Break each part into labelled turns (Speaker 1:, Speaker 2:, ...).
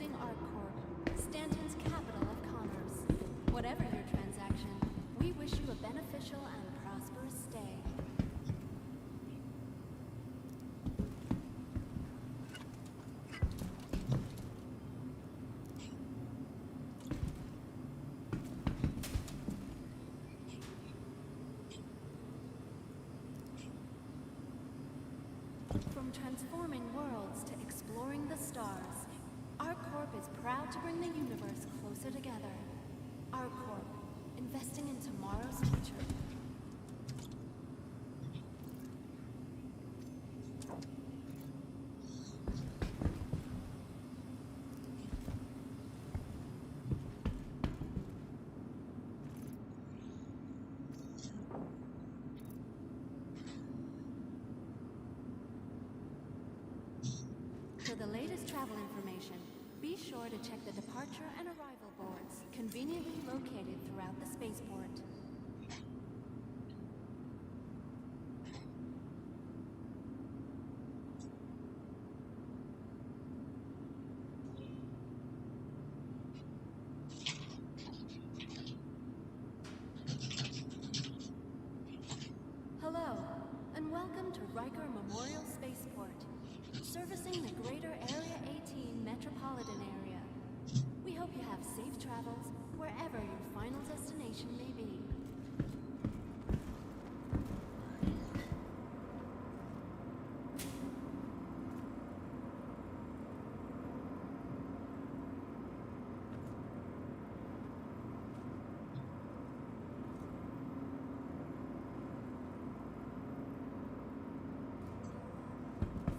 Speaker 1: visiting ArcCorp, Stanton's capital of commerce. Whatever your transaction, we wish you a beneficial and prosperous stay. From transforming worlds to exploring the stars, ArcCorp is proud to bring the universe closer together. ArcCorp, investing in tomorrow's future. For the latest travel information, be sure to check the departure and arrival boards, conveniently located throughout the spaceport. Hello, and welcome to Riker Memorial Spaceport, servicing the greater Area 18 metropolitan area. We hope you have safe travels wherever your final destination may be.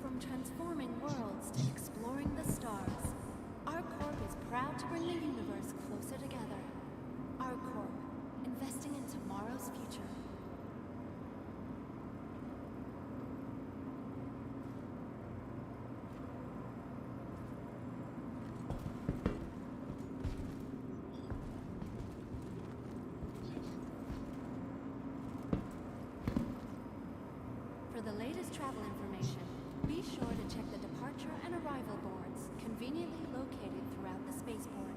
Speaker 1: From transforming worlds to exploring the stars, ArcCorp is proud to bring the universe closer together. ArcCorp, investing in tomorrow's future. For the latest travel information, be sure to check the departure and arrival boards, conveniently located throughout the spaceport.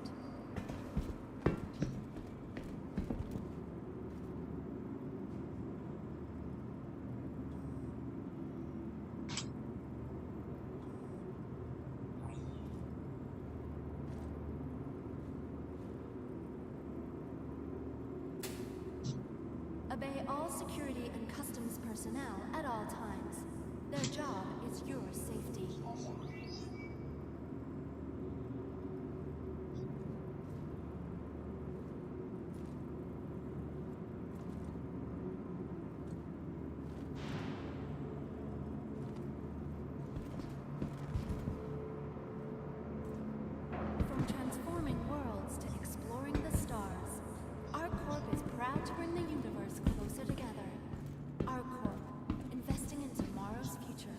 Speaker 1: Obey all security and customs personnel at all times. Their job is your safety. From transforming worlds to exploring the stars, ArcCorp is proud to bring the universe closer together. ArcCorp, investing in tomorrow's future.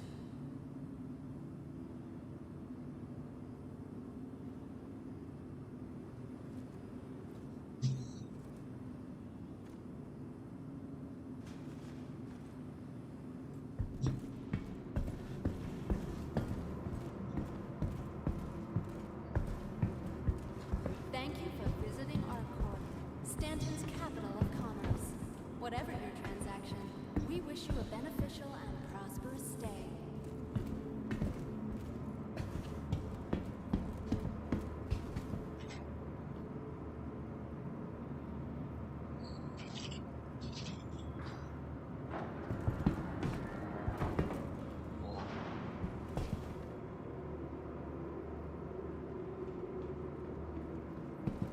Speaker 1: Thank you for visiting ArcCorp, Stanton's capital of commerce. Whatever your transaction, we wish you a beneficial and prosperous stay.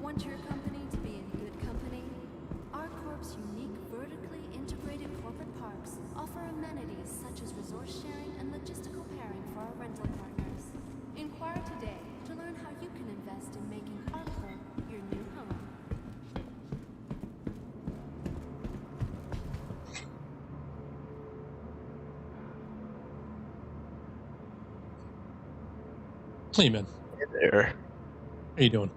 Speaker 1: Want your company to be in good company? ArcCorp's unique vertically integrated corporate parks offer amenities such as resource sharing and logistical pairing for our rental partners. Inquire today to learn how you can invest in making ArcCorp your new home.
Speaker 2: Hey, man.
Speaker 3: Hey there.
Speaker 2: How you doing?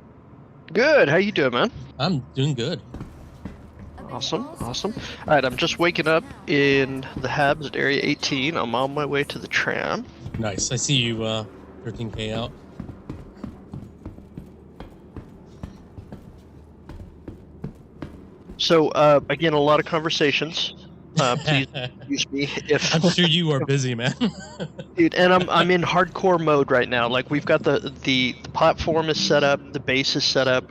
Speaker 3: Good. How you doing, man?
Speaker 2: I'm doing good.
Speaker 3: Awesome. Awesome. All right, I'm just waking up in the Habs at Area 18. I'm on my way to the tram.
Speaker 2: Nice. I see you 13K out.
Speaker 3: So again, a lot of conversations. Please excuse me if
Speaker 2: I'm sure you are busy, man.
Speaker 3: dude, and I'm in hardcore mode right now. Like we've got the platform is set up, the base is set up.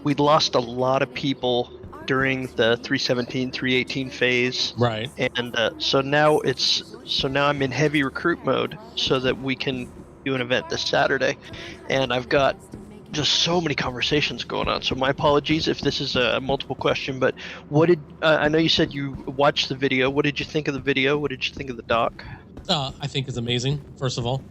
Speaker 3: We lost a lot of people during the 317, 318 phase,
Speaker 2: Right.
Speaker 3: and so now I'm in heavy recruit mode so that we can do an event this Saturday, and I've got just so many conversations going on. So my apologies if this is a multiple question, but I know you said you watched the video. What did you think of the video? What did you think of the doc?
Speaker 2: I think is amazing. First of all,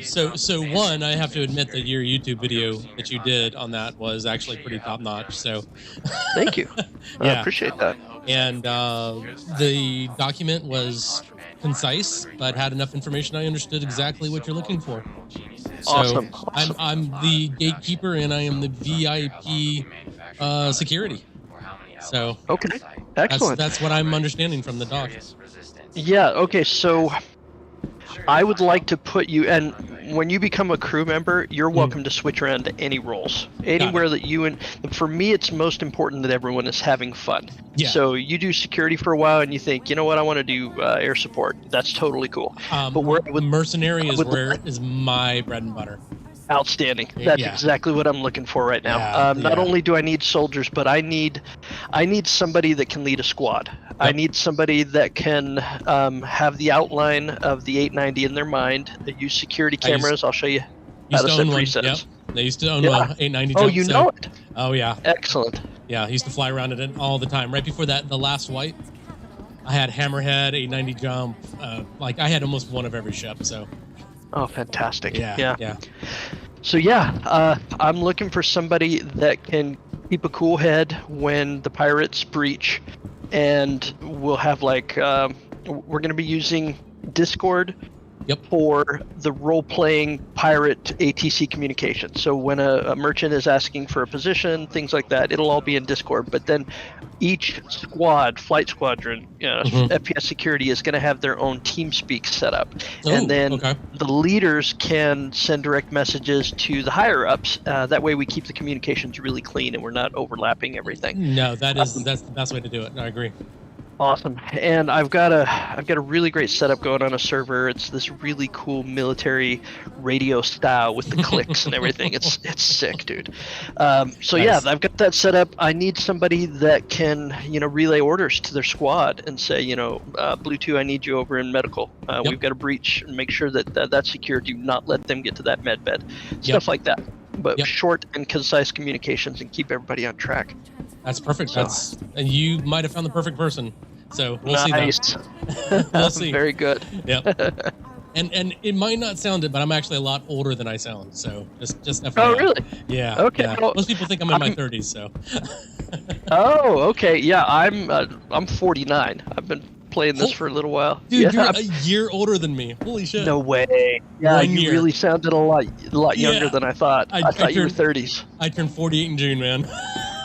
Speaker 2: so one, I have to admit that your YouTube video that you did on that was actually pretty top notch. So,
Speaker 3: Thank you. I
Speaker 2: Yeah.
Speaker 3: appreciate that.
Speaker 2: And the document was concise, but had enough information. I understood exactly what you're looking for. So
Speaker 3: Awesome.
Speaker 2: I'm the gatekeeper, and I am the VIP security. So
Speaker 3: Okay. Excellent.
Speaker 2: that's what I'm understanding from the doc.
Speaker 3: Yeah. Okay. So I would like to put you, and when you become a crew member, you're welcome to switch around to any roles, anywhere that you and. For me, it's most important that everyone is having fun.
Speaker 2: Yeah.
Speaker 3: So you do security for a while, and you think, you know what, I want to do air support. That's totally cool.
Speaker 2: But mercenary is my bread and butter.
Speaker 3: Outstanding. That's
Speaker 2: Yeah.
Speaker 3: exactly what I'm looking for right now.
Speaker 2: Yeah,
Speaker 3: Not
Speaker 2: yeah.
Speaker 3: only do I need soldiers, but I need somebody that can lead a squad. I
Speaker 2: Yep.
Speaker 3: need somebody that can have the outline of the 890 in their mind. They use security cameras. I'll show you how
Speaker 2: Used
Speaker 3: to
Speaker 2: to
Speaker 3: set
Speaker 2: own one.
Speaker 3: presets.
Speaker 2: Yep. They used to own
Speaker 3: Yeah.
Speaker 2: one 890.
Speaker 3: Oh,
Speaker 2: jump,
Speaker 3: you
Speaker 2: so-
Speaker 3: know it.
Speaker 2: Oh yeah.
Speaker 3: Excellent.
Speaker 2: Yeah, he used to fly around it all the time. Right before that, the last white, I had Hammerhead, 890 jump. Like I had almost one of every ship. So
Speaker 3: Oh, fantastic.
Speaker 2: yeah.
Speaker 3: So yeah, I'm looking for somebody that can keep a cool head when the pirates breach, and we'll have we're going to be using Discord
Speaker 2: Yep.
Speaker 3: for the role-playing pirate ATC communication. So when a merchant is asking for a position, things like that, it'll all be in Discord. But then each squad, flight squadron, FPS security is going to have their own TeamSpeak set up.
Speaker 2: Oh,
Speaker 3: And then
Speaker 2: okay.
Speaker 3: the leaders can send direct messages to the higher-ups. That way we keep the communications really clean and we're not overlapping everything.
Speaker 2: No, that's the best way to do it. I agree.
Speaker 3: Awesome. And I've got a really great setup going on a server. It's this really cool military radio style with the clicks and everything. It's sick, dude. So yeah,
Speaker 2: Nice.
Speaker 3: I've got that set up. I need somebody that can, relay orders to their squad and say, Blue 2, I need you over in medical. We've got a breach, and make sure that that's secure. Do not let them get to that med bed. Stuff like that. But
Speaker 2: Yep.
Speaker 3: short and concise communications and keep everybody on track.
Speaker 2: That's perfect.
Speaker 3: So-
Speaker 2: And you might have found the perfect person. So we'll see.
Speaker 3: Nice.
Speaker 2: We'll see.
Speaker 3: Very good.
Speaker 2: Yep. And it might not sound it, but I'm actually a lot older than I sound. So just FYI.
Speaker 3: Oh, really?
Speaker 2: Yeah.
Speaker 3: Okay,
Speaker 2: yeah.
Speaker 3: well,
Speaker 2: Most people think I'm in my 30s. So.
Speaker 3: Oh, okay. Yeah, I'm 49. I've been playing this for a little while.
Speaker 2: Dude,
Speaker 3: yeah.
Speaker 2: you're a year older than me. Holy shit.
Speaker 3: No way. Yeah,
Speaker 2: 1
Speaker 3: you
Speaker 2: year.
Speaker 3: really sounded a lot younger
Speaker 2: Yeah.
Speaker 3: than I thought.
Speaker 2: I
Speaker 3: I thought you were
Speaker 2: turned-
Speaker 3: 30s.
Speaker 2: I turned 48 in June, man.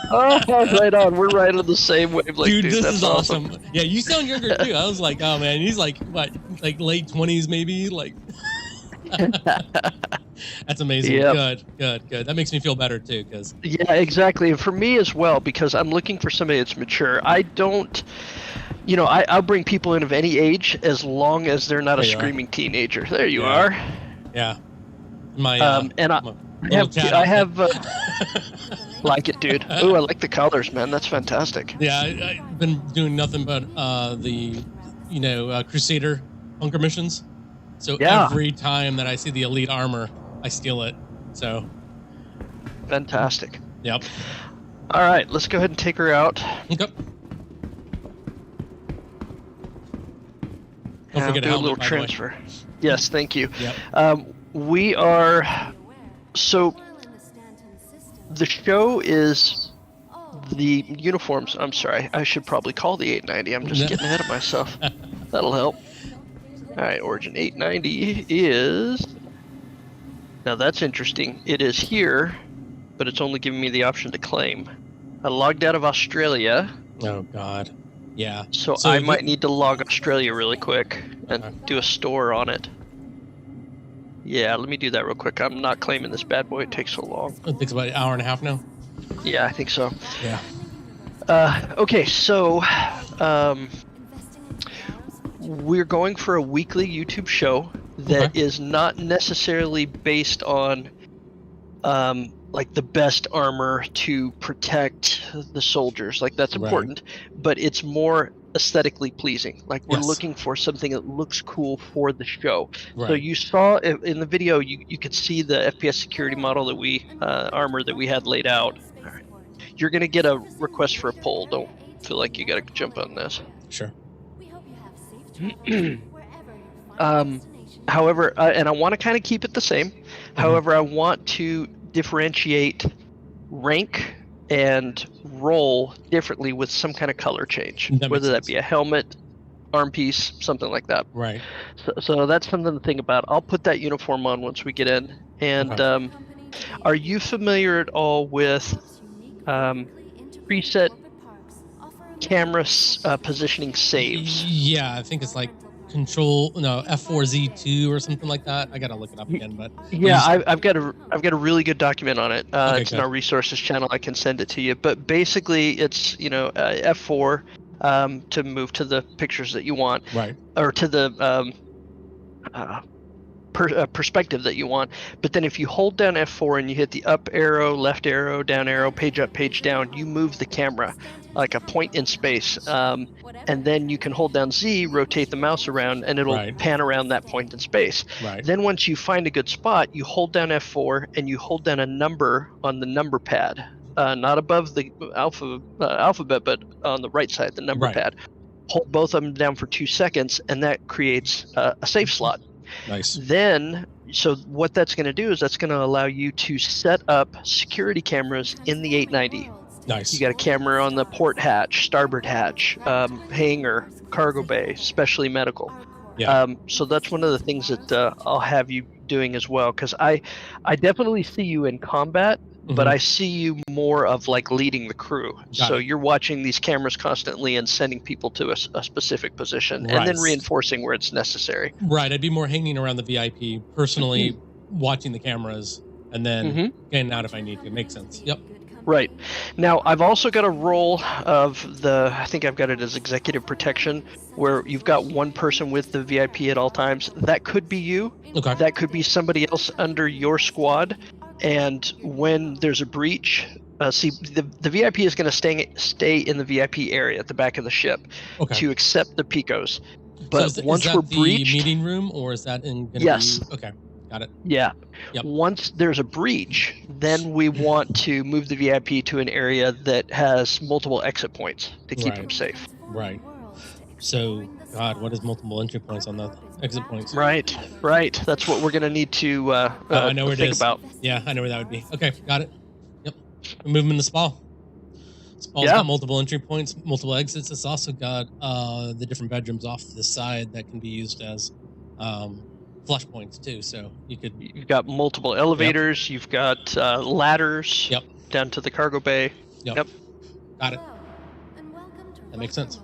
Speaker 3: Oh, right on. We're right on the same wavelength,
Speaker 2: Dude,
Speaker 3: dude.
Speaker 2: this
Speaker 3: That's
Speaker 2: is awesome. Yeah, you sound younger too. I was like, oh man, he's like what, like late 20s maybe, like. That's amazing.
Speaker 3: Yep.
Speaker 2: Good. That makes me feel better too, because
Speaker 3: Yeah, exactly. And for me as well, because I'm looking for somebody that's mature. I don't, I'll bring people in of any age as long as they're not a
Speaker 2: There you are.
Speaker 3: screaming teenager. There you
Speaker 2: Yeah.
Speaker 3: are.
Speaker 2: yeah. My
Speaker 3: And
Speaker 2: my little cat
Speaker 3: I
Speaker 2: outfit.
Speaker 3: have like it, dude. Ooh, I like the colors, man. That's fantastic.
Speaker 2: Yeah, I've been doing nothing but the Crusader bunker missions. So
Speaker 3: Yeah.
Speaker 2: every time that I see the elite armor, I steal it. So
Speaker 3: Fantastic.
Speaker 2: yep.
Speaker 3: All right, let's go ahead and take her out.
Speaker 2: Okay. Don't
Speaker 3: And I'll
Speaker 2: forget
Speaker 3: do
Speaker 2: a
Speaker 3: a little
Speaker 2: helmet, by the way.
Speaker 3: transfer. Yes, thank you.
Speaker 2: Yep.
Speaker 3: We are so the show is the uniforms. I'm sorry, I should probably call the 890. I'm just
Speaker 2: No.
Speaker 3: getting ahead of myself. That'll help. All right, Origin 890 is. Now that's interesting. It is here, but it's only giving me the option to claim. I logged out of Australia,
Speaker 2: Oh God. Yeah.
Speaker 3: so
Speaker 2: So
Speaker 3: I
Speaker 2: you-
Speaker 3: might need to log Australia really quick and
Speaker 2: Okay.
Speaker 3: do a store on it. Yeah, let me do that real quick. I'm not claiming this bad boy. It takes so long.
Speaker 2: It takes about an hour and a half now.
Speaker 3: Yeah, I think so.
Speaker 2: Yeah.
Speaker 3: Okay, so
Speaker 1: Investing into tomorrow's future.
Speaker 3: we're going for a weekly YouTube show that
Speaker 2: Okay.
Speaker 3: is not necessarily based on like the best armor to protect the soldiers. Like that's
Speaker 2: Right.
Speaker 3: important, but it's more aesthetically pleasing. Like we're
Speaker 2: Yes.
Speaker 3: looking for something that looks cool for the show. So
Speaker 2: Right.
Speaker 3: you saw in the video, you could see the FPS security model that we armor that we had laid out. All right. You're gonna get a request for a poll. Don't feel like you gotta jump on this.
Speaker 2: Sure.
Speaker 1: We hope you have safe travels wherever your final destination.
Speaker 3: However, and I want to kind of keep it the same. However, I want to differentiate rank and role differently with some kind of color change,
Speaker 2: That makes
Speaker 3: whether that
Speaker 2: sense.
Speaker 3: be a helmet, arm piece, something like that.
Speaker 2: Right.
Speaker 3: So that's something to think about. I'll put that uniform on once we get in. And
Speaker 2: Okay.
Speaker 3: are you familiar at all with preset camera positioning saves?
Speaker 2: Yeah, I think it's like F4Z2 or something like that. I gotta look it up again, but
Speaker 3: Yeah, I've got a really good document on it.
Speaker 2: Okay,
Speaker 3: it's in
Speaker 2: good.
Speaker 3: our resources channel. I can send it to you. But basically, it's F4 to move to the pictures that you want,
Speaker 2: right.
Speaker 3: or to the perspective that you want. But then if you hold down F4 and you hit the up arrow, left arrow, down arrow, page up, page down, you move the camera like a point in space. And then you can hold down Z, rotate the mouse around, and it'll
Speaker 2: Right.
Speaker 3: pan around that point in space.
Speaker 2: Right.
Speaker 3: Then once you find a good spot, you hold down F4 and you hold down a number on the number pad, not above the alphabet, but on the right side, the number
Speaker 2: Right.
Speaker 3: pad. Hold both of them down for 2 seconds, and that creates a save slot.
Speaker 2: Nice.
Speaker 3: Then, so what that's going to do is that's going to allow you to set up security cameras in the 890.
Speaker 2: Nice.
Speaker 3: You got a camera on the port hatch, starboard hatch, hangar, cargo bay, especially medical.
Speaker 2: Yeah.
Speaker 3: So that's one of the things that I'll have you doing as well, because I definitely see you in combat, but
Speaker 2: Mhm.
Speaker 3: I see you more of like leading the crew.
Speaker 2: Got
Speaker 3: So
Speaker 2: it.
Speaker 3: you're watching these cameras constantly and sending people to a specific position, and then
Speaker 2: Right.
Speaker 3: reinforcing where it's necessary.
Speaker 2: Right. I'd be more hanging around the VIP, personally
Speaker 3: Mm-hmm.
Speaker 2: watching the cameras, and then getting out if I need to. Makes sense. Yep.
Speaker 3: Right. Now, I've also got a role of I think I've got it as executive protection, where you've got one person with the VIP at all times. That could be you.
Speaker 2: Okay.
Speaker 3: That could be somebody else under your squad. And when there's a breach, see, the VIP is going to stay in the VIP area at the back of the ship
Speaker 2: Okay.
Speaker 3: to accept the picos.
Speaker 2: So
Speaker 3: But once
Speaker 2: is that
Speaker 3: we're
Speaker 2: the
Speaker 3: breached,
Speaker 2: meeting room, or is that in?
Speaker 3: Yes.
Speaker 2: Okay. Got it.
Speaker 3: yeah.
Speaker 2: Yep.
Speaker 3: Once there's a breach, then we want to move the VIP to an area that has multiple exit points to keep
Speaker 2: Right.
Speaker 3: them safe.
Speaker 2: Right. So, God, what is multiple entry points on the exit points?
Speaker 3: Right, right. That's what we're going to need to
Speaker 2: I know where it
Speaker 3: think
Speaker 2: is.
Speaker 3: about.
Speaker 2: Yeah, I know where that would be. Okay, got it. Yep. Move them in the spa. Spa's
Speaker 3: Yeah.
Speaker 2: got multiple entry points, multiple exits. It's also got the different bedrooms off the side that can be used as flush points too. So you could.
Speaker 3: You've got multiple elevators. You've got ladders
Speaker 2: Yep.
Speaker 3: down to the cargo bay.
Speaker 2: Yep. Got it.
Speaker 1: That
Speaker 2: makes sense.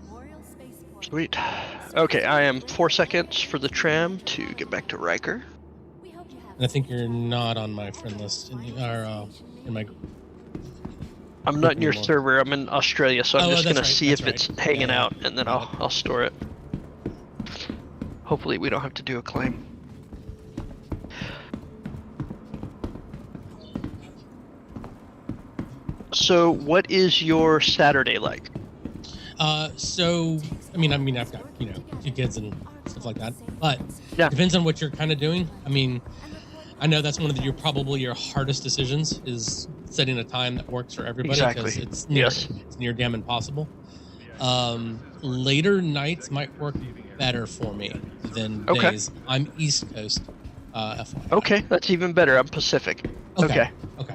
Speaker 3: Sweet. Okay, I am 4 seconds for the tram to get back to Riker.
Speaker 2: And I think you're not on my friend list, in my.
Speaker 3: I'm not in your
Speaker 2: anymore.
Speaker 3: server. I'm in Australia, so I'm
Speaker 2: Oh,
Speaker 3: just
Speaker 2: that's
Speaker 3: gonna
Speaker 2: right,
Speaker 3: see
Speaker 2: that's
Speaker 3: if
Speaker 2: right.
Speaker 3: it's hanging
Speaker 2: Yeah.
Speaker 3: out, and then I'll store it. Hopefully, we don't have to do a claim. So, what is your Saturday like?
Speaker 2: So I mean, I've got 2 kids and stuff like that, but
Speaker 3: Yeah.
Speaker 2: depends on what you're kind of doing. I mean, I know that's one of your hardest decisions is setting a time that works for everybody
Speaker 3: Exactly.
Speaker 2: because it's near,
Speaker 3: Yes.
Speaker 2: it's near damn impossible. Later nights might work better for me than
Speaker 3: Okay.
Speaker 2: days. I'm East Coast. FYI.
Speaker 3: Okay, that's even better. I'm Pacific. Okay.
Speaker 2: Okay.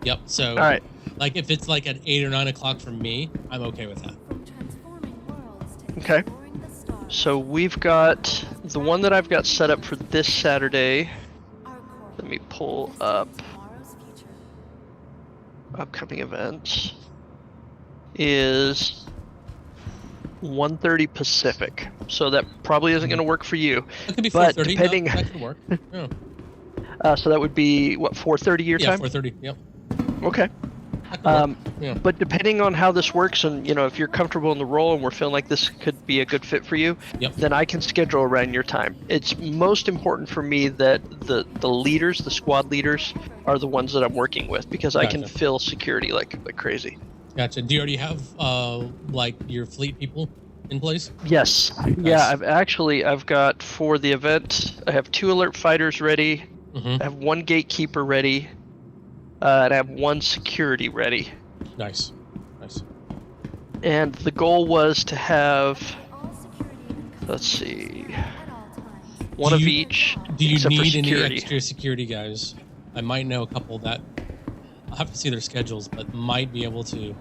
Speaker 2: Yep. So,
Speaker 3: All right.
Speaker 2: like, if it's like at 8 or 9 o'clock for me, I'm okay with that.
Speaker 3: Okay. So we've got the one that I've got set up for this Saturday. Let me pull up upcoming events. Is 1:30 Pacific. So that probably isn't going to work for you.
Speaker 2: It could be
Speaker 3: But
Speaker 2: 4:30.
Speaker 3: depending-
Speaker 2: That could work. Yeah.
Speaker 3: So that would be what, 4:30 your
Speaker 2: Yeah,
Speaker 3: time?
Speaker 2: 4:30. Yep.
Speaker 3: Okay.
Speaker 2: That could work. Yeah.
Speaker 3: But depending on how this works, and if you're comfortable in the role and we're feeling like this could be a good fit for you, then I can schedule around your time. It's most important for me that the leaders, the squad leaders, are the ones that I'm working with, because I can fill security like crazy.
Speaker 2: Gotcha. Do you already have like your fleet people in place?
Speaker 3: Yes. Nice. Yeah, I've got, for the event, I have 2 alert fighters ready. I have 1 gatekeeper ready. And I have 1 security ready.
Speaker 2: Nice.
Speaker 3: And the goal was to have, let's see, 1 of each.
Speaker 2: Do you need any extra security guys? I might know a couple that I'll have to see their schedules, but might be able to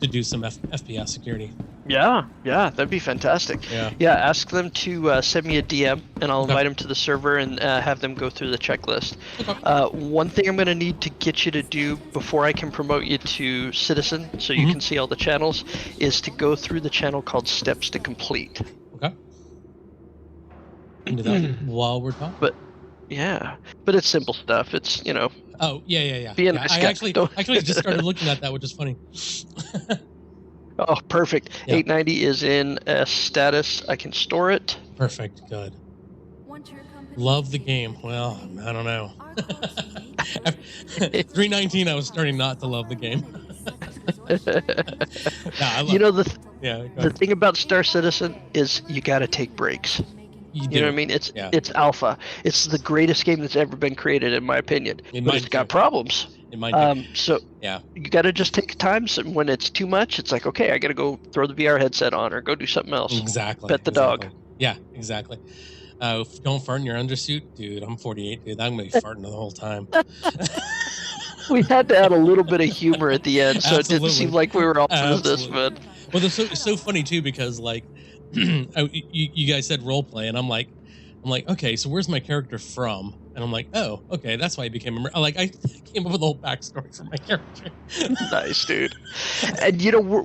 Speaker 2: do some FPS security.
Speaker 3: Yeah, that'd be fantastic. Yeah, ask them to send me a DM, and I'll invite them to the server and have them go through the checklist. One thing I'm going to need to get you to do before I can promote you to Citizen, so you can see all the channels, is to go through the channel called Steps to Complete.
Speaker 2: Okay. Do that while we're talking.
Speaker 3: But it's simple stuff. It's
Speaker 2: Oh yeah.
Speaker 3: Be a nice
Speaker 2: I
Speaker 3: guy.
Speaker 2: actually just started looking at that, which is funny.
Speaker 3: Oh, perfect. 890 is in a status. I can store it.
Speaker 2: Perfect. Good. Love the game. Well, I don't know. 319, I was starting not to love the game.
Speaker 3: The thing about Star Citizen is you got to take breaks. You know what I mean? It's alpha. It's the greatest game that's ever been created, in my opinion. But it's got problems. So you got to just take time. So when it's too much, it's like, okay, I got to go throw the VR headset on or go do something else.
Speaker 2: Exactly.
Speaker 3: Pet the dog.
Speaker 2: Yeah, exactly. Don't fart in your undersuit, dude. I'm 48, dude. I'm gonna be farting the whole time.
Speaker 3: We had to add a little bit of humor at the end, so it didn't seem like we were all business, man.
Speaker 2: Well, it's so funny too, because like you guys said role play, and I'm like, okay, so where's my character from? And I'm like, oh, okay, that's why I became a... Like, I came up with a whole backstory for my character.
Speaker 3: Nice, dude. And,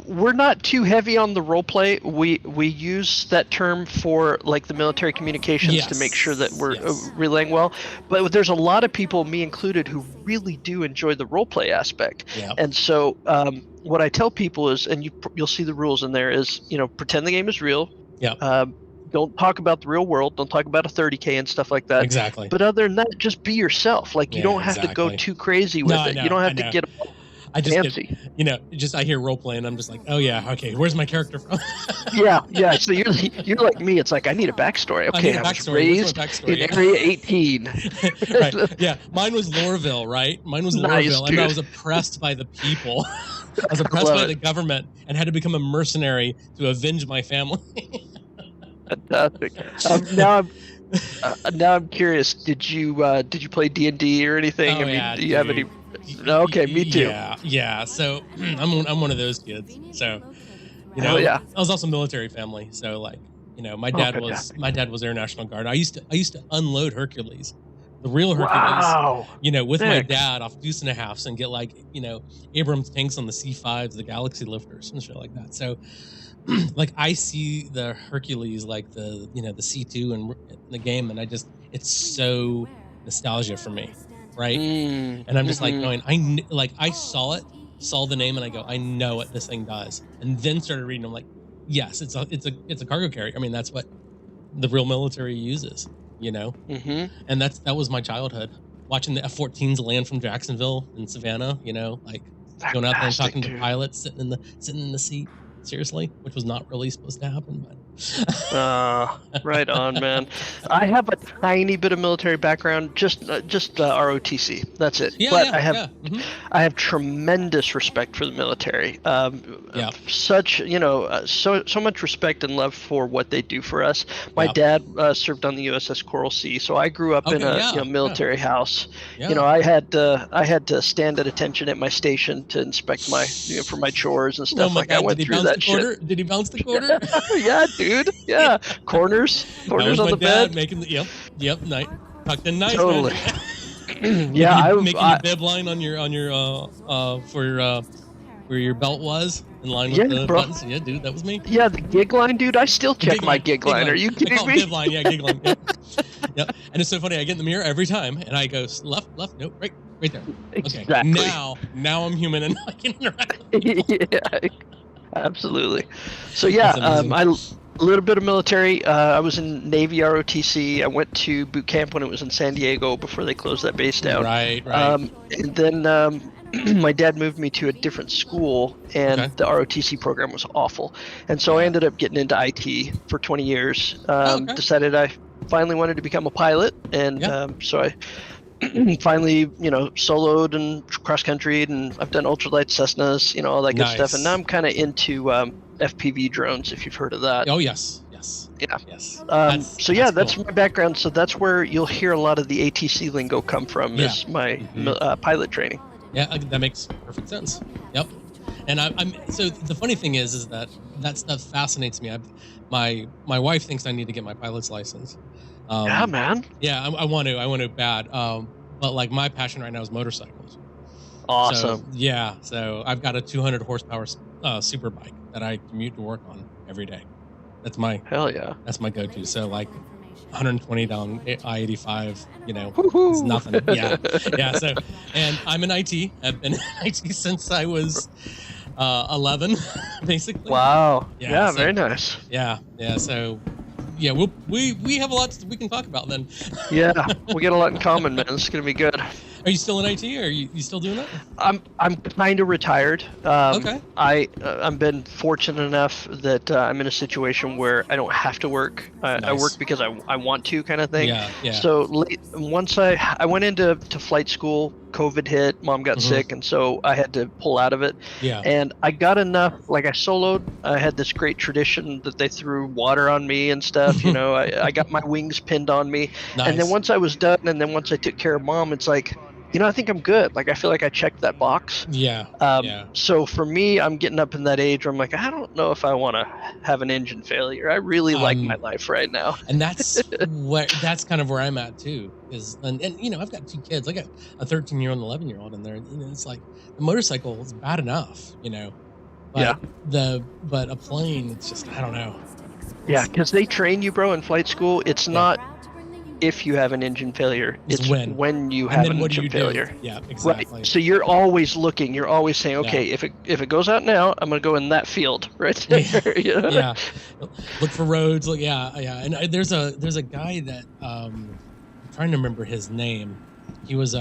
Speaker 3: we're not too heavy on the role play. We use that term for, like, the military communications to make sure that we're relaying well. But there's a lot of people, me included, who really do enjoy the role play aspect. Yeah. And so what I tell people is, and you'll see the rules in there, is, pretend the game is real.
Speaker 2: Yeah.
Speaker 3: Don't talk about the real world. Don't talk about a 30K and stuff like that.
Speaker 2: Exactly.
Speaker 3: But other than that, just be yourself. Like, you don't have to go too crazy with it. You don't have to get fancy.
Speaker 2: I hear role play and I'm just like, oh yeah, okay, where's my character from?
Speaker 3: yeah. So you're like me. It's like, I need a backstory. Okay, I was raised in Area 18.
Speaker 2: Right. Yeah, mine was Lorville, right? Mine was Lorville, and I was oppressed by the people. I was oppressed by the government and had to become a mercenary to avenge my family.
Speaker 3: Fantastic. Now I'm curious. Did you play D&D or anything? Do you have any? Okay, me too.
Speaker 2: Yeah. So I'm one of those kids. So I was also military family. So like my dad was Air National Guard. I used to unload Hercules, the real Hercules.
Speaker 3: Wow.
Speaker 2: With my dad off Deuce and a Halfs and get like Abrams tanks on the C5s, the Galaxy lifters and shit like that. So. Like I see the Hercules, like the the C2 in the game, and it's so nostalgia for me, right? And I'm just like going, I saw the name, and I go, I know what this thing does, and then started reading. I'm like, yes, it's a cargo carrier. I mean, that's what the real military uses, and that was my childhood, watching the F-14s land from Jacksonville and Savannah, like going out there and talking to pilots sitting in the seat. Seriously, which was not really supposed to happen, but
Speaker 3: right on, man. I have a tiny bit of military background, just ROTC. That's it. I have tremendous respect for the military. Such so much respect and love for what they do for us. My dad served on the USS Coral Sea, so I grew up in a military house. I had to stand at attention at my station to inspect my for my chores and stuff. I went through that.
Speaker 2: Did he bounce the quarter?
Speaker 3: Yeah, dude. Yeah, corners on the bed.
Speaker 2: Making night tucked in nice.
Speaker 3: Totally.
Speaker 2: Making your bib line on your for where your belt was in line with the buttons. Yeah, dude, that was me.
Speaker 3: Yeah, the gig line, dude. I still check my gig line. Are you kidding me?
Speaker 2: Bib line, gig line. Yep. And it's so funny. I get in the mirror every time, and I go left, nope, right. Right there.
Speaker 3: Exactly.
Speaker 2: Okay. Now I'm human and I can interact with people.
Speaker 3: Yeah, absolutely. So yeah,
Speaker 2: That's amazing.
Speaker 3: a little bit of military. I was in Navy ROTC. I went to boot camp when it was in San Diego before they closed that base down.
Speaker 2: Right.
Speaker 3: And then my dad moved me to a different school, and
Speaker 2: Okay.
Speaker 3: the ROTC program was awful. And so I
Speaker 2: Yeah.
Speaker 3: ended up getting into IT for 20 years.
Speaker 2: Okay.
Speaker 3: Decided I finally wanted to become a pilot, and
Speaker 2: Yeah.
Speaker 3: so I finally, soloed and cross countryed, and I've done ultralight Cessnas, all that good stuff. And now
Speaker 2: Nice.
Speaker 3: I'm kind of into FPV drones, if you've heard of that.
Speaker 2: Oh yes.
Speaker 3: Yeah.
Speaker 2: Yes.
Speaker 3: So yeah, that's
Speaker 2: cool.
Speaker 3: my background. So that's where you'll hear a lot of the ATC lingo come from.
Speaker 2: Yeah.
Speaker 3: Is my
Speaker 2: Mhm.
Speaker 3: pilot training.
Speaker 2: Yeah, that makes perfect sense. Yep. And I'm so the funny thing is that stuff fascinates me. My wife thinks I need to get my pilot's license.
Speaker 3: Yeah, man.
Speaker 2: Yeah, I want to bad. But like my passion right now is motorcycles.
Speaker 3: Awesome.
Speaker 2: So I've got a 200 horsepower super bike that I commute to work on every day. That's my
Speaker 3: Hell yeah.
Speaker 2: go-to. So like 120 down I-85,
Speaker 3: Woo-hoo.
Speaker 2: it's nothing. Yeah. So, and I'm in IT. I've been in IT since I was 11, basically.
Speaker 3: Wow. Yeah,
Speaker 2: so-
Speaker 3: very nice.
Speaker 2: Yeah. So, yeah, we have a lot we can talk about then.
Speaker 3: Yeah, we get a lot in common, man. It's gonna be good.
Speaker 2: Are you still in IT? Or are you still doing that?
Speaker 3: I'm kind of retired.
Speaker 2: Okay.
Speaker 3: I've been fortunate enough that I'm in a situation where I don't have to work. I
Speaker 2: Nice.
Speaker 3: work because I want to, kind of thing.
Speaker 2: Yeah.
Speaker 3: So once I went into flight school, COVID hit, mom got
Speaker 2: Mhm.
Speaker 3: sick, and so I had to pull out of it.
Speaker 2: Yeah.
Speaker 3: And I got enough, like I soloed. I had this great tradition that they threw water on me and stuff. I got my wings pinned on me.
Speaker 2: Nice.
Speaker 3: And then once I was done, and then once I took care of mom, it's like, I think I'm good. Like, I feel like I checked that box.
Speaker 2: Yeah.
Speaker 3: So for me, I'm getting up in that age where I'm like, I don't know if I want to have an engine failure. I really like my life right now.
Speaker 2: And that's that's kind of where I'm at too. And I've got two kids. I got a 13-year-old and 11-year-old in there. It's like the motorcycle is bad enough, But but a plane, it's just, I don't know.
Speaker 3: Yeah, because they train you, bro, in flight school. It's not if you have an engine failure, it's when you have an engine failure.
Speaker 2: Yeah, exactly.
Speaker 3: Right. So you're always looking. You're always saying, okay, if it goes out now, I'm gonna go in that field right there.
Speaker 2: Yeah. Look for roads. Like And there's a guy that I'm trying to remember his name. He was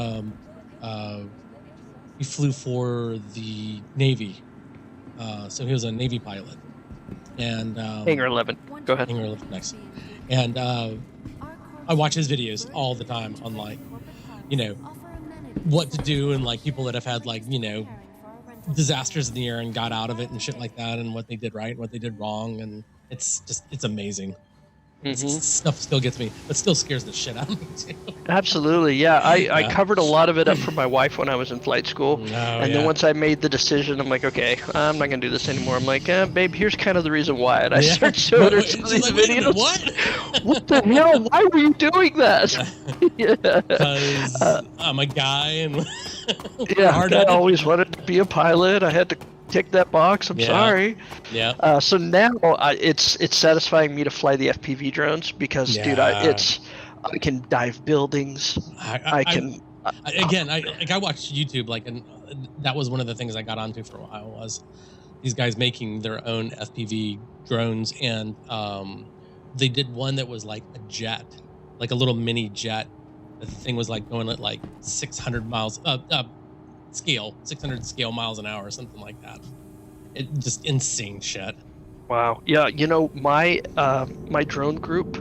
Speaker 2: he flew for the Navy. So he was a Navy pilot. And
Speaker 3: Hangar 11. Go ahead.
Speaker 2: Hangar 11, nice. And I watch his videos all the time on what to do, and like people that have had disasters in the air and got out of it and shit like that, and what they did right and what they did wrong, and it's amazing. Stuff still gets me, but still scares the shit out of me too.
Speaker 3: Absolutely, yeah. I covered a lot of it up for my wife when I was in flight school, then once I made the decision, I'm like, okay, I'm not gonna do this anymore. I'm like, babe, here's kind of the reason why. And I started showing her some of these videos. What the hell? Why were you doing that?
Speaker 2: Because I'm a guy, and
Speaker 3: I always wanted to be a pilot. I had to tick that box. I'm sorry.
Speaker 2: Yeah.
Speaker 3: So now it's satisfying me to fly the FPV drones because, dude, I can dive buildings. I
Speaker 2: watched YouTube, and that was one of the things I got onto for a while, was these guys making their own FPV drones, and they did one that was like a jet, like a little mini jet. The thing was like going at like 600 miles 600 scale miles an hour or something like that. It just insane shit.
Speaker 3: Wow. Yeah, my my drone group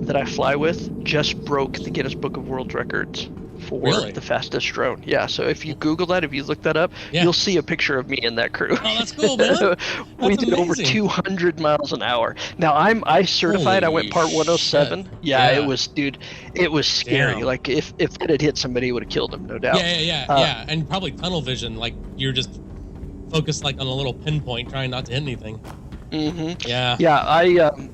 Speaker 3: that I fly with just broke the Guinness Book of World Records for the fastest drone. Yeah, so if you Google that, if you look that up, you'll see a picture of me in that crew.
Speaker 2: Oh, that's cool, man.
Speaker 3: We did over 200 miles an hour. Now I certified.
Speaker 2: Holy
Speaker 3: I went part 107.
Speaker 2: shit.
Speaker 3: Yeah, it was, dude. It was scary.
Speaker 2: Damn.
Speaker 3: Like if it had hit somebody, it would have killed him, no doubt.
Speaker 2: Yeah, and probably tunnel vision. Like you're just focused like on a little pinpoint, trying not to hit anything.
Speaker 3: Yeah.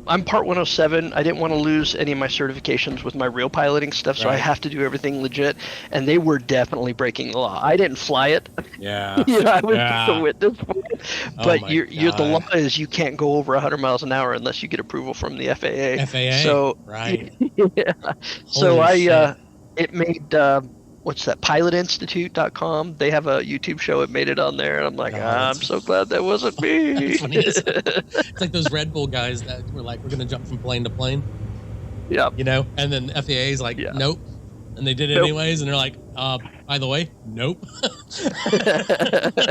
Speaker 3: I'm part 107. I didn't want to lose any of my certifications with my real piloting stuff, so I have to do everything legit. And they were definitely breaking the law. I didn't fly it.
Speaker 2: Yeah.
Speaker 3: I was just a witness for it. But the law is you can't go over 100 miles an hour unless you get approval from the FAA.
Speaker 2: FAA.
Speaker 3: So
Speaker 2: right.
Speaker 3: So it made what's that, pilotinstitute.com. They have a YouTube show. It made it on there, and I'm like,
Speaker 2: Oh,
Speaker 3: I'm so glad that wasn't me.
Speaker 2: That's funny. It's like those Red Bull guys that were like, we're going to jump from plane to plane.
Speaker 3: Yeah.
Speaker 2: You know, and then FAA is like, nope. And they did it anyways, and they're like, by the way, nope.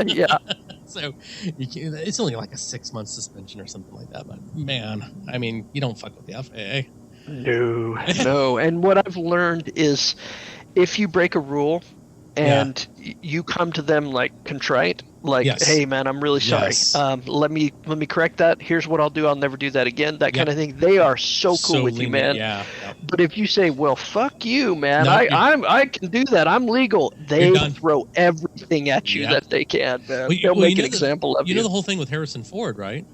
Speaker 3: Yeah.
Speaker 2: So it's only like a 6-month suspension or something like that. But man, I mean, you don't fuck with the FAA.
Speaker 3: No. And what I've learned is if you break a rule and you come to them like contrite, like, hey man, I'm really sorry. Let me correct that. Here's what I'll do. I'll never do that again. That kind of thing. They are so cool with you, man.
Speaker 2: Yeah.
Speaker 3: But if you say, well, fuck you, man, I can do that. I'm legal. They throw everything at you that they can, man. They'll make an example of you.
Speaker 2: You know the whole thing with Harrison Ford, right?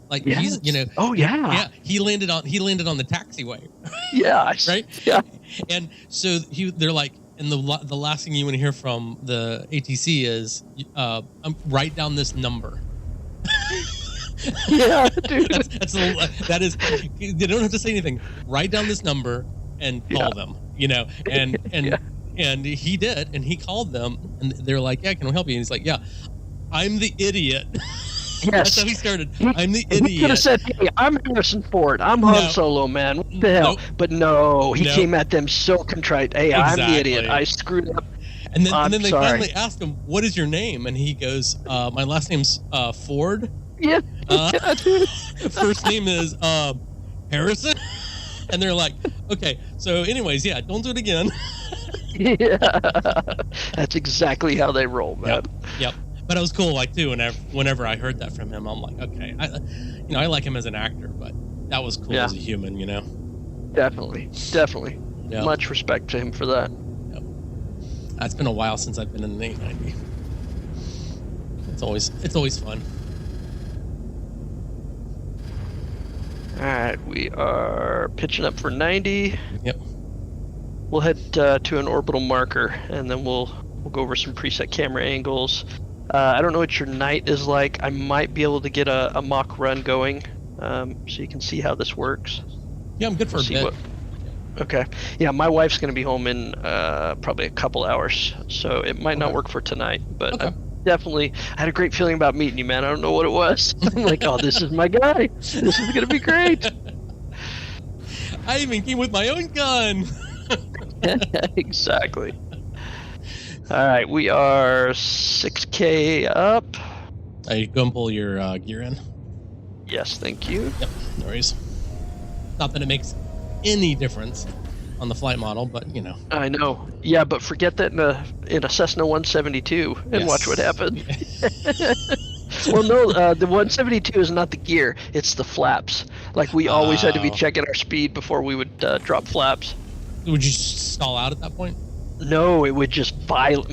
Speaker 2: Like he's, you know.
Speaker 3: Oh yeah.
Speaker 2: Yeah. He landed on the taxiway.
Speaker 3: Yeah.
Speaker 2: Right.
Speaker 3: Yeah.
Speaker 2: And so they're like, and the last thing you want to hear from the ATC is, write down this number.
Speaker 3: Yeah, dude.
Speaker 2: That is. They don't have to say anything. Write down this number and call them. You know, and he did, and he called them, and they're like, "Yeah, can we help you?" And he's like, "Yeah, I'm the idiot."
Speaker 3: Yes.
Speaker 2: That's how he started. I'm the idiot.
Speaker 3: He could have said, hey, I'm Harrison Ford. I'm Han Solo, man. What the hell?
Speaker 2: Nope.
Speaker 3: But no, he came at them so contrite. Hey, I'm the idiot. I screwed up.
Speaker 2: And then they finally asked him, what is your name? And he goes, my last name's Ford.
Speaker 3: Yeah.
Speaker 2: First name is Harrison. And they're like, okay, so anyways, don't do it again.
Speaker 3: Yeah. That's exactly how they roll, man.
Speaker 2: Yep. But it was cool, like, too, whenever I heard that from him, I'm like, okay. I like him as an actor, but that was cool as a human, you know?
Speaker 3: Definitely. Yep. Much respect to him for that.
Speaker 2: Yep. It's been a while since I've been in the 890. It's always fun.
Speaker 3: All right, we are pitching up for 90.
Speaker 2: Yep.
Speaker 3: We'll head to an orbital marker, and then we'll go over some preset camera angles. I don't know what your night is like. I might be able to get a mock run going, so you can see how this works.
Speaker 2: Yeah, I'm good for a bit.
Speaker 3: Okay. Yeah, my wife's going to be home in probably a couple hours, so it might not work for tonight. But I had a great feeling about meeting you, man. I don't know what it was. I'm like, oh, this is my guy. This is going to be great.
Speaker 2: I even came with my own gun.
Speaker 3: Exactly. All right, we are 6K up.
Speaker 2: You go and pull your gear in.
Speaker 3: Yes, thank you.
Speaker 2: Yep, no worries. Not that it makes any difference on the flight model, but you know.
Speaker 3: I know. Yeah, but forget that in a Cessna 172 and watch what happens. Well, no, the 172 is not the gear; it's the flaps. Like we always had to be checking our speed before we would drop flaps.
Speaker 2: Would you stall out at that point?
Speaker 3: No, it would just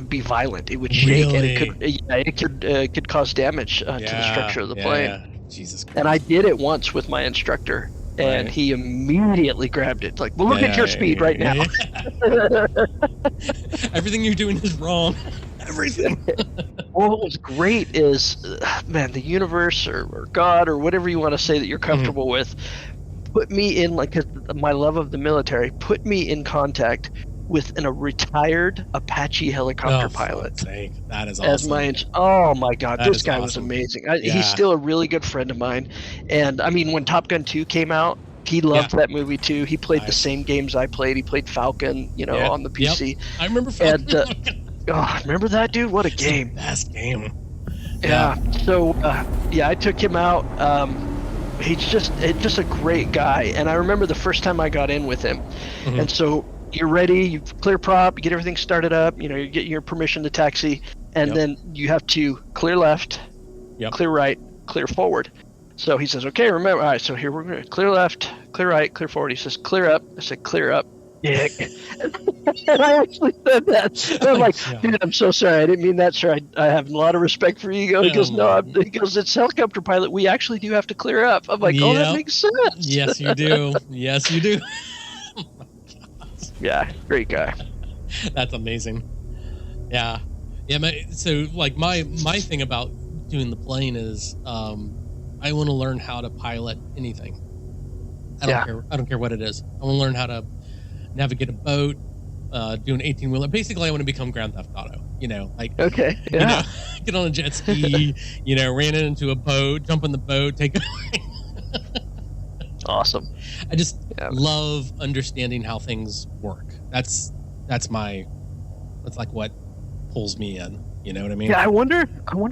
Speaker 3: be violent. It would shake, and it could cause damage to the structure of the plane.
Speaker 2: Yeah. Jesus Christ.
Speaker 3: And I did it once with my instructor, and he immediately grabbed it. Like, well, look at your speed right now.
Speaker 2: Everything you're doing is wrong. Everything.
Speaker 3: Well, what was great is, man, the universe or God or whatever you want to say that you're comfortable with, put me in, like, my love of the military, put me in contact with a retired Apache helicopter pilot.
Speaker 2: That is awesome.
Speaker 3: Oh my God, this guy was amazing. He's still a really good friend of mine. And I mean, when Top Gun 2 came out, he loved that movie too. He played the same games I played. He played Falcon, on the PC.
Speaker 2: Yep. I remember Falcon.
Speaker 3: And, remember that, dude? What a game.
Speaker 2: Best game.
Speaker 3: Yeah. So, I took him out. He's just a great guy. And I remember the first time I got in with him. Mm-hmm. And so you're ready, you clear prop, you get everything started up, you get your permission to taxi, and then you have to clear left, clear right, clear forward. So he says, okay, remember, all right, so here we're going to clear left, clear right, clear forward. He says, clear up. I said, clear up. Dick. And I actually said that. And I'm like, dude, I'm so sorry. I didn't mean that, sir. I have a lot of respect for you. He goes, no. He goes, it's helicopter pilot. We actually do have to clear up. I'm like, oh, that makes sense.
Speaker 2: Yes, you do. Yes, you do.
Speaker 3: Yeah, great guy.
Speaker 2: That's amazing. Yeah. So like my thing about doing the plane is I want to learn how to pilot anything. I don't care what it is. I want to learn how to navigate a boat, doing 18-wheeler. Basically, I want to become Grand Theft Auto. Like
Speaker 3: Okay. Yeah.
Speaker 2: get on a jet ski. Ran into a boat, jump in the boat, take.
Speaker 3: Awesome.
Speaker 2: I just love understanding how things work. That's like what pulls me in. You know what I mean?
Speaker 3: Yeah, I wonder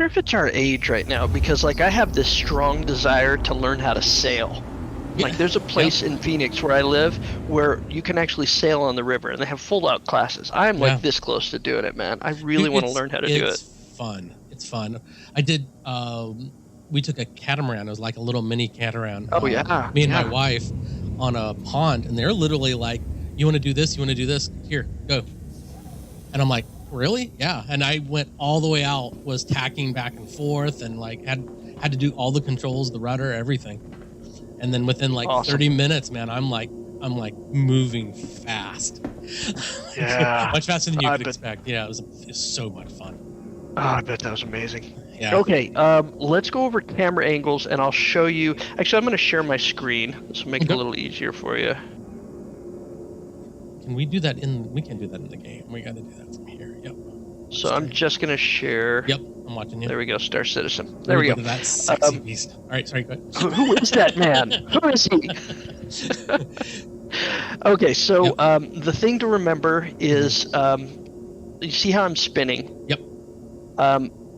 Speaker 3: if it's our age right now, because like I have this strong desire to learn how to sail. Like there's a place in Phoenix where I live where you can actually sail on the river, and they have full out classes. I'm like this close to doing it, man. I really want to learn how to do it.
Speaker 2: It's fun. It's fun. I did. We took a catamaran. It was like a little mini catamaran.
Speaker 3: Oh yeah.
Speaker 2: Me and my wife on a pond, and they're literally like, "You want to do this? You want to do this? Here, go." And I'm like, "Really? Yeah." And I went all the way out, was tacking back and forth, and like had to do all the controls, the rudder, everything. And then within like 30 minutes, man, I'm like moving fast.
Speaker 3: Yeah.
Speaker 2: Much faster than you could expect. Yeah, it was so much fun.
Speaker 3: Oh, I bet that was amazing.
Speaker 2: Yeah.
Speaker 3: Okay, let's go over camera angles, and I'll show you. Actually, I'm going to share my screen. This will make it a little easier for you.
Speaker 2: Can we do that we can do that in the game. We got to do that from here. Yep.
Speaker 3: So I'm just going to share.
Speaker 2: Yep, I'm watching you.
Speaker 3: There we go, Star Citizen. There we go.
Speaker 2: That sexy beast. All right, sorry, go ahead.
Speaker 3: Who is that man? Who is he? Okay, so the thing to remember is, you see how I'm spinning?
Speaker 2: Yep.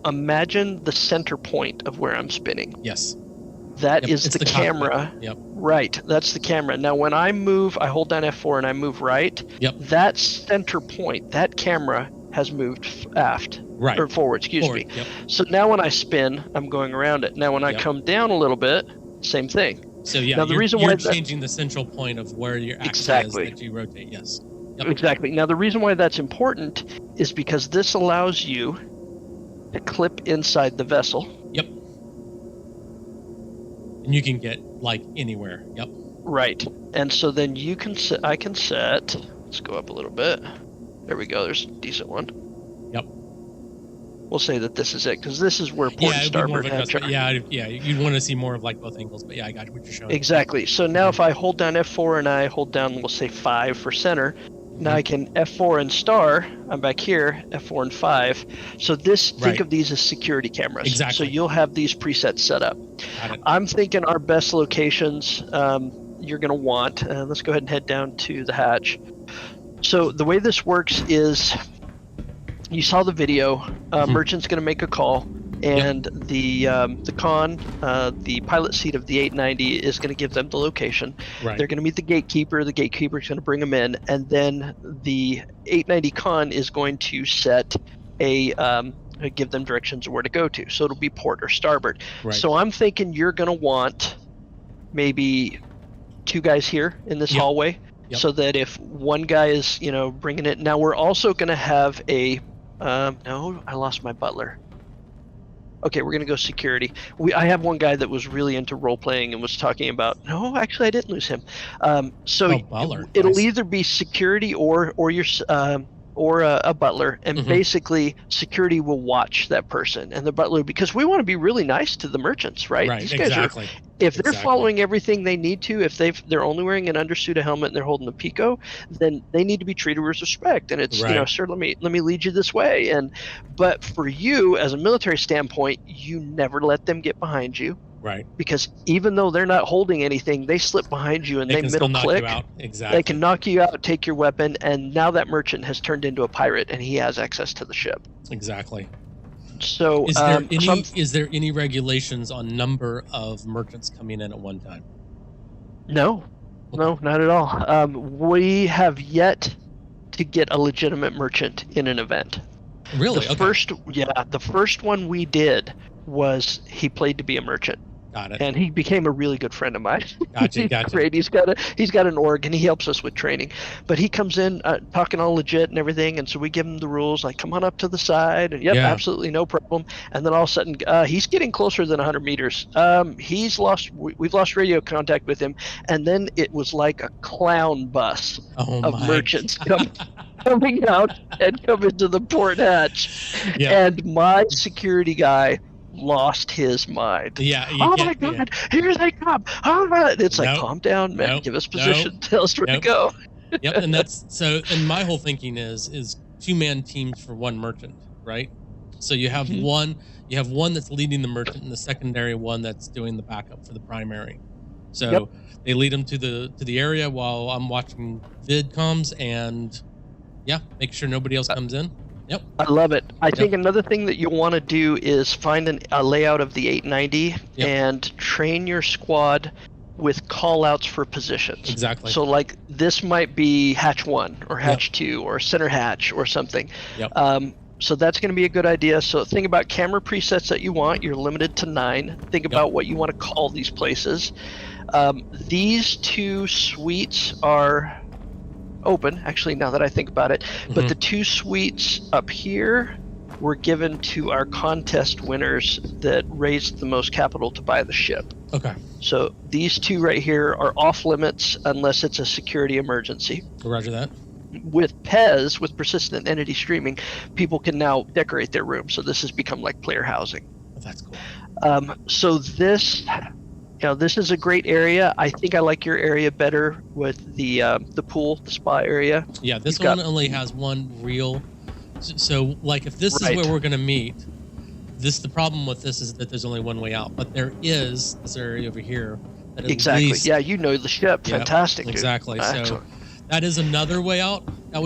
Speaker 3: Imagine the center point of where I'm spinning.
Speaker 2: Yes.
Speaker 3: That is the camera.
Speaker 2: Yep.
Speaker 3: Right, that's the camera. Now, when I move, I hold down F4 and I move right.
Speaker 2: Yep.
Speaker 3: That center point, that camera has moved aft.
Speaker 2: Right.
Speaker 3: Or forward, excuse me.
Speaker 2: Yep.
Speaker 3: So now when I spin, I'm going around it. Now when I come down a little bit, same thing.
Speaker 2: So yeah,
Speaker 3: now, the reason why
Speaker 2: you're changing the central point of where your axis is that you rotate. Yes. Yep.
Speaker 3: Exactly. Now the reason why that's important is because this allows you to clip inside the vessel.
Speaker 2: Yep. And you can get like anywhere. Yep.
Speaker 3: Right. And so then you can set. I can set. Let's go up a little bit. There we go. There's a decent one.
Speaker 2: Yep.
Speaker 3: We'll say that this is it, because this is where port and starboard hatch are.
Speaker 2: Yeah, you'd want to see more of like both angles, but yeah, I got what you're showing.
Speaker 3: Exactly. So now if I hold down F4 and I hold down, we'll say 5 for center, now I can F4 and star, I'm back here, F4 and 5. So think of these as security cameras.
Speaker 2: Exactly.
Speaker 3: So you'll have these presets set up.
Speaker 2: Got it.
Speaker 3: I'm thinking our best locations you're going to want, let's go ahead and head down to the hatch. So the way this works is, you saw the video. Merchant's going to make a call, and the pilot seat of the 890 is going to give them the location.
Speaker 2: Right.
Speaker 3: They're going to meet the gatekeeper. The gatekeeper's going to bring them in, and then the 890 con is going to set give them directions of where to go to. So it'll be port or starboard.
Speaker 2: Right.
Speaker 3: So I'm thinking you're going to want maybe 2 guys here in this hallway. Yep. So that if one guy is, bringing it. Now we're also going to have a. No, I lost my butler. Okay, we're going to go security. I have one guy that was really into role playing and was talking about. No, actually, I didn't lose him. It'll either be security or your a butler, and basically security will watch that person and the butler, because we want to be really nice to the merchants, right?
Speaker 2: Right,
Speaker 3: These guys
Speaker 2: exactly.
Speaker 3: If they're following everything they need to, if they're only wearing an undersuit, a helmet, and they're holding a pico, then they need to be treated with respect. And it's sir, let me lead you this way. But for you, as a military standpoint, you never let them get behind you.
Speaker 2: Right.
Speaker 3: Because even though they're not holding anything, they slip behind you and they middle click.
Speaker 2: Exactly.
Speaker 3: They can knock you out, take your weapon, and now that merchant has turned into a pirate and he has access to the ship.
Speaker 2: Exactly.
Speaker 3: So
Speaker 2: is there any regulations on number of merchants coming in at one time?
Speaker 3: No. Okay. No, not at all. We have yet to get a legitimate merchant in an event.
Speaker 2: Really?
Speaker 3: The first one we did was he played to be a merchant.
Speaker 2: Got it.
Speaker 3: And he became a really good friend of mine.
Speaker 2: Gotcha.
Speaker 3: Great. He's got an org and he helps us with training. But he comes in talking all legit and everything, and so we give him the rules, like come on up to the side, and absolutely no problem. And then all of a sudden, he's getting closer than 100 meters. We've lost radio contact with him, and then it was like a clown bus of merchants coming out and coming to the port hatch. Yeah. And my security guy lost his mind. Oh my God! Here they come! It's like, calm down, man. Give us position. Tell us where to go.
Speaker 2: Yep, and that's so. And my whole thinking is 2-man teams for one merchant, right? So you have
Speaker 3: Mhm.
Speaker 2: one that's leading the merchant, and the secondary one that's doing the backup for the primary.
Speaker 3: Yep.
Speaker 2: So they lead them to the area while I'm watching vid comms, and yeah, make sure nobody else comes in. Yep.
Speaker 3: I love it. I think
Speaker 2: Yep.
Speaker 3: another thing that you'll want to do is find a layout of the 890
Speaker 2: Yep.
Speaker 3: and train your squad with call outs for positions.
Speaker 2: Exactly.
Speaker 3: So like this might be hatch 1 or hatch 2 or center hatch or something.
Speaker 2: Yep.
Speaker 3: So that's going to be a good idea. So think about camera presets that you want. You're limited to 9. Think about what you want to call these places. These 2 suites are open, actually, now that I think about it. But the 2 suites up here were given to our contest winners that raised the most capital to buy the ship.
Speaker 2: Okay.
Speaker 3: So these 2 right here are off limits unless it's a security emergency.
Speaker 2: Roger that.
Speaker 3: With PES, with persistent entity streaming, people can now decorate their room. So this has become like player housing.
Speaker 2: That's cool.
Speaker 3: So this, this is a great area. I think I like your area better with the pool, the spa area.
Speaker 2: Yeah, this one only has one real. So like, if this is where we're going to meet, the problem with this is that there's only one way out. But there is this area over here. That
Speaker 3: Exactly.
Speaker 2: least,
Speaker 3: Yeah, you know the ship.
Speaker 2: Yep,
Speaker 3: Fantastic. Dude.
Speaker 2: Exactly.
Speaker 3: Excellent.
Speaker 2: So that is another way out. That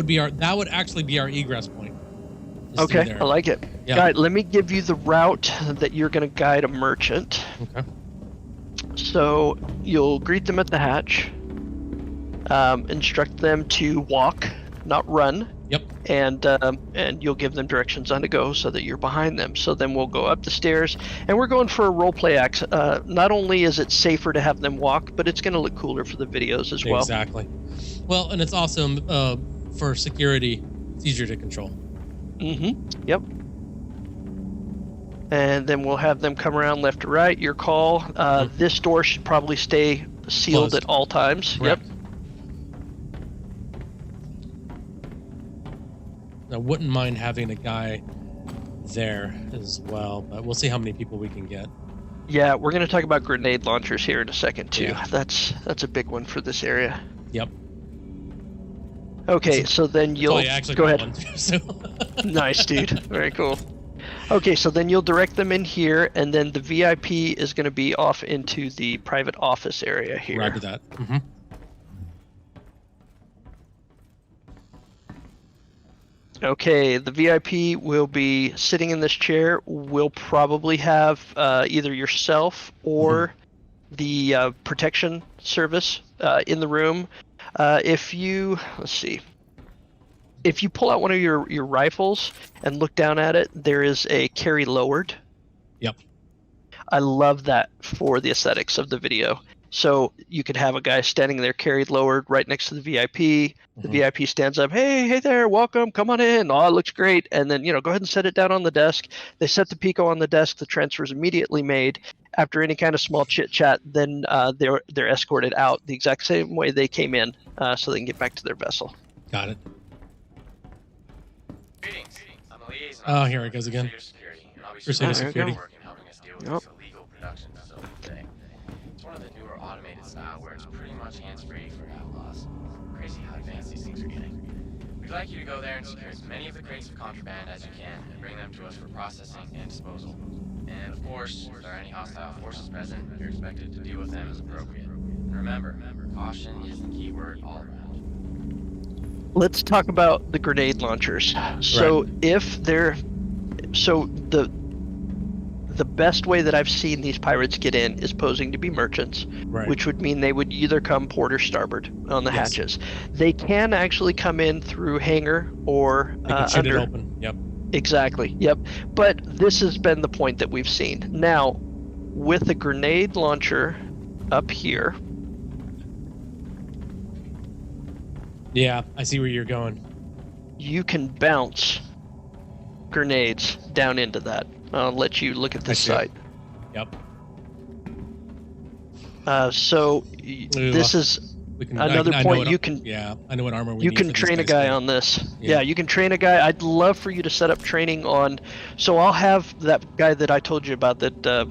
Speaker 2: would actually be our egress point.
Speaker 3: Okay, I like it.
Speaker 2: Yeah.
Speaker 3: Guide, let me give you the route that you're going to guide a merchant.
Speaker 2: Okay.
Speaker 3: So you'll greet them at the hatch, instruct them to walk, not run.
Speaker 2: Yep.
Speaker 3: And you'll give them directions on to go so that you're behind them. So then we'll go up the stairs, and we're going for a role play act. Not only is it safer to have them walk, but it's going to look cooler for the videos as well.
Speaker 2: Exactly. Well, and it's also for security, it's easier to control.
Speaker 3: Mm-hmm. Yep. And then we'll have them come around left to right. Your call. This door should probably stay sealed
Speaker 2: Closed
Speaker 3: at all times.
Speaker 2: Correct.
Speaker 3: Yep.
Speaker 2: I wouldn't mind having a guy there as well, but we'll see how many people we can get.
Speaker 3: Yeah, we're going to talk about grenade launchers here in a second too.
Speaker 2: Yeah.
Speaker 3: That's a big one for this area.
Speaker 2: Yep.
Speaker 3: Okay, so then you'll go ahead.
Speaker 2: One too, so.
Speaker 3: Nice, dude. Very cool. Okay, so then you'll direct them in here, and then the VIP is going to be off into the private office area here.
Speaker 2: Roger that. Mm-hmm.
Speaker 3: Okay, the VIP will be sitting in this chair. We'll probably have either yourself or the protection service in the room. If you pull out one of your rifles and look down at it, there is a carry lowered.
Speaker 2: Yep.
Speaker 3: I love that for the aesthetics of the video. So you could have a guy standing there carried lowered right next to the VIP. The VIP stands up, hey there, welcome, come on in. Oh, it looks great. And then, go ahead and set it down on the desk. They set the pico on the desk. The transfer is immediately made. After any kind of small chit chat, then they're escorted out the exact same way they came in, so they can get back to their vessel.
Speaker 2: Got it.
Speaker 4: Greetings. I'm a liaison.
Speaker 2: Oh, here it goes again.
Speaker 4: Crusader
Speaker 2: Security.
Speaker 4: helping us deal with this illegal production facility today. It's one of the newer automated style where it's pretty much hands-free for outlaws. Crazy how advanced these things are getting. We'd like you to go there and secure as many of the crates of contraband as you can and bring them to us for processing and disposal. And of course, if there are any hostile forces present, you're expected to deal with them as appropriate. And remember, caution is the key word all around.
Speaker 3: Let's talk about the grenade launchers. So the best way that I've seen these pirates get in is posing to be merchants, which would mean they would either come port or starboard on the hatches. They can actually come in through hangar or
Speaker 2: shoot it open. Yep.
Speaker 3: Exactly. Yep. But this has been the point that we've seen. Now, with the grenade launcher up here.
Speaker 2: Yeah, I see where you're going.
Speaker 3: You can bounce grenades down into that. I'll let you look at this side.
Speaker 2: Yep.
Speaker 3: This is another point you can.
Speaker 2: Yeah, I know what armor we
Speaker 3: You
Speaker 2: need
Speaker 3: can
Speaker 2: for
Speaker 3: train a
Speaker 2: these guys
Speaker 3: guy on this. Yeah, you can train a guy. I'd love for you to set up training on. So I'll have that guy that I told you about that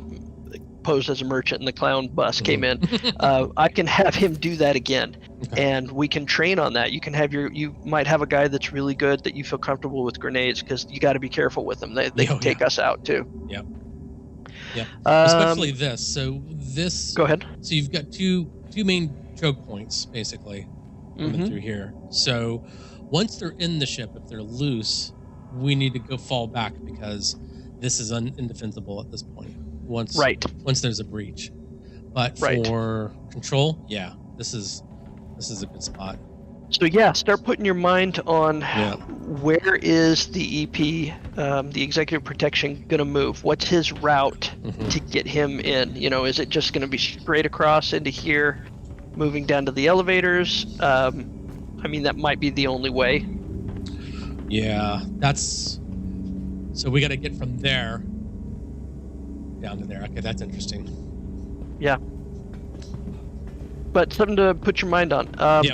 Speaker 3: posed as a merchant and the clown bus came in. I can have him do that again, and we can train on that. You can have you might have a guy that's really good that you feel comfortable with grenades, because you got to be careful with them. They can take us out too.
Speaker 2: Yep. Yep. Especially this. So this.
Speaker 3: Go ahead.
Speaker 2: So you've got two main choke points basically coming through here. So once they're in the ship, if they're loose, we need to go fall back, because this is indefensible at this point. Once there's a breach. But for control, yeah, this is a good spot.
Speaker 3: So yeah, start putting your mind on where is the EP, the executive protection, going to move? What's his route to get him in? You know, is it just going to be straight across into here, moving down to the elevators? I mean, that might be the only way.
Speaker 2: Yeah, so we got to get from there down to there. Okay, that's interesting.
Speaker 3: Yeah. But something to put your mind on.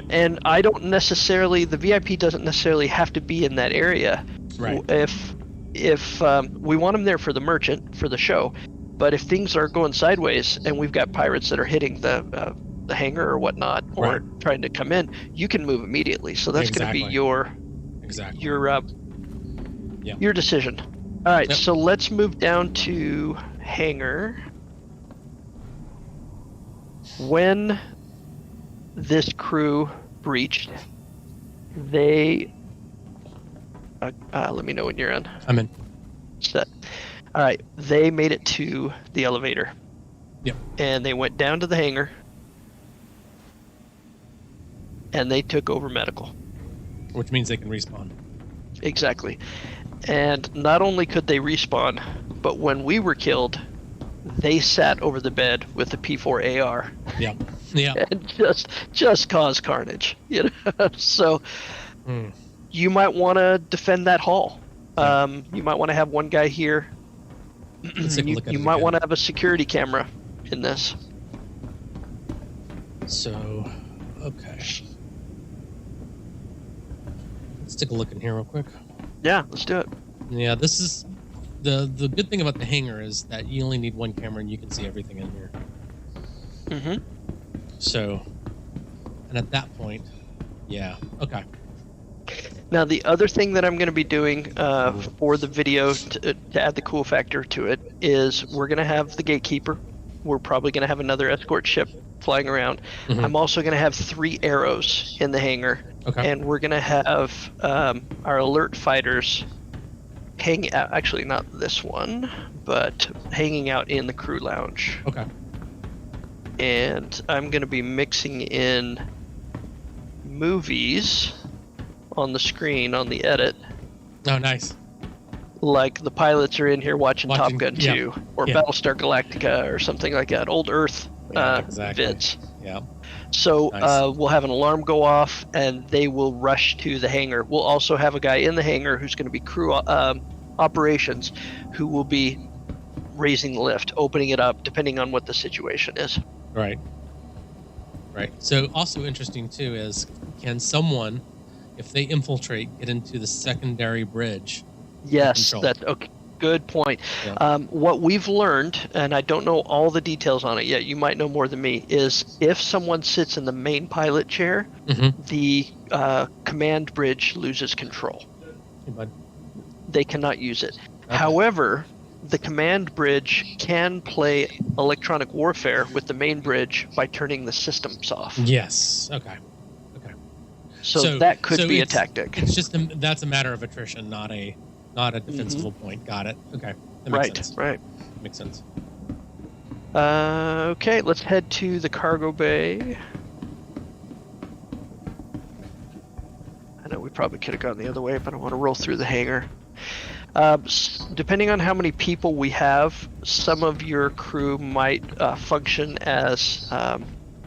Speaker 3: And I don't necessarily, the VIP doesn't necessarily have to be in that area.
Speaker 2: Right.
Speaker 3: If we want them there for the merchant, for the show, but if things are going sideways and we've got pirates that are hitting the hangar or whatnot, or trying to come in, you can move immediately. So that's going to be your decision. All right, so let's move down to hangar. When this crew breached, they let me know when you're in.
Speaker 2: I'm in.
Speaker 3: Set. All right, they made it to the elevator.
Speaker 2: Yep.
Speaker 3: And they went down to the hangar, and they took over medical.
Speaker 2: Which means they can respawn.
Speaker 3: Exactly. And not only could they respawn, but when we were killed, they sat over the bed with the P4 AR.
Speaker 2: Yeah. Yeah.
Speaker 3: And just cause carnage, you know. So you might want to defend that hall. You might want to have one guy here.
Speaker 2: Let's take a look at
Speaker 3: you might want to have a security camera in this.
Speaker 2: So, okay. Let's take a look in here real quick.
Speaker 3: Yeah, let's do it.
Speaker 2: Yeah, this is the good thing about the hangar is that you only need one camera and you can see everything in here. So, and at that point, yeah, okay.
Speaker 3: Now the other thing that I'm going to be doing for the video to add the cool factor to it is we're going to have the gatekeeper. We're probably going to have another escort ship flying around. I'm also going to have 3 arrows in the hangar.
Speaker 2: Okay.
Speaker 3: And we're going to have our alert fighters hang out, actually not this one, but hanging out in the crew lounge.
Speaker 2: Okay.
Speaker 3: And I'm going to be mixing in movies on the screen on the edit.
Speaker 2: Oh, nice.
Speaker 3: Like the pilots are in here watching Top Gun 2 or Battlestar Galactica or something like that. Old Earth vids.
Speaker 2: Yeah.
Speaker 3: So
Speaker 2: Nice.
Speaker 3: We'll have an alarm go off and they will rush to the hangar. We'll also have a guy in the hangar who's going to be crew operations who will be raising the lift, opening it up, depending on what the situation is.
Speaker 2: Right. Right. So also interesting too is, can someone, if they infiltrate, get into the secondary bridge?
Speaker 3: Yes, that's okay. Good point.
Speaker 2: Yeah.
Speaker 3: What we've learned, and I don't know all the details on it yet, you might know more than me, is if someone sits in the main pilot chair, the command bridge loses control.
Speaker 2: Hey, bud.
Speaker 3: They cannot use it.
Speaker 2: Okay.
Speaker 3: However, the command bridge can play electronic warfare with the main bridge by turning the systems off.
Speaker 2: Yes. Okay. Okay.
Speaker 3: So that could be a tactic.
Speaker 2: It's just that's a matter of attrition, not a defensible point. Got it. Okay. That makes sense.
Speaker 3: Right.
Speaker 2: Makes sense.
Speaker 3: Okay, let's head to the cargo bay. I know we probably could have gone the other way, but I want to roll through the hangar. Depending on how many people we have, some of your crew might function as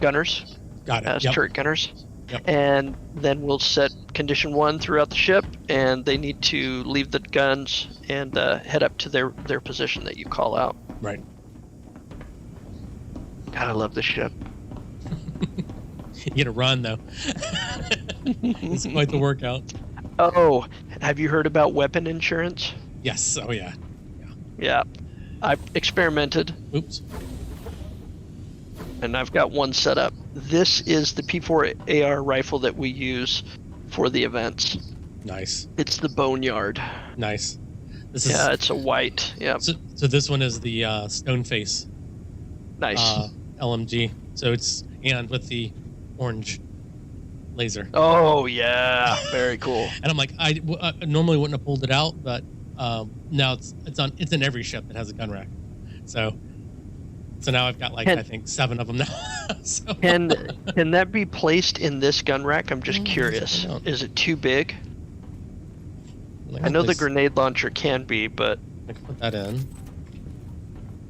Speaker 3: gunners.
Speaker 2: Got it.
Speaker 3: As turret gunners.
Speaker 2: Yep.
Speaker 3: And then we'll set condition 1 throughout the ship, and they need to leave the guns and head up to their position that you call out.
Speaker 2: Right.
Speaker 3: God, I love this ship.
Speaker 2: You get to run though. It's quite the workout.
Speaker 3: Oh, have you heard about weapon insurance?
Speaker 2: Yes. Oh yeah.
Speaker 3: Yeah. I've experimented.
Speaker 2: Oops.
Speaker 3: and I've got one set up. This is the P4 AR rifle that we use for the events.
Speaker 2: Nice.
Speaker 3: It's the Boneyard.
Speaker 2: Nice. This
Speaker 3: Yeah,
Speaker 2: is
Speaker 3: it's a white. Yeah.
Speaker 2: so this one is the Stoneface
Speaker 3: Nice.
Speaker 2: LMG. So it's and with the orange laser.
Speaker 3: Oh yeah, very cool.
Speaker 2: And I'm like, I normally wouldn't have pulled it out, but now it's in every ship that has a gun rack. So now I've got like I think 7 of them now. So.
Speaker 3: Can that be placed in this gun rack? I'm just curious. Is it too big? I know the grenade launcher can be, but
Speaker 2: I can put that in.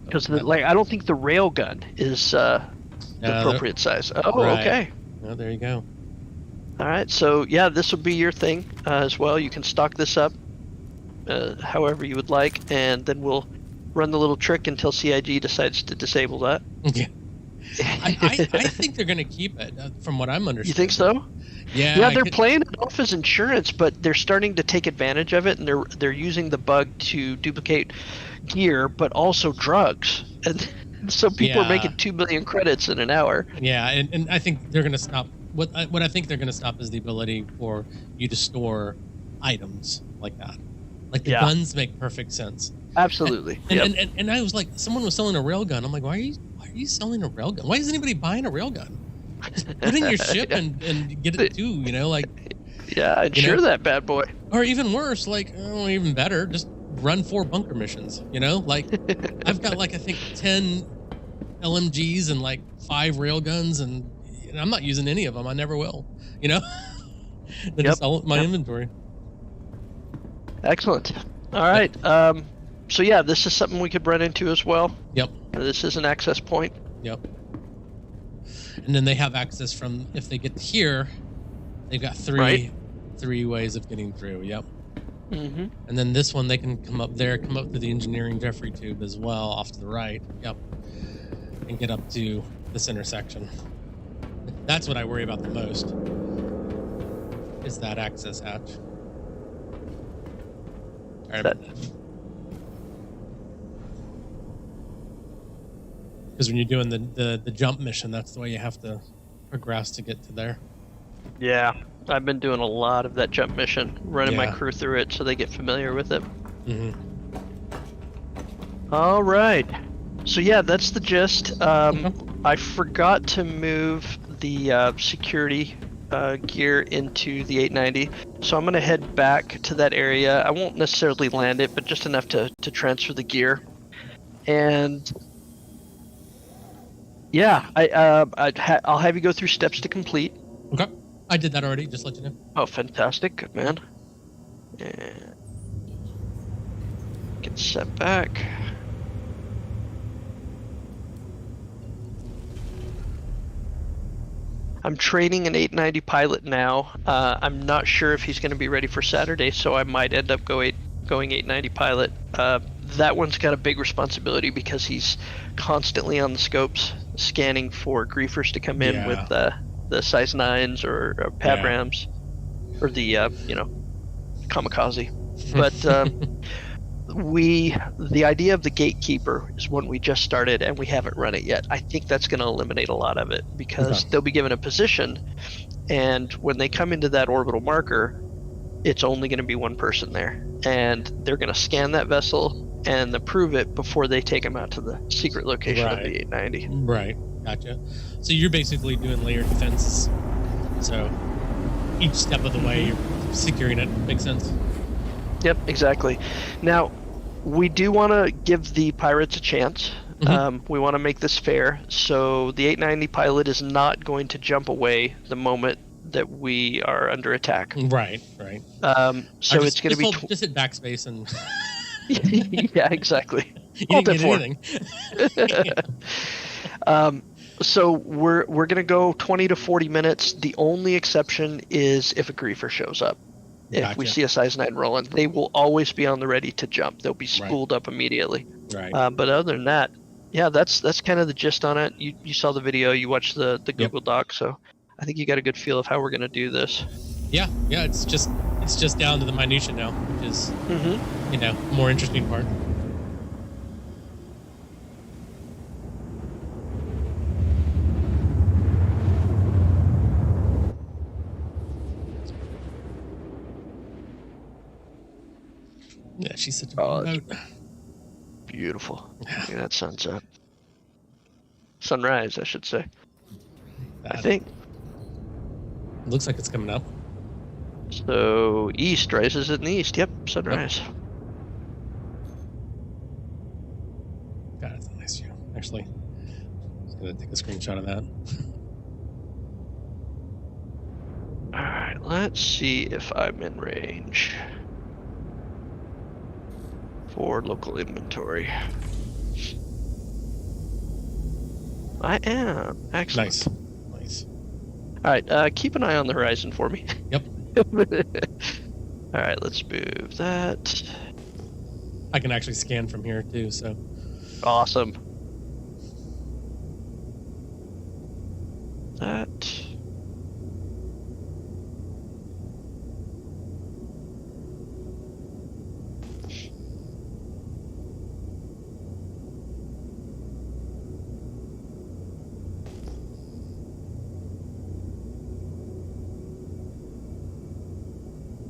Speaker 3: Because I don't think the rail gun is the appropriate size. Oh,
Speaker 2: right.
Speaker 3: Okay.
Speaker 2: Oh, there you go.
Speaker 3: All right. So yeah, this will be your thing as well. You can stock this up however you would like, and then we'll run the little trick until CIG decides to disable that.
Speaker 2: Yeah. I think they're going to keep it, from what I'm understanding.
Speaker 3: You think so?
Speaker 2: Yeah.
Speaker 3: Yeah, they're playing it off as insurance, but they're starting to take advantage of it, and they're using the bug to duplicate gear, but also drugs. And so people are making 2 million credits in an hour.
Speaker 2: Yeah, and I think they're going to stop. What I think they're going to stop is the ability for you to store items like that. Like the guns make perfect sense.
Speaker 3: Absolutely.
Speaker 2: And I was like, someone was selling a railgun. I'm like, why are you selling a railgun? Why is anybody buying a railgun? Just put in your ship and get it too, like.
Speaker 3: Yeah, insure that bad boy.
Speaker 2: Or even worse, like, even better, just run 4 bunker missions, Like, I've got like, I think 10 LMGs and like 5 railguns, and I'm not using any of them. I never will, They're just all my inventory.
Speaker 3: Excellent. All right. So yeah, this is something we could run into as well.
Speaker 2: Yep.
Speaker 3: This is an access point.
Speaker 2: Yep. And then they have access from, if they get to here, they've got three ways of getting through. Yep.
Speaker 3: Mm-hmm.
Speaker 2: And then this one, they can come up there, come up to the engineering Jeffrey tube as well, off to the right. Yep. And get up to this intersection. That's what I worry about the most, is that access hatch. All right. Because when you're doing the jump mission, that's the way you have to progress to get to there.
Speaker 3: Yeah, I've been doing a lot of that jump mission, running my crew through it so they get familiar with it.
Speaker 2: Mm-hmm.
Speaker 3: All right. So yeah, that's the gist. I forgot to move the security gear into the 890, so I'm going to head back to that area. I won't necessarily land it, but just enough to transfer the gear. And yeah, I'll have you go through steps to complete.
Speaker 2: Okay. I did that already, just let you know.
Speaker 3: Oh, fantastic. Good man. And get set back. I'm training an 890 pilot now. I'm not sure if he's going to be ready for Saturday, so I might end up going 890 pilot. That one's got a big responsibility because he's constantly on the scopes scanning for griefers to come in with the size 9s or pad rams or the kamikaze. But the idea of the gatekeeper is one we just started and we haven't run it yet. I think that's going to eliminate a lot of it because they'll be given a position, and when they come into that orbital marker, it's only going to be one person there, and they're going to scan that vessel and approve it before they take them out to the secret location of the 890.
Speaker 2: Right, gotcha. So you're basically doing layered defense. So each step of the way you're securing it. Makes sense. Yep,
Speaker 3: exactly. Now, we do want to give the pirates a chance. Mm-hmm. We want to make this fair. So the 890 pilot is not going to jump away the moment that we are under attack.
Speaker 2: Right.
Speaker 3: So it's going to be...
Speaker 2: just hit backspace and...
Speaker 3: Yeah, exactly.
Speaker 2: You didn't get anything.
Speaker 3: So we're going to go 20 to 40 minutes. The only exception is if a griefer shows up. If we see a size 9 rolling, they will always be on the ready to jump. They'll be spooled up immediately.
Speaker 2: Right.
Speaker 3: But other than that, yeah, that's kind of the gist on it. You saw the video, you watched the Google Doc, so I think you got a good feel of how we're going to do this.
Speaker 2: Yeah, it's just down to the minutia now, which is more interesting part. she's such a
Speaker 3: Oh,
Speaker 2: pretty
Speaker 3: it's
Speaker 2: boat.
Speaker 3: beautiful. Look at that sunset. Sunrise, I should say. I
Speaker 2: That
Speaker 3: think.
Speaker 2: looks like it's coming up.
Speaker 3: So east, right? Is it in the east? Yep, sunrise.
Speaker 2: God, it's a nice view. Actually, I'm just gonna take a screenshot of that.
Speaker 3: All right, let's see if I'm in range for local inventory. I am. Excellent.
Speaker 2: Nice.
Speaker 3: All right, keep an eye on the horizon for me.
Speaker 2: Yep.
Speaker 3: All right, let's move that.
Speaker 2: I can actually scan from here too. So
Speaker 3: Awesome. That.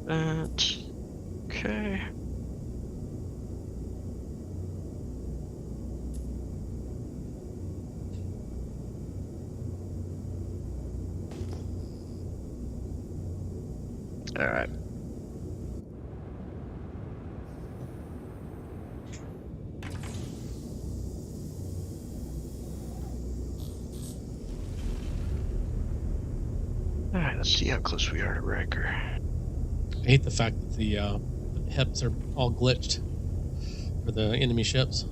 Speaker 3: That. Okay. All right. All right, let's see how close we are to Riker.
Speaker 2: I hate the fact that the hips are all glitched for the enemy ships,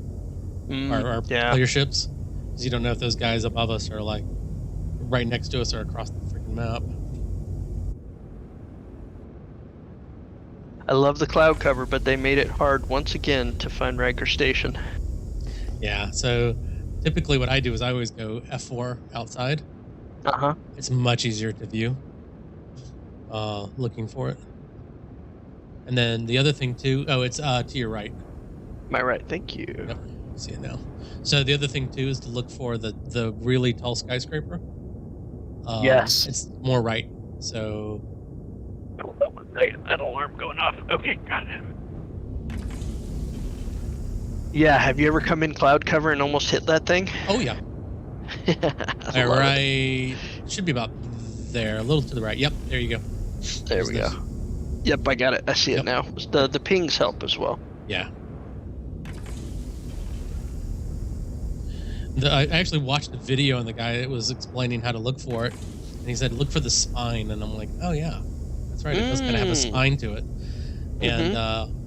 Speaker 2: our player ships, because you don't know if those guys above us are like right next to us or across the freaking map.
Speaker 3: I love the cloud cover, but they made it hard once again to find Riker Station.
Speaker 2: Yeah, so typically what I do is I always go F4 outside.
Speaker 3: Uh-huh.
Speaker 2: It's much easier to view looking for it. And then the other thing too, it's to your right.
Speaker 3: My right, thank you.
Speaker 2: Yep, I see it now. So the other thing too is to look for the really tall skyscraper.
Speaker 3: Yes.
Speaker 2: It's more right. So
Speaker 3: That alarm going off. Okay, got it. Yeah, have you ever come in cloud cover and almost hit that thing?
Speaker 2: oh yeah. All right, should be about there, a little to the right. Yep, there you go.
Speaker 3: There we go. Yep, I got it. I see it now. The pings help as well.
Speaker 2: Yeah. I actually watched a video and the guy was explaining how to look for it, and he said look for the spine, and I'm like, oh yeah, that's right. It does kind of have a spine to it. And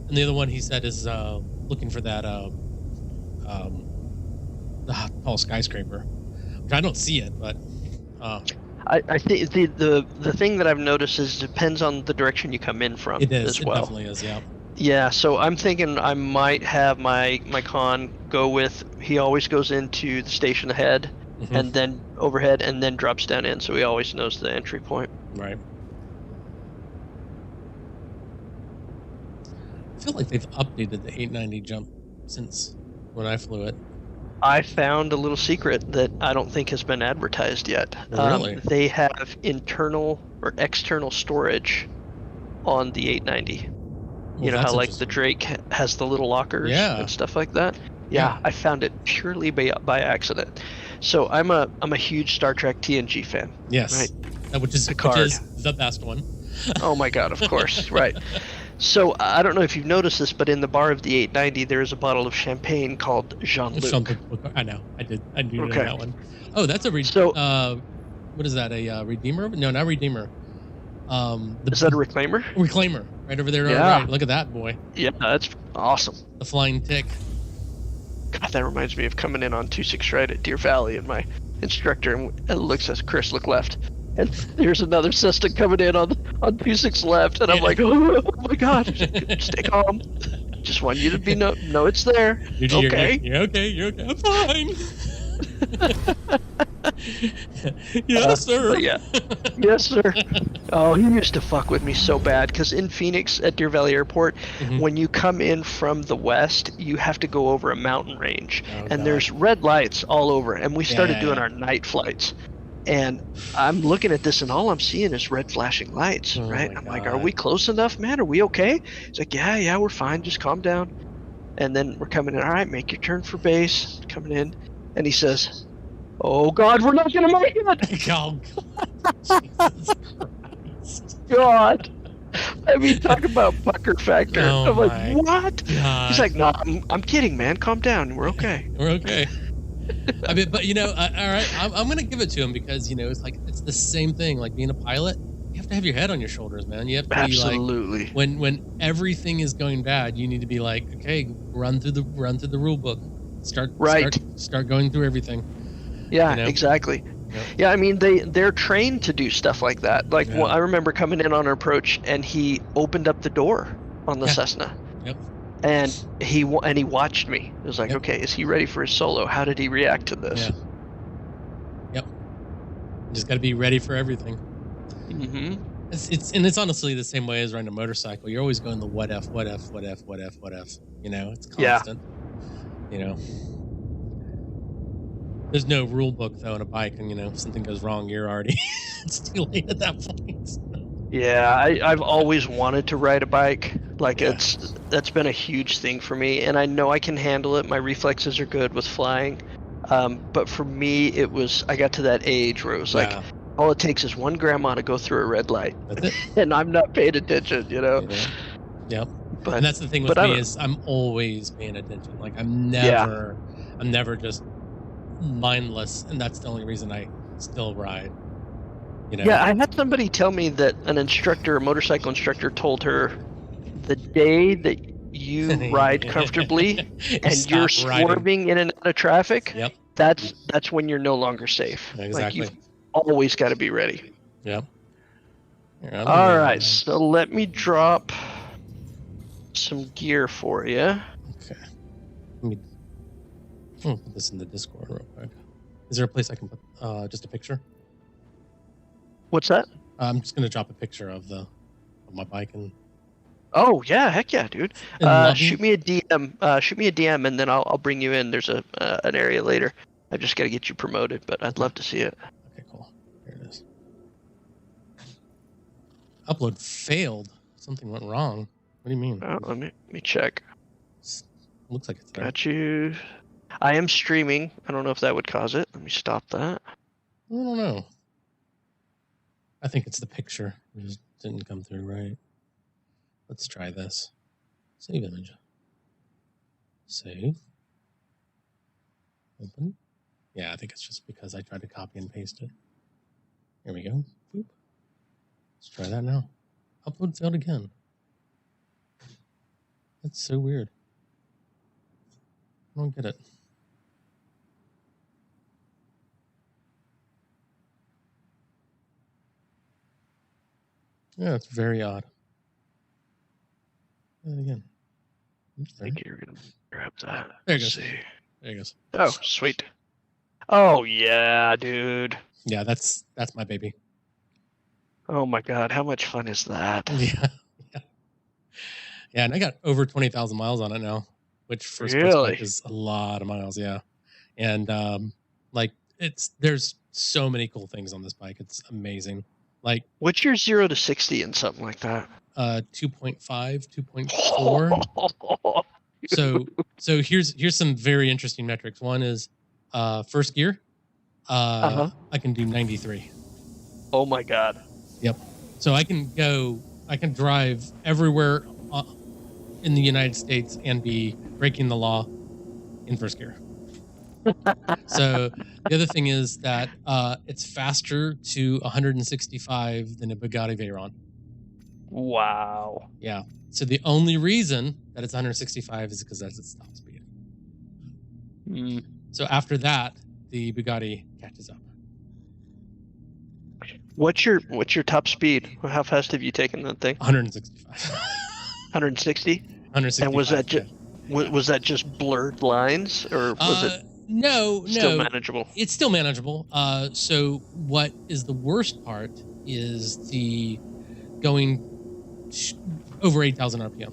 Speaker 2: the other one he said is looking for that the tall skyscraper, which I don't see it, but
Speaker 3: I think the thing that I've noticed is it depends on the direction you come in from
Speaker 2: it is.
Speaker 3: as well.
Speaker 2: It definitely is. Yeah.
Speaker 3: Yeah, so I'm thinking I might have my con go with, he always goes into the station ahead and then overhead and then drops down in, so he always knows the entry point.
Speaker 2: Right. I feel like they've updated the 890 jump since when I flew it.
Speaker 3: I found a little secret that I don't think has been advertised yet.
Speaker 2: Really?
Speaker 3: They have internal or external storage on the 890. You know how like the Drake has the little lockers and stuff like that? Yeah, I found it purely by accident. So I'm a huge Star Trek TNG fan.
Speaker 2: Yes.
Speaker 3: Right?
Speaker 2: Which is the best one.
Speaker 3: Oh my god, of course, right. So I don't know if you've noticed this, but in the bar of the 890 there is a bottle of champagne called Jean-Luc.
Speaker 2: I know. I knew that one. Oh, that's a what is that? A Redeemer? No, not Redeemer.
Speaker 3: Is that a Reclaimer?
Speaker 2: Reclaimer, right over there. Right. Look at that boy.
Speaker 3: Yeah, that's awesome.
Speaker 2: The Flying Tick.
Speaker 3: God, that reminds me of coming in on 26 right at Deer Valley, and my instructor looks at Chris, look left, and there's another Cessna coming in on 26 left, and I'm like, oh my god, stay calm. Just want you to be know it's there. Okay.
Speaker 2: You're okay. I'm fine. Yes, sir.
Speaker 3: Yeah. Yes, sir. Oh, he used to fuck with me so bad because in Phoenix at Deer Valley Airport, when you come in from the west, you have to go over a mountain range, and there's red lights all over. And we started doing our night flights, And I'm looking at this, and all I'm seeing is red flashing lights,
Speaker 2: Oh
Speaker 3: right?
Speaker 2: my
Speaker 3: I'm like,
Speaker 2: God.
Speaker 3: are we close enough, man? Are we okay? He's like, yeah, we're fine. Just calm down. And then we're coming in. All right, make your turn for base. Coming in. And he says, oh, God, we're not going to make it.
Speaker 2: Oh, God. Jesus Christ.
Speaker 3: God. I mean, talk about pucker factor.
Speaker 2: Oh
Speaker 3: I'm like,
Speaker 2: my
Speaker 3: what?
Speaker 2: God.
Speaker 3: He's like, no, I'm kidding, man. Calm down. We're okay.
Speaker 2: We're okay. I mean, but all right, I'm gonna give it to him because it's like it's the same thing. Like being a pilot, you have to have your head on your shoulders, man. You have to be like,
Speaker 3: Absolutely.
Speaker 2: when everything is going bad, you need to be like, okay, run through the rule book, start going through everything.
Speaker 3: Yeah, exactly.
Speaker 2: Yep.
Speaker 3: Yeah, I mean they're trained to do stuff like that. Like I remember coming in on an approach, and he opened up the door on the Cessna.
Speaker 2: Yep.
Speaker 3: And he watched me. It was like, okay, is he ready for his solo? How did he react to this?
Speaker 2: Yeah. Yep. You just got to be ready for everything.
Speaker 3: Mm-hmm.
Speaker 2: It's honestly the same way as riding a motorcycle. You're always going the what if. It's constant. Yeah. There's no rule book though in a bike, and if something goes wrong, you're already it's too late at that point.
Speaker 3: Yeah, I've always wanted to ride a bike. Like that's been a huge thing for me, and I know I can handle it. My reflexes are good with flying. But for me, I got to that age where it was like, all it takes is one grandma to go through a red light.
Speaker 2: That's it.
Speaker 3: And I'm not paying attention,
Speaker 2: Yep.
Speaker 3: But,
Speaker 2: and that's the thing with me is I'm always paying attention. Like I'm never just mindless, and that's the only reason I still ride.
Speaker 3: Yeah, I had somebody tell me that a motorcycle instructor told her the day that you ride comfortably and you're swerving in and out of traffic, that's when you're no longer safe.
Speaker 2: Exactly.
Speaker 3: Like you've always got to be ready.
Speaker 2: Yep.
Speaker 3: All right, so let me drop some gear for you.
Speaker 2: Okay. Let me put this in the Discord real quick. Is there a place I can put just a picture?
Speaker 3: What's that?
Speaker 2: I'm just gonna drop a picture of my bike and.
Speaker 3: Oh yeah, heck yeah, dude! Shoot me a DM, and then I'll bring you in. There's an area later. I just got to get you promoted, but I'd love to see it.
Speaker 2: Okay, cool. Here it is. Upload failed. Something went wrong. What do you mean?
Speaker 3: Oh, let me check.
Speaker 2: Looks like it's there.
Speaker 3: Got you. I am streaming. I don't know if that would cause it. Let me stop that.
Speaker 2: I don't know. I think it's the picture. It just didn't come through right. Let's try this. Save image. Save. Open. Yeah, I think it's just because I tried to copy and paste it. Here we go. Boop. Let's try that now. Upload failed again. That's so weird. I don't get it. Yeah, it's very odd. And again. Oops,
Speaker 3: I think you're going to grab that.
Speaker 2: There it goes.
Speaker 3: See.
Speaker 2: There it goes.
Speaker 3: Oh, sweet. Oh, yeah, dude.
Speaker 2: Yeah, that's my baby.
Speaker 3: Oh, my God. How much fun is that?
Speaker 2: Yeah. Yeah, and I got over 20,000 miles on it now, which for a sports
Speaker 3: Really?
Speaker 2: bike is a lot of miles, yeah. And there's so many cool things on this bike. It's amazing. Like,
Speaker 3: what's your 0 to 60 in something like that?
Speaker 2: 2.5, 2.4. So here's some very interesting metrics. One is first gear. I can do 93.
Speaker 3: Oh my God.
Speaker 2: Yep. So I can drive everywhere in the United States and be breaking the law in first gear. So the other thing is that it's faster to 165 than a Bugatti Veyron.
Speaker 3: Wow.
Speaker 2: Yeah. So the only reason that it's 165 is because that's its top speed.
Speaker 3: Mm.
Speaker 2: So after that, the Bugatti catches up.
Speaker 3: What's your top speed? How fast have you taken that thing?
Speaker 2: 165.
Speaker 3: 160?
Speaker 2: 165.
Speaker 3: And was that just blurred lines, or was it still manageable?
Speaker 2: It's still manageable. So what is the worst part is the going over 8,000 RPM.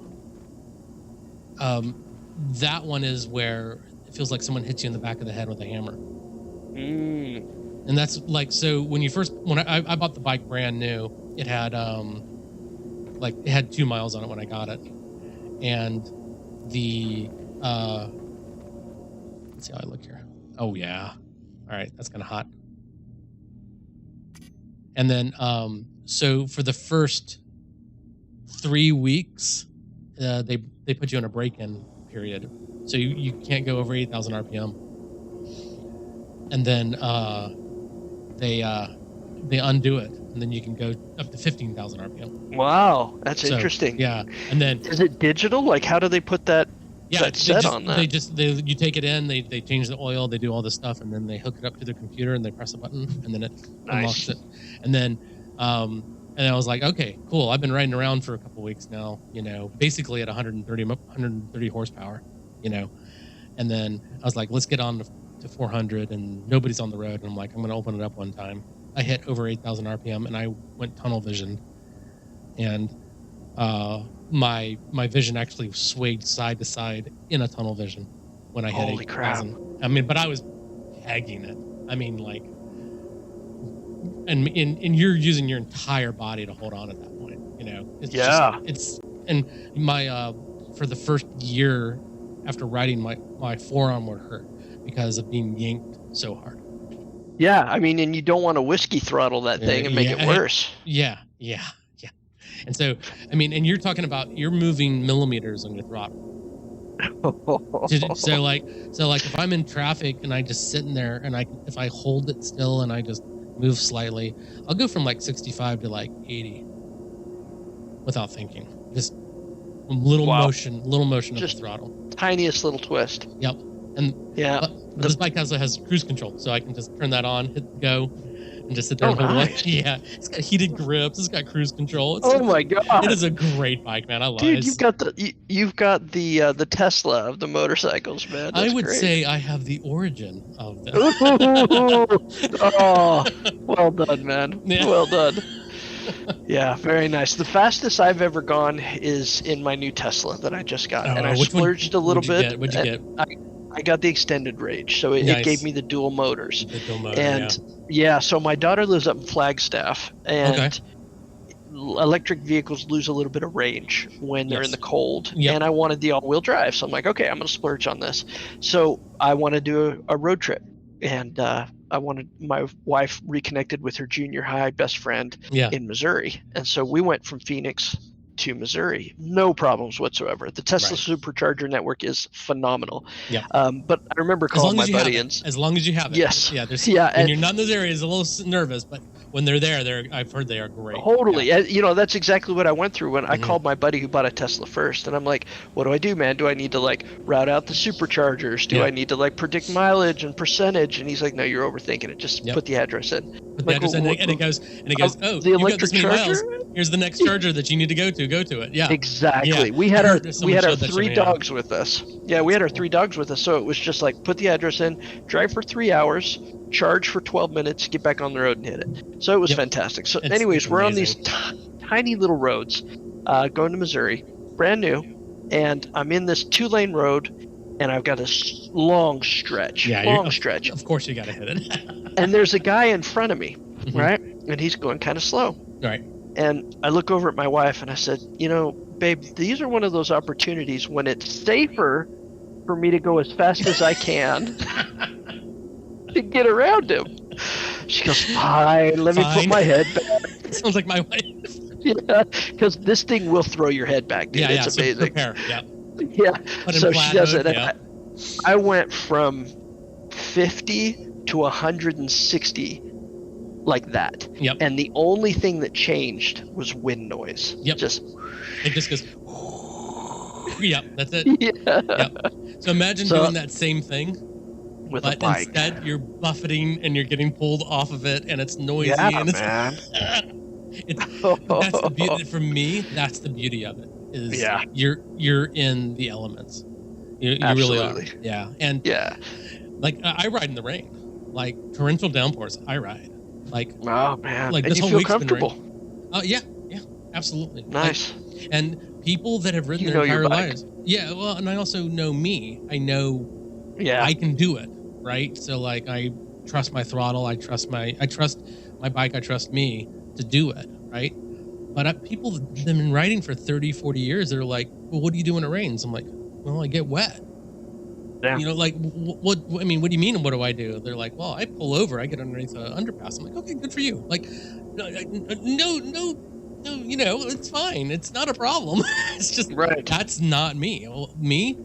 Speaker 2: That one is where it feels like someone hits you in the back of the head with a hammer. And that's like, so when I bought the bike brand new, it had it had 2 miles on it when I got it, and the let's see how I look here. Oh yeah, all right, that's kind of hot. And then so for the first 3 weeks, they put you in a break-in period, so you can't go over 8,000 RPM, and then they undo it, and then you can go up to 15,000 RPM.
Speaker 3: Wow, that's interesting.
Speaker 2: Yeah, and then
Speaker 3: is it digital? Like, how do they put that?
Speaker 2: Yeah,
Speaker 3: that set on that?
Speaker 2: You take it in, they change the oil, they do all this stuff, and then they hook it up to their computer and they press a button, and then it unlocks it. And then and I was like, okay, cool. I've been riding around for a couple weeks now, basically at 130 horsepower, and then I was like, let's get on to 400, and nobody's on the road, and I'm like, I'm going to open it up one time. I hit over 8,000 RPM, and I went tunnel vision, and my vision actually swayed side to side in a tunnel vision when I hit 8,000. I mean, but I was pegging it. I mean, like, and you're using your entire body to hold on at that point. It's and my for the first year after riding, my forearm would hurt because of being yanked so hard.
Speaker 3: Yeah, I mean, and you don't want to whiskey throttle that thing and make it worse.
Speaker 2: Yeah. And so, I mean, and you're talking about, you're moving millimeters on your throttle. So like if I'm in traffic and I just sitting there and if I hold it still and I just move slightly, I'll go from like 65 to like 80 without thinking. Just little motion of the throttle.
Speaker 3: Tiniest little twist.
Speaker 2: Yep. And this bike also has cruise control, so I can just turn that on, hit go, and just sit there and hold it. Yeah, it's got heated grips. It's got cruise control.
Speaker 3: My god!
Speaker 2: It is a great bike, man. I love it.
Speaker 3: Dude, you've got the Tesla of the motorcycles, man. That's
Speaker 2: I would
Speaker 3: great.
Speaker 2: say I have the origin of them.
Speaker 3: Oh, well done, man.
Speaker 2: Yeah.
Speaker 3: Well done. Yeah, very nice. The fastest I've ever gone is in my new Tesla that I just got, and I splurged a little bit.
Speaker 2: What'd you get?
Speaker 3: I got the extended range, so it gave me the dual motors.
Speaker 2: The dual motor,
Speaker 3: and so my daughter lives up in Flagstaff, and electric vehicles lose a little bit of range when they're in the cold. And I wanted the all-wheel drive, so I'm like, okay, I'm going to splurge on this. So I want to do a road trip, and my wife reconnected with her junior high best friend in Missouri, and so we went from Phoenix to Missouri, no problems whatsoever. The Tesla supercharger network is phenomenal. But I remember calling my buddy,
Speaker 2: as long as you have it.
Speaker 3: Yes.
Speaker 2: When you're not in those areas, a little nervous, but when they're there, I've heard they are great.
Speaker 3: Totally. That's exactly what I went through when I called my buddy who bought a Tesla first, and I'm like, what do I do, man? Do I need to like route out the superchargers? Do I need to like predict mileage and percentage? And he's like, no, you're overthinking it. Just put the address in.
Speaker 2: Put the address in, and it goes, oh,
Speaker 3: the
Speaker 2: you got this
Speaker 3: electric
Speaker 2: many
Speaker 3: charger?
Speaker 2: miles. Here's the next charger that you need to go to. Go to it. Yeah.
Speaker 3: Exactly. We had our 3 dogs with us. Yeah, we had our 3 dogs with us, so it was just like put the address in, drive for 3 hours, charge for 12 minutes, get back on the road and hit it. So it was fantastic. So anyways, we're on these tiny little roads going to Missouri, brand new, and I'm in this 2-lane road, and I've got a long stretch.
Speaker 2: Of course you got to hit it.
Speaker 3: And there's a guy in front of me, right? And he's going kind of slow.
Speaker 2: Right.
Speaker 3: And I look over at my wife and I said, babe, these are one of those opportunities when it's safer for me to go as fast as I can to get around him. She goes, fine, let me put my head back.
Speaker 2: Sounds like my wife.
Speaker 3: Yeah, because this thing will throw your head back, dude. It's amazing.
Speaker 2: So prepare.
Speaker 3: So she does it. I went from 50 to 160 like that. And the only thing that changed was wind noise.
Speaker 2: It just goes. That's it. So imagine doing that same thing
Speaker 3: with a bike.
Speaker 2: Instead you're buffeting and you're getting pulled off of it, and it's noisy.
Speaker 3: And
Speaker 2: that's the beauty. For me, that's the beauty of it. Is you're in the elements. You really are. Yeah. And like I ride in the rain, like torrential downpours. I ride. Like,
Speaker 3: oh man,
Speaker 2: like
Speaker 3: and
Speaker 2: this
Speaker 3: you
Speaker 2: whole
Speaker 3: feel
Speaker 2: week's
Speaker 3: comfortable.
Speaker 2: Been rain. Yeah, absolutely.
Speaker 3: Nice.
Speaker 2: And people that have ridden their entire lives. Yeah, well, and I also know me. I know I can do it, right? So like I trust my throttle. I trust my bike. I trust me to do it. Right. But people that have been riding for 30, 40 years, they're like, well, what do you do when it rains? I'm like, well, I get wet.
Speaker 3: Yeah.
Speaker 2: You know, like, what do you mean? What do I do? They're like, well, I pull over, I get underneath the underpass. I'm like, okay, good for you. Like, no, you know, it's fine. It's not a problem. It's just, that's not me. Well, me,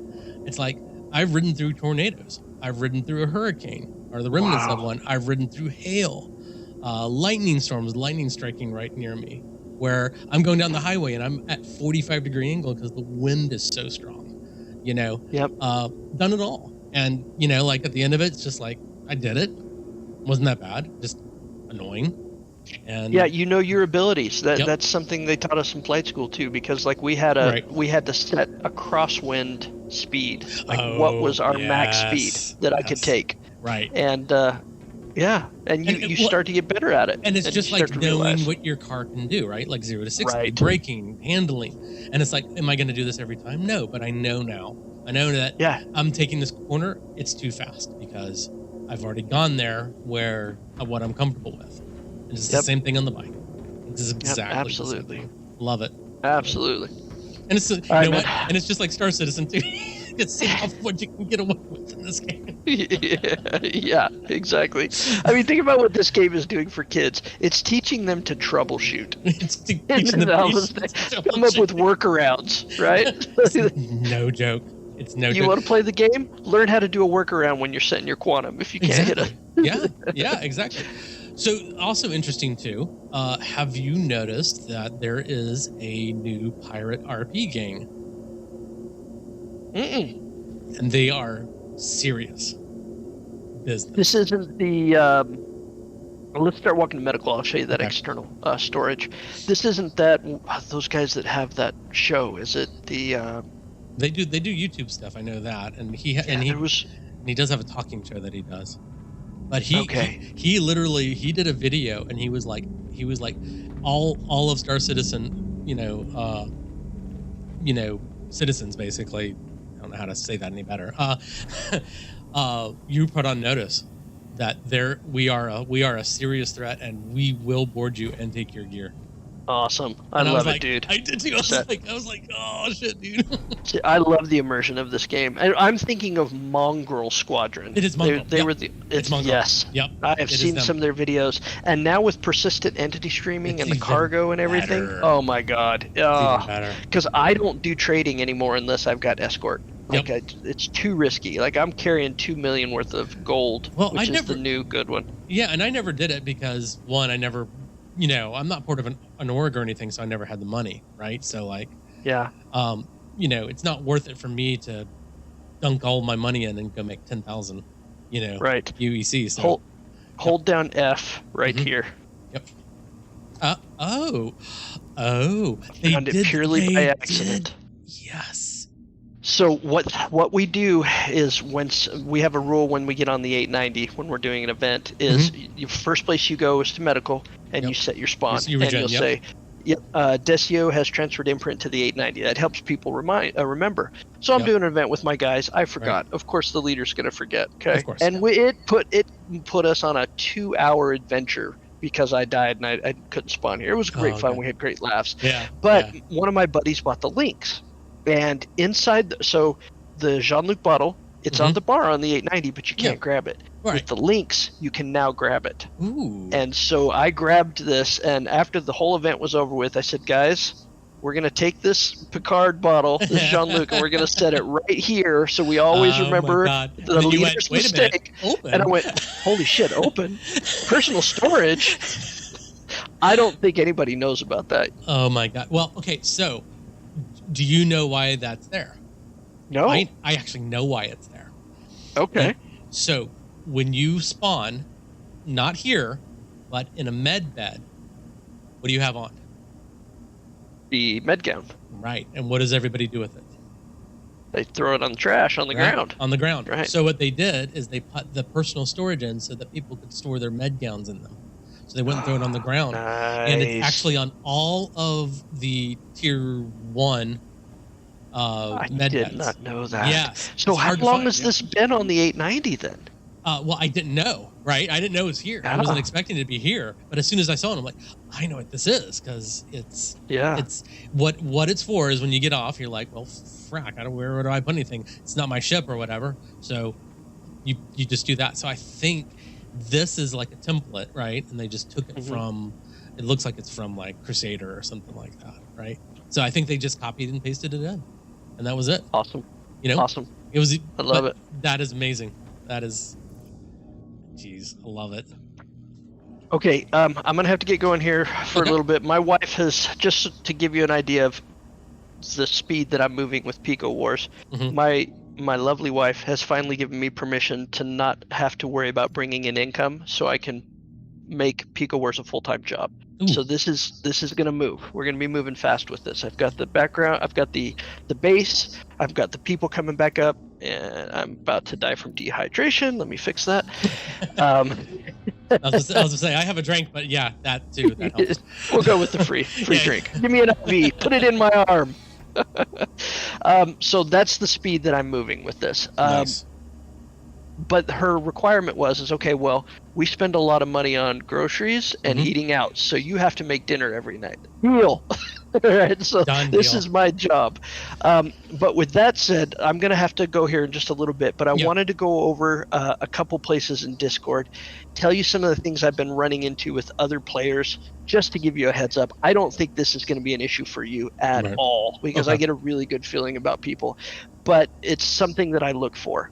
Speaker 2: it's like, I've ridden through tornadoes. I've ridden through a hurricane, or the remnants of one. I've ridden through hail, lightning storms, lightning striking right near me, where I'm going down the highway and I'm at 45-degree angle because the wind is so strong. You know, done it all. And, you know, like at the end of it, it's just like, I did it. Wasn't that bad. Just annoying. And
Speaker 3: yeah, you know your abilities. That's something they taught us in flight school too, because like we had to set a crosswind speed. Like what was our max speed that I could take. Right. And and you start to get better at it.
Speaker 2: And it's just like knowing what your car can do, right? Like 0 to 60, braking, handling. And it's like, am I going to do this every time? No, but I know now. I know that I'm taking this corner, it's too fast because I've already gone there where what I'm comfortable with. And it's the same thing on the bike. It's exactly
Speaker 3: absolutely
Speaker 2: the same thing. Love it.
Speaker 3: Absolutely.
Speaker 2: And it's and it's just like Star Citizen too. It's what you can get away with in this game.
Speaker 3: Yeah, exactly. I mean, think about what this game is doing for kids. It's teaching them to troubleshoot.
Speaker 2: It's teaching them
Speaker 3: to come up with workarounds, right?
Speaker 2: No joke. It's no.
Speaker 3: You want to play the game? Learn how to do a workaround when you're setting your quantum. If you can't hit it.
Speaker 2: Yeah, exactly. So, also interesting too. Have you noticed that there is a new pirate RP gang? And they are serious business.
Speaker 3: This isn't the. Let's start walking to medical. I'll show you that external storage. This isn't that those guys that have that show. Is it the?
Speaker 2: They do YouTube stuff. I know that, and he does have a talking show that he does. But he literally did a video, and he was like all of Star Citizen, citizens basically. I don't know how to say that any better. You put on notice that we are a serious threat, and we will board you and take your gear.
Speaker 3: Awesome. I love it, dude.
Speaker 2: I did too. I was like, oh shit, dude.
Speaker 3: I love the immersion of this game. I'm thinking of Mongrel Squadron.
Speaker 2: It is Mongrel.
Speaker 3: They were it's Mongrel. Yes.
Speaker 2: Yep.
Speaker 3: I have seen some of their videos, and now with persistent entity streaming and the cargo and everything. Better. Oh my god. Because I don't do trading anymore unless I've got escort. Like it's too risky. Like I'm carrying 2 million worth of gold, which is the new good one.
Speaker 2: Yeah, and I never did it because I never. I'm not part of an org or anything, so I never had the money, right? So like, it's not worth it for me to dunk all my money in and go make 10,000,
Speaker 3: right?
Speaker 2: UEC. So
Speaker 3: hold down F right here.
Speaker 2: Yep. They
Speaker 3: found it purely by accident.
Speaker 2: Yes.
Speaker 3: So what we do is we have a rule when we get on the 890 when we're doing an event is the first place you go is to medical and you set your spawn and you'll say, Decio has transferred imprint to the 890. That helps people remember. So I'm doing an event with my guys. I forgot. Right. Of course, the leader's going to forget. Okay.
Speaker 2: Of course,
Speaker 3: and it put us on a 2-hour adventure because I died and I couldn't spawn here. It was great fun. We had great laughs.
Speaker 2: Yeah.
Speaker 3: But one of my buddies bought the links. And inside, the Jean-Luc bottle, it's on the bar on the 890, but you can't grab it.
Speaker 2: Right.
Speaker 3: With the links, you can now grab it.
Speaker 2: Ooh.
Speaker 3: And so I grabbed this, and after the whole event was over with, I said, guys, we're going to take this Picard bottle, this Jean-Luc, and we're going to set it right here so we always remember the leader's mistake. And I went, holy shit, open? Personal storage? I don't think anybody knows about that.
Speaker 2: Oh, my God. Well, okay, so... do you know why that's there?
Speaker 3: No.
Speaker 2: I actually know why it's there.
Speaker 3: Okay.
Speaker 2: So when you spawn, not here, but in a med bed, what do you have on?
Speaker 3: The med gown.
Speaker 2: Right. And what does everybody do with it?
Speaker 3: They throw it on the trash on the ground.
Speaker 2: On the ground.
Speaker 3: Right.
Speaker 2: So what they did is they put the personal storage in so that people could store their med gowns in them. So they went and threw it on the ground.
Speaker 3: Nice.
Speaker 2: And it's actually on all of the tier 1
Speaker 3: I
Speaker 2: med
Speaker 3: did
Speaker 2: beds.
Speaker 3: not know that.
Speaker 2: Yeah.
Speaker 3: So how long has this been on the 890 then?
Speaker 2: Well, I didn't know, right? I didn't know it was here. I wasn't expecting it to be here. But as soon as I saw it, I'm like, I know what this is, because it's what it's for is when you get off, you're like, well, frack, where do I put anything? It's not my ship or whatever. So you just do that. So I think this is like a template, right? And they just took it from, it looks like it's from like Crusader or something like that, right? So I think they just copied and pasted it in, and that was it.
Speaker 3: Awesome.
Speaker 2: Awesome. It was.
Speaker 3: I love it.
Speaker 2: That is amazing. That is. Jeez, I love it.
Speaker 3: Okay, I'm gonna have to get going here for a little bit. My wife has, just to give you an idea of the speed that I'm moving with Pico Wars, my lovely wife has finally given me permission to not have to worry about bringing in income, so I can make Pico Wars a full-time job.
Speaker 2: Ooh.
Speaker 3: So this is gonna move. We're gonna be moving fast with this. I've got the background, I've got the base, I've got the people coming back up, and I'm about to die from dehydration. Let me fix that.
Speaker 2: I was gonna say I have a drink, but yeah, that too. That helps.
Speaker 3: We'll go with the free drink. Give me an IV. Put it in my arm. So that's the speed that I'm moving with this.
Speaker 2: Nice.
Speaker 3: But her requirement was okay, well, we spend a lot of money on groceries and eating out, so you have to make dinner every night. Deal. Right, so this is my job. But with that said, I'm going to have to go here in just a little bit, but I wanted to go over a couple places in Discord, tell you some of the things I've been running into with other players, just to give you a heads up. I don't think this is going to be an issue for you at all, because I get a really good feeling about people, but it's something that I look for.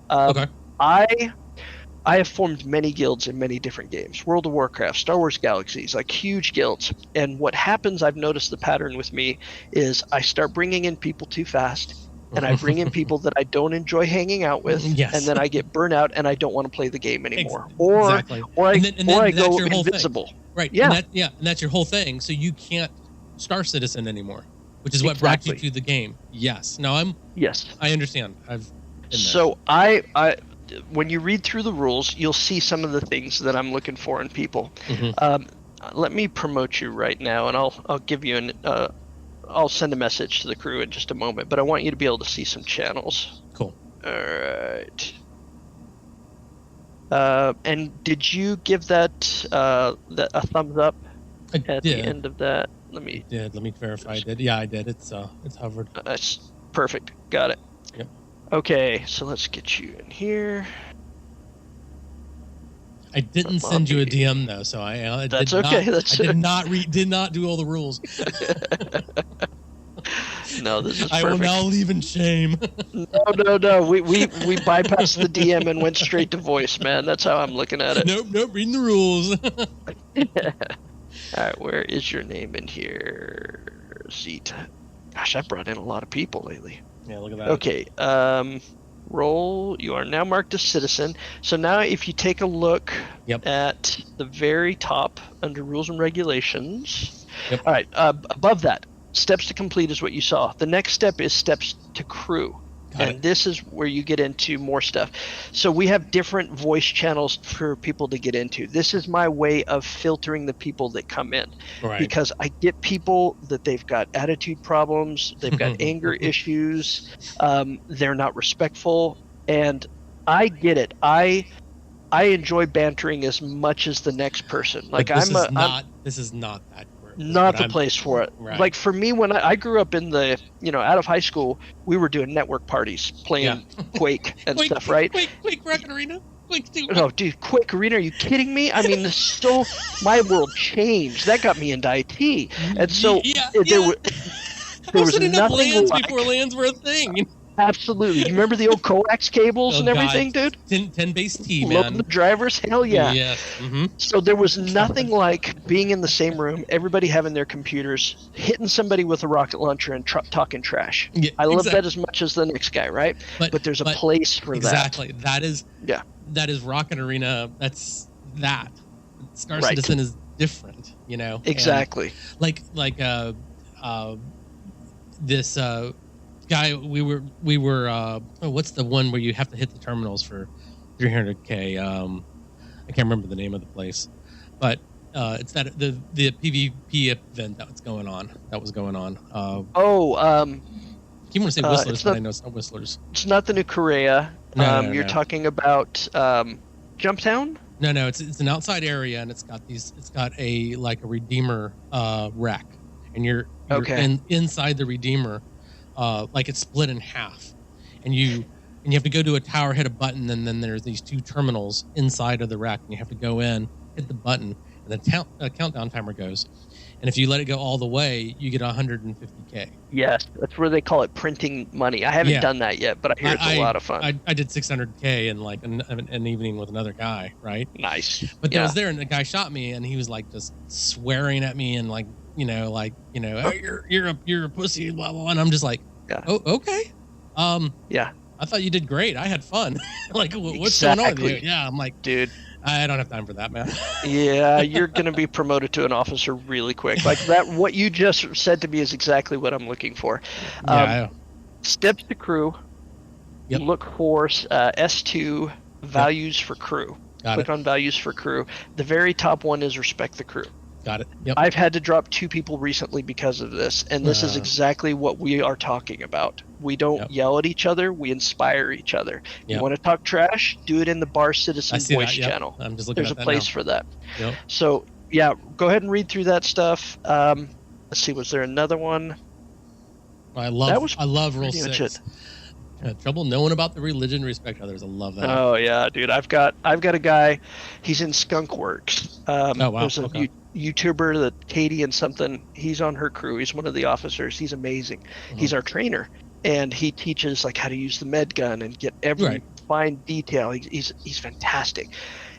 Speaker 3: I have formed many guilds in many different games. World of Warcraft, Star Wars Galaxies, like huge guilds. And what happens, I've noticed the pattern with me, is I start bringing in people too fast, and I bring in people that I don't enjoy hanging out with, and then I get burnt out and I don't want to play the game anymore. Or I go invincible.
Speaker 2: Thing. Right.
Speaker 3: Yeah.
Speaker 2: And that's your whole thing. So you can't Star Citizen anymore, which is what brought you to the game. Yes. No, I understand. I've been there.
Speaker 3: So when you read through the rules, you'll see some of the things that I'm looking for in people. Let me promote you right now, and I'll give you I'll send a message to the crew in just a moment, but I want you to be able to see some channels.
Speaker 2: Cool.
Speaker 3: All right. And did you give that a thumbs up at the end of that? Let me
Speaker 2: verify I did. Yeah, I did. It's hovered.
Speaker 3: That's perfect. Got it.
Speaker 2: Yep.
Speaker 3: Okay, so let's get you in here.
Speaker 2: I didn't send you a DM though, so I
Speaker 3: that's
Speaker 2: did
Speaker 3: okay.
Speaker 2: did not do all the rules.
Speaker 3: No, this is perfect.
Speaker 2: I will now leave in shame.
Speaker 3: No. We bypassed the DM and went straight to voice, man. That's how I'm looking at it.
Speaker 2: Nope. Reading the rules.
Speaker 3: All right, where is your name in here? Seat. Gosh, I've brought in a lot of people lately.
Speaker 2: Yeah, look at that.
Speaker 3: Okay, roll. You are now marked as citizen. So now if you take a look at the very top under rules and regulations. All right, above that, steps to complete is what you saw. The next step is steps to crew. And this is where you get into more stuff. So we have different voice channels for people to get into. This is my way of filtering the people that come in. Right. Because I get people that they've got attitude problems, they've got anger issues, they're not respectful, and I get it. I enjoy bantering as much as the next person. Like
Speaker 2: this is not that.
Speaker 3: Not the place for it.
Speaker 2: Right.
Speaker 3: Like for me, when I grew up in the, out of high school, we were doing network parties, playing Quake and stuff, right?
Speaker 2: Quake Rocket Arena? Quake 2.
Speaker 3: Oh, dude, Quake Arena, are you kidding me? I mean, my world changed. That got me into IT. And so there was
Speaker 2: enough
Speaker 3: nothing
Speaker 2: lands before lands were a thing.
Speaker 3: Absolutely. You remember the old coax cables and everything, dude?
Speaker 2: 10 base T, man.
Speaker 3: Love the drivers? Hell yeah.
Speaker 2: Yes. Mm-hmm.
Speaker 3: So there was nothing like being in the same room, everybody having their computers, hitting somebody with a rocket launcher and talking trash. Yeah, I love that as much as the next guy, right? But there's a place for that.
Speaker 2: Exactly. That is Rocket Arena. That's that. Star Citizen is different,
Speaker 3: Exactly.
Speaker 2: And this guy, we were what's the one where you have to hit the terminals for 300k? I can't remember the name of the place, but it's that the PvP event that was going on. I keep want to say Whistlers, but I know it's not Whistlers.
Speaker 3: It's not the new Korea. You're talking about Jumptown?
Speaker 2: No, it's an outside area, and it's got a redeemer rack, and you're
Speaker 3: Okay.
Speaker 2: inside the redeemer, like it's split in half, and you have to go to a tower, hit a button, and then there's these 2 terminals inside of the rack, and you have to go in, hit the button, and the countdown timer goes, and if you let it go all the way, you get 150K.
Speaker 3: Yes, that's where they call it printing money. I haven't done that yet, but I hear it's a lot of fun.
Speaker 2: I did 600K in like an evening with another guy, right?
Speaker 3: Nice.
Speaker 2: But I was there, and the guy shot me, and he was like just swearing at me, and oh, you're a pussy, blah blah. And I'm just like, oh, okay.
Speaker 3: Yeah.
Speaker 2: I thought you did great. I had fun. Like, what's going on with you? Yeah, I'm like,
Speaker 3: dude,
Speaker 2: I don't have time for that, man.
Speaker 3: Yeah, you're going to be promoted to an officer really quick. Like that, what you just said to me is exactly what I'm looking for. Steps to crew.
Speaker 2: Yep.
Speaker 3: Look for S2 values for crew. Click on values for crew. The very top one is respect the crew.
Speaker 2: Got it. Yep.
Speaker 3: I've had to drop 2 people recently because of this, and this is exactly what we are talking about. We don't yell at each other, we inspire each other. You want to talk trash? Do it in the Bar Citizen voice channel.
Speaker 2: I'm just looking
Speaker 3: There's
Speaker 2: at
Speaker 3: a place
Speaker 2: now.
Speaker 3: for that.
Speaker 2: Yep.
Speaker 3: So, yeah, go ahead and read through that stuff. Let's see, was there another one?
Speaker 2: I love Rule 6. Trouble knowing about the religion, respect others. I love that.
Speaker 3: Oh yeah, dude. I've got a guy. He's in Skunkworks.
Speaker 2: Oh wow.
Speaker 3: There's a YouTuber that Katie and something. He's on her crew. He's one of the officers. He's amazing. He's our trainer, and he teaches like how to use the med gun and get every fine detail. He's fantastic.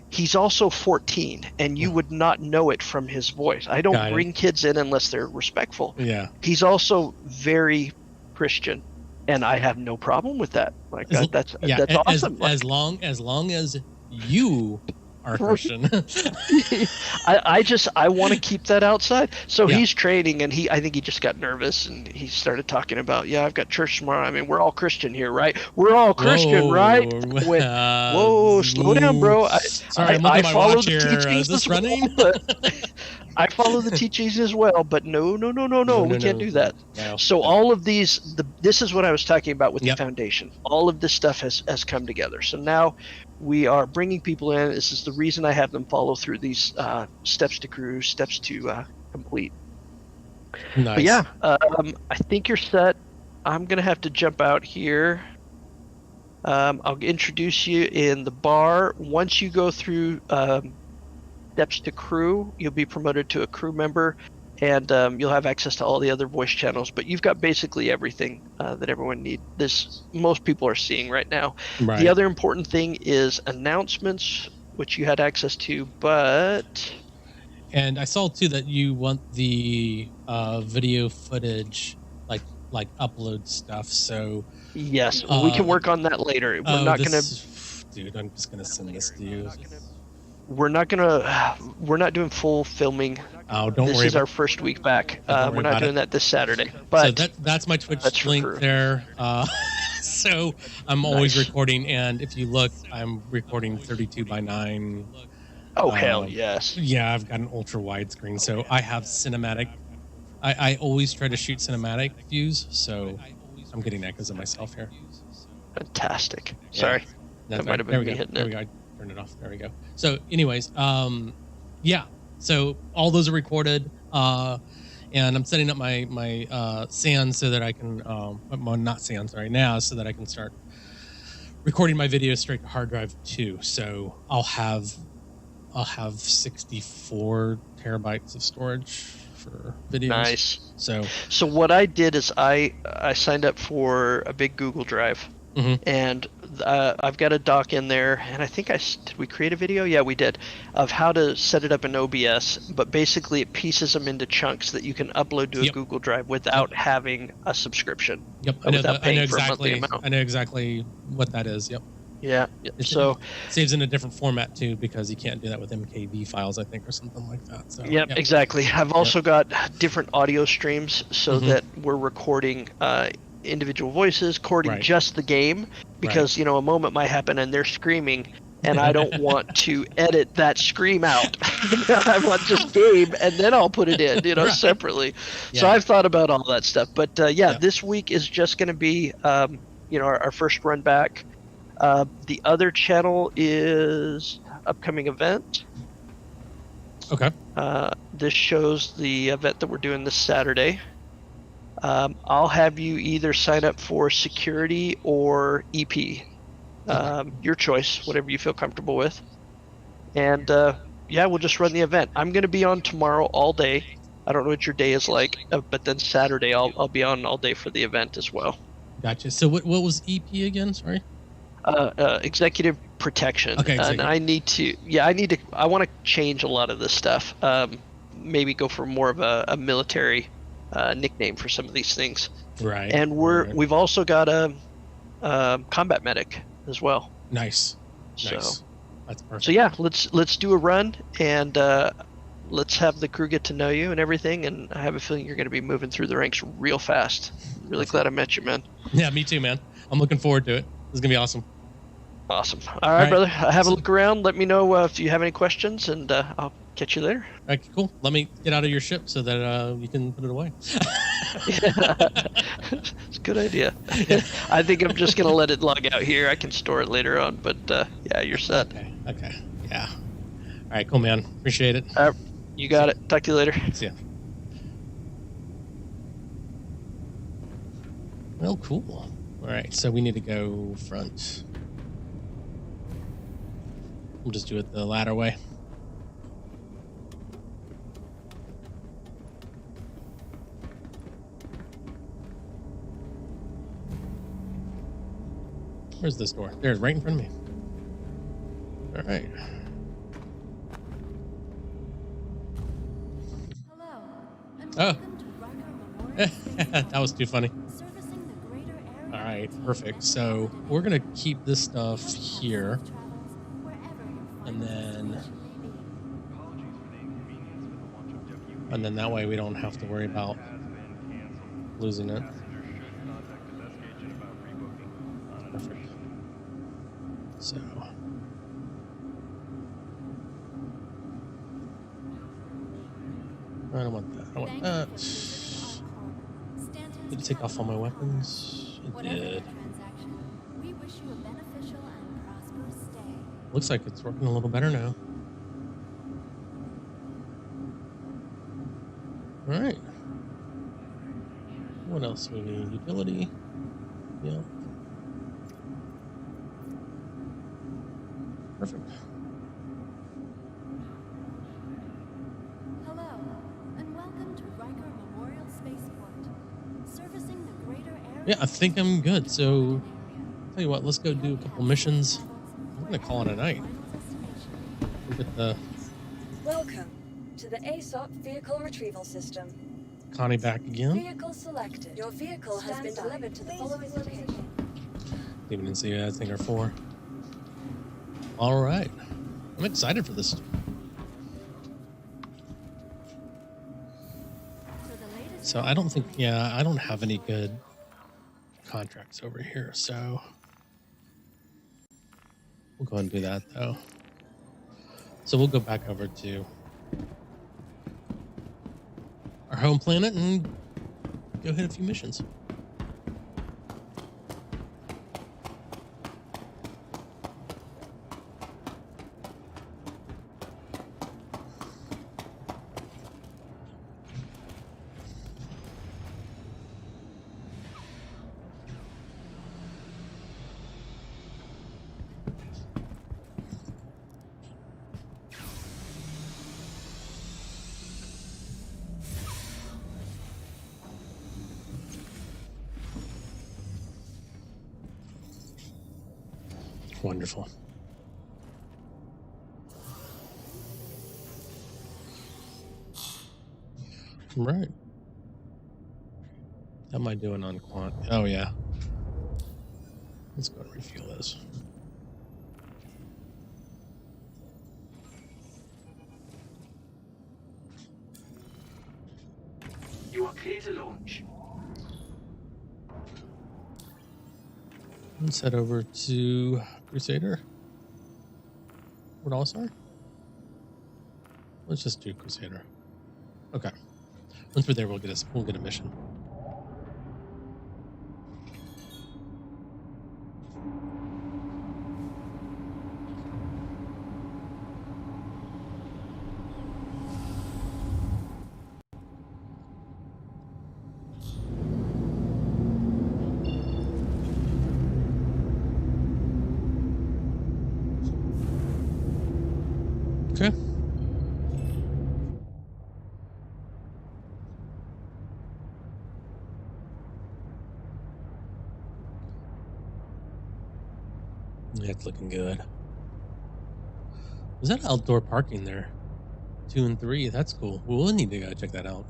Speaker 3: He's also 14, and you would not know it from his voice. I don't bring kids in unless they're respectful.
Speaker 2: Yeah.
Speaker 3: He's also very Christian. And I have no problem with that. Like that's awesome.
Speaker 2: As long as you are Christian.
Speaker 3: I want to keep that outside. So he's training, and I think he just got nervous, and he started talking about, I've got church tomorrow. I mean, we're all Christian here, right? We're all Christian, right? Whoa, slow down, bro.
Speaker 2: Sorry, I'm looking at my watch here. Is this running?
Speaker 3: I follow the teachings as well, but no, we can't do that.
Speaker 2: No.
Speaker 3: So all of these, this is what I was talking about with the foundation. All of this stuff has come together. So now we are bringing people in. This is the reason I have them follow through these steps to crew, steps to complete.
Speaker 2: Nice.
Speaker 3: But yeah, I think you're set. I'm going to have to jump out here. I'll introduce you in the bar. Once you go through steps to crew, you'll be promoted to a crew member, and you'll have access to all the other voice channels. But you've got basically everything that everyone needs. Most people are seeing right now.
Speaker 2: Right.
Speaker 3: The other important thing is announcements, which you had access to, but...
Speaker 2: And I saw too that you want the video footage, like upload stuff. So
Speaker 3: yes, we can work on that later. We're not gonna.
Speaker 2: Dude, I'm just gonna send this to you.
Speaker 3: We're not doing full filming.
Speaker 2: Oh, don't worry.
Speaker 3: This is our first week back. We're not doing that this Saturday. But
Speaker 2: so that's my Twitch link there. So I'm always recording, and if you look, I'm recording 32:9.
Speaker 3: Oh hell yes.
Speaker 2: Yeah, I've got an ultra wide screen, so I have cinematic. I always try to shoot cinematic views, so I'm getting echoes of myself here.
Speaker 3: Fantastic. Sorry, that might have been me hitting it.
Speaker 2: There we go. Turn it off. There we go. So anyways, yeah, so all those are recorded, and I'm setting up my SAN so that I can well, not SANs right now, so that I can start recording my videos straight to hard drive too. So I'll have 64 terabytes of storage for videos. Nice.
Speaker 3: So what I did is I signed up for a big Google Drive. And I've got a doc in there, and I think did we create a video? Yeah, we did, of how to set it up in OBS. But basically, it pieces them into chunks that you can upload to a Google Drive without having a subscription.
Speaker 2: Yep, I know exactly what that is. Yep.
Speaker 3: Yeah.
Speaker 2: So it saves in a different format too, because you can't do that with MKV files, I think, or something like that. So
Speaker 3: yep. Exactly. I've also got different audio streams so that we're recording individual voices, recording just the game, because a moment might happen and they're screaming, and I don't want to edit that scream out. I want just game, and then I'll put it in, separately. So I've thought about all that stuff. But this week is just going to be, our first run back. The other channel is upcoming event.
Speaker 2: Okay.
Speaker 3: This shows the event that we're doing this Saturday. I'll have you either sign up for security or EP. Your choice, whatever you feel comfortable with. And yeah, we'll just run the event. I'm going to be on tomorrow all day. I don't know what your day is like, but then Saturday I'll be on all day for the event as well.
Speaker 2: Gotcha. So what was EP again? Sorry.
Speaker 3: Executive protection.
Speaker 2: Okay,
Speaker 3: And I want to change a lot of this stuff. Maybe go for more of a military nickname for some of these things.
Speaker 2: Right.
Speaker 3: And we've also got a combat medic as well.
Speaker 2: Nice.
Speaker 3: So,
Speaker 2: Nice. That's perfect.
Speaker 3: So yeah, let's do a run and let's have the crew get to know you and everything. And I have a feeling you're going to be moving through the ranks real fast. Really glad I met you, man.
Speaker 2: Yeah, me too, man. I'm looking forward to it. This is gonna be awesome.
Speaker 3: Awesome. All right, brother. Have a look around. Let me know if you have any questions, and I'll catch you later.
Speaker 2: All right, cool. Let me get out of your ship so that you can put it away.
Speaker 3: It's a good idea. I think I'm just gonna let it log out here. I can store it later on, but yeah, you're set.
Speaker 2: Okay. Yeah. All right, cool, man. Appreciate it.
Speaker 3: You got it. Talk to you later.
Speaker 2: See ya. Well, cool. All right, so we need to go front. We'll just do it the ladder way. Where's this door? There's right in front of me. All right.
Speaker 1: Hello, and
Speaker 2: Oh.
Speaker 1: welcome to Riker Memorial Spaceport,
Speaker 2: That was too funny.
Speaker 1: servicing the greater area.
Speaker 2: All right, perfect. So we're gonna keep this stuff here, and then that way we don't have to worry about losing it. Perfect. So I don't want that. I want that. Did it take off all my weapons? It did.
Speaker 1: We wish you a beneficial and prosperous stay.
Speaker 2: Looks like it's working a little better now. All right. What else do we need? Utility. Yep. Perfect.
Speaker 1: Hello, and welcome to Riker Memorial Spaceport, servicing the greater area.
Speaker 2: Yeah, I think I'm good. So, tell you what, let's go do a couple missions. I'm gonna call it a night. Look at the
Speaker 5: Welcome to the ASOP Vehicle Retrieval System.
Speaker 2: Connie back again.
Speaker 5: Vehicle selected. Your vehicle has been delivered to the following location.
Speaker 2: Didn't even see that thing or four. All right, I'm excited for this. So I don't think, I don't have any good contracts over here. So we'll go ahead and do that though. So we'll go back over to our home planet and go hit a few missions. Wonderful. Right. How am I doing on quant? Oh, yeah. Let's go and refuel this.
Speaker 6: You are clear to launch.
Speaker 2: Let's head over to Crusader. What else are? Let's just do Crusader. Okay. Once we're there, we'll get a mission. Okay. Yeah, it's looking good. Was that outdoor parking there? 2 and 3. That's cool. We'll need to go check that out.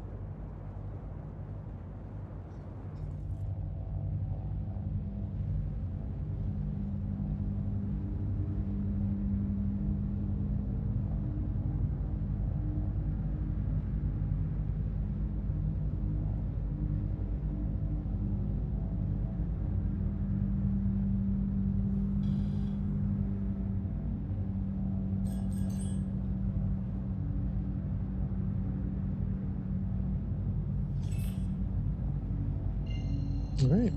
Speaker 2: All right.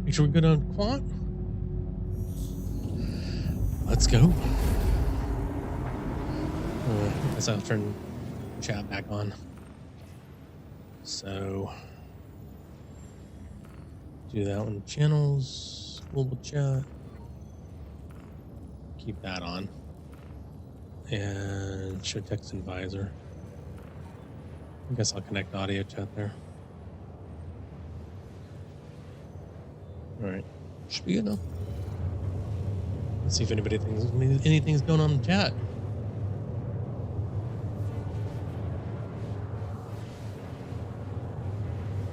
Speaker 2: Make sure we're good on quant. Let's go. I guess I'll turn chat back on. So do that one. Channels, global chat. Keep that on. And show text and visor. I guess I'll connect audio chat there. All right. Should be good now. Let's see if anybody thinks anything's going on in the chat.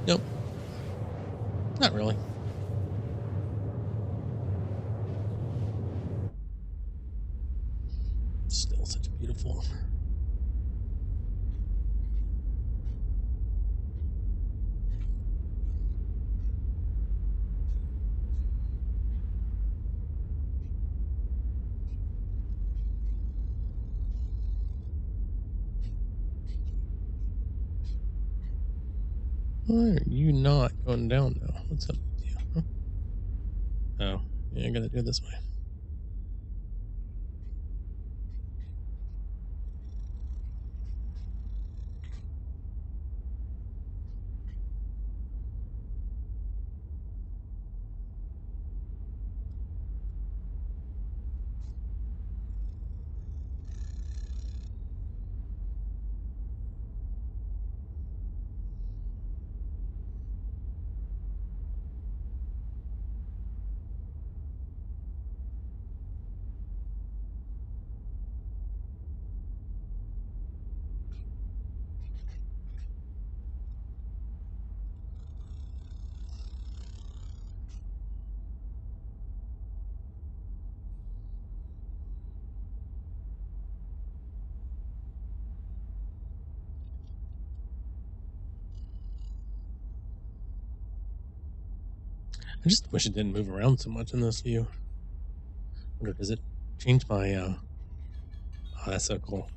Speaker 2: Nope. Not really. Still such a beautiful. Why are you not going down now? What's up with you? Huh? Oh, yeah, I gotta do it this way. I just wish it didn't move around so much in this view. Wonder, does it change my oh, that's so cool.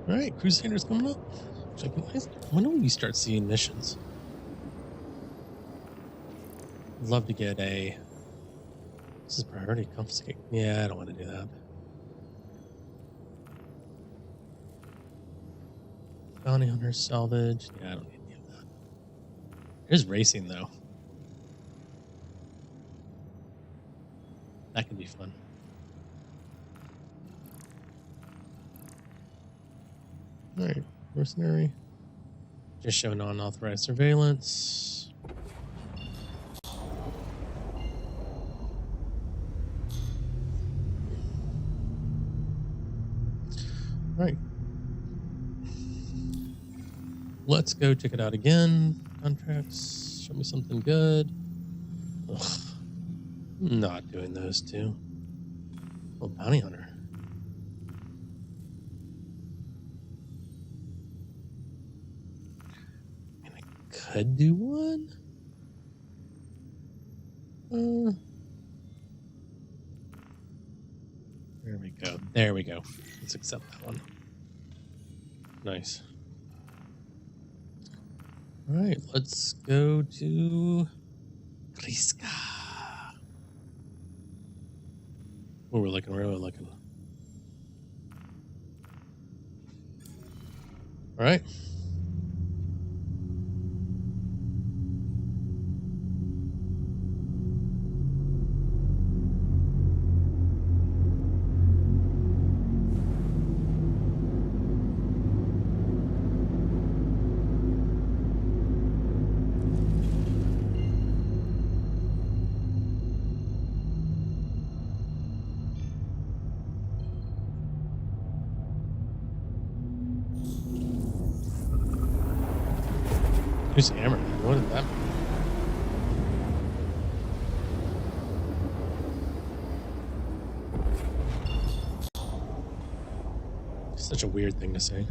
Speaker 2: All right, Crusaders coming up. When do we start seeing missions? I'd love to get a. This is priority confiscate. Yeah, I don't want to do that. Bounty hunter salvage. Yeah, I don't need any of that. There's racing though. That could be fun. All right, mercenary. Just show non-authorized surveillance. All right. Let's go check it out again. Contracts. Show me something good. Ugh. I'm not doing those two. Oh, bounty hunter. I mean, I could do one. There we go. There we go. Let's accept that one. Nice. All right, let's go to Kriska. Where we're looking. All right. Who's hammered? What did that mean? Such a weird thing to say.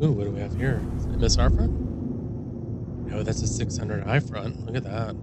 Speaker 2: Ooh, what do we have here? Is it MSR front? No, that's a 600i front. Look at that.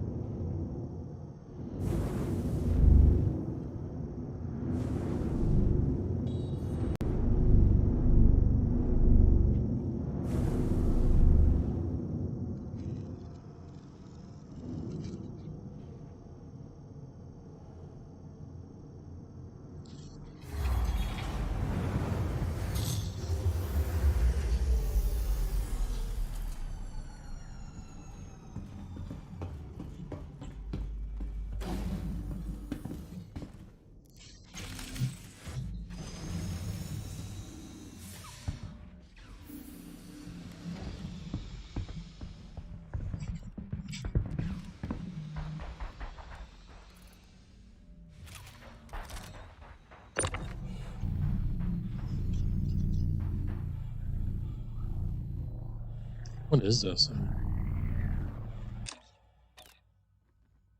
Speaker 2: What is this?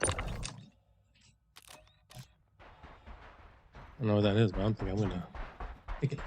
Speaker 2: I don't know what that is, but I'm thinking I'm gonna take it.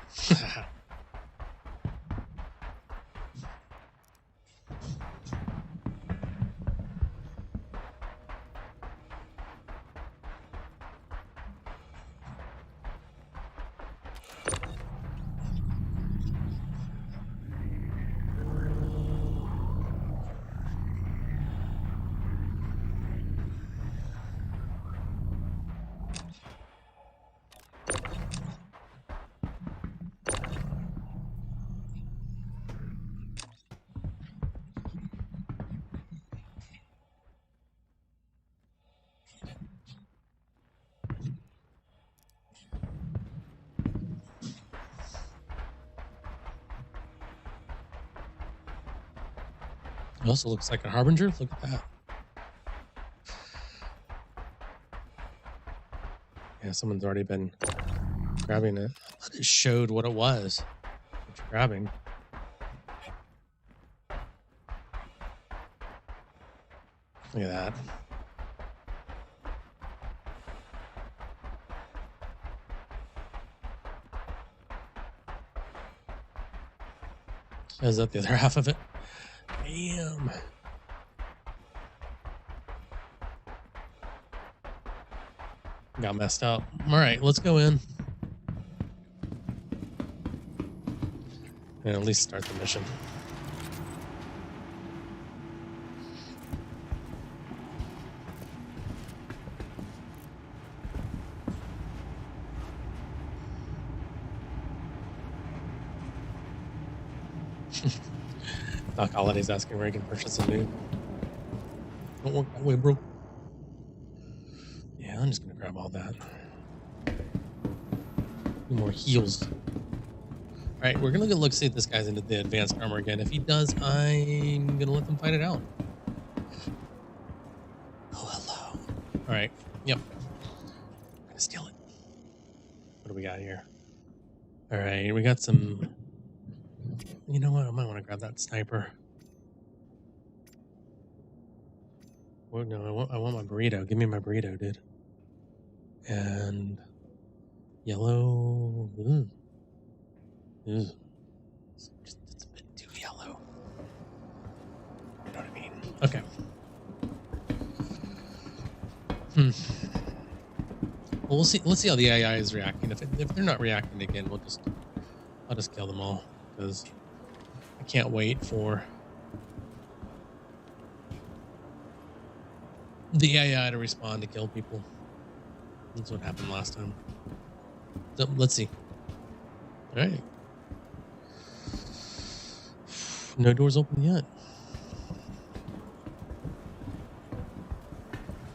Speaker 2: It also looks like a harbinger. Look at that. Yeah, someone's already been grabbing it. I thought it showed what it was that you're grabbing. Look at that. Is that the other half of it? Damn. Got messed up. All right, let's go in. And at least start the mission. Doc Holliday's asking where he can purchase a nuke. Don't work that way, bro. Yeah, I'm just gonna grab all that. More heals. All right, we're gonna go look see if this guy's into the advanced armor again. If he does, I'm gonna let them fight it out. Oh, hello. All right. Yep. I'm gonna steal it. What do we got here? All right, we got some. You know what? I might want to grab that sniper. Well, no, I want my burrito. Give me my burrito, dude. And yellow. Ooh. Ooh. It's a bit too yellow. You know what I mean? Okay. Well, we'll see. Let's see how the AI is reacting. If they're not reacting again, I'll just kill them all because I can't wait for the AI to respond to kill people. That's what happened last time. So let's see. All right. No doors open yet.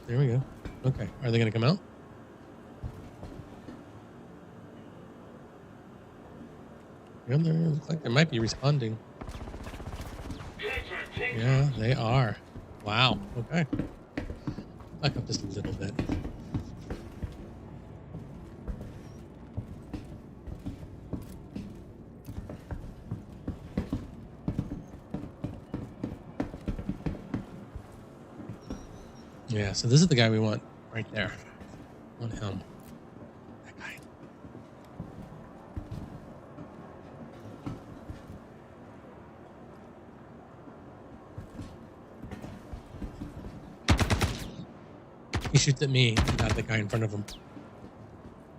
Speaker 2: There we go. Okay. Are they going to come out? Yeah, they look like they might be responding. Yeah, they are. Wow. Okay. Back up just a little bit. Yeah, so this is the guy we want right there. On him. That guy. He shoots at me, not the guy in front of him.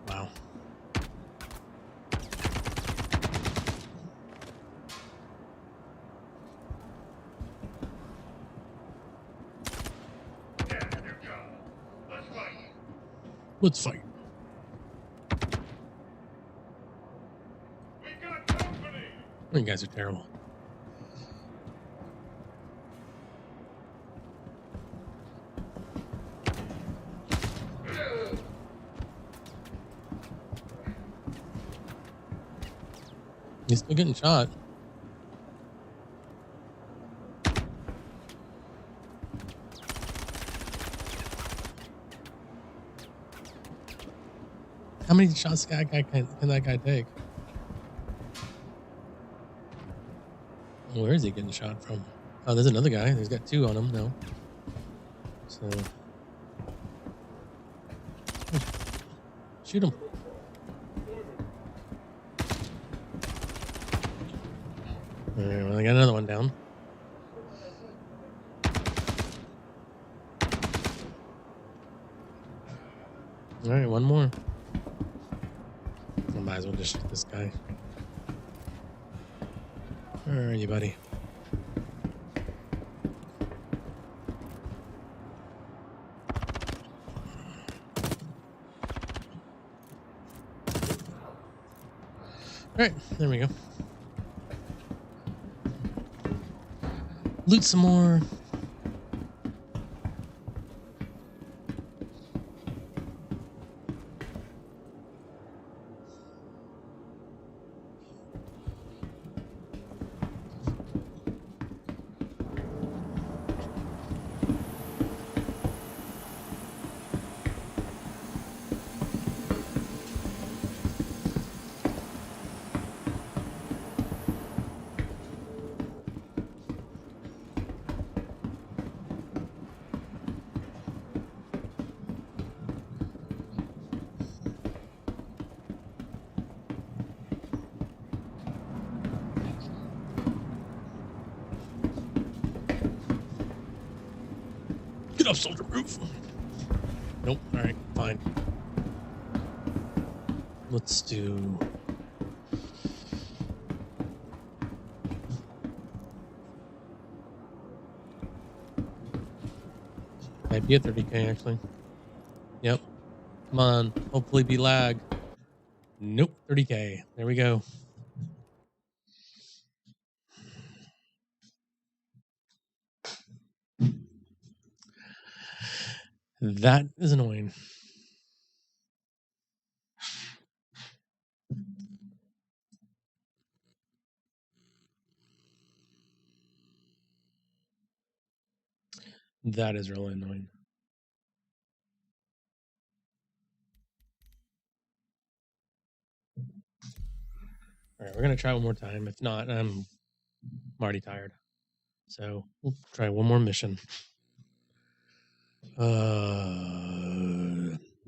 Speaker 2: Wow. Let's fight.
Speaker 7: We got company.
Speaker 2: You guys are terrible. He's still getting shot. How many shots can that guy take? Where is he getting shot from? Oh, there's another guy. He's got two on him now. So shoot him. All right, well, I got another one down. All right, one more. I might as well just shoot this guy. Where are you, buddy? All right, there we go. Loot some more. Get up, soldier, move. Nope. All right, fine. Let's do. Might be a 30K actually. Yep. Come on. Hopefully be lag. Nope. 30K. There we go. That is annoying. That is really annoying. All right, we're gonna try one more time. If not, I'm already tired. So we'll try one more mission.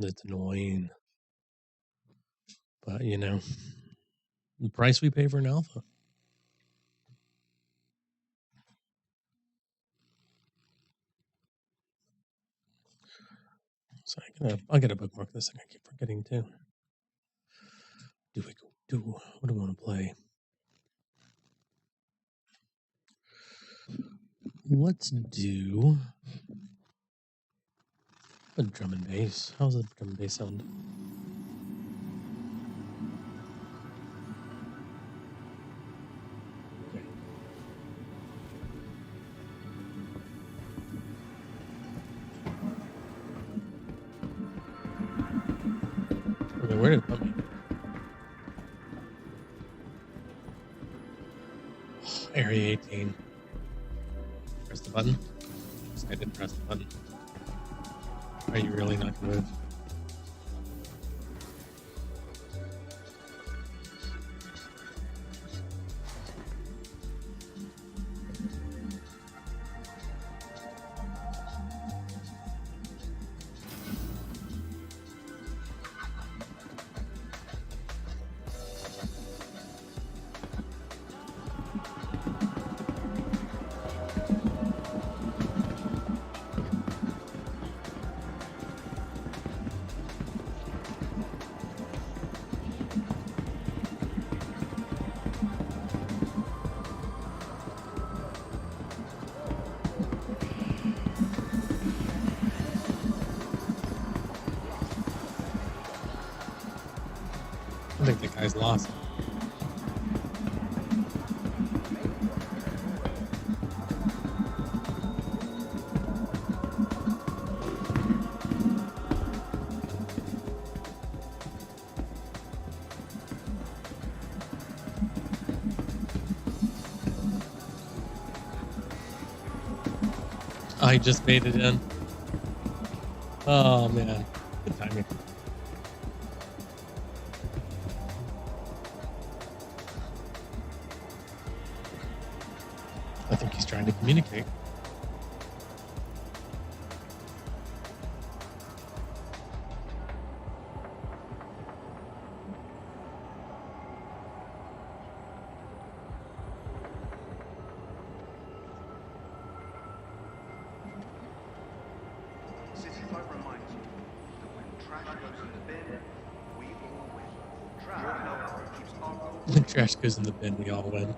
Speaker 2: That's annoying. But you know, the price we pay for an alpha. So I'll get a bookmark this thing. I keep forgetting too. What do I want to play? Let's do a drum and bass. How's the drum and bass sound? Okay. Okay, where did it put me? Area 18. Press the button. I didn't press the button. Are you really not gonna move? I think the guy's lost. I just made it in. Oh man, good timing. I think he's trying to communicate. When trash goes in the bin, we all win.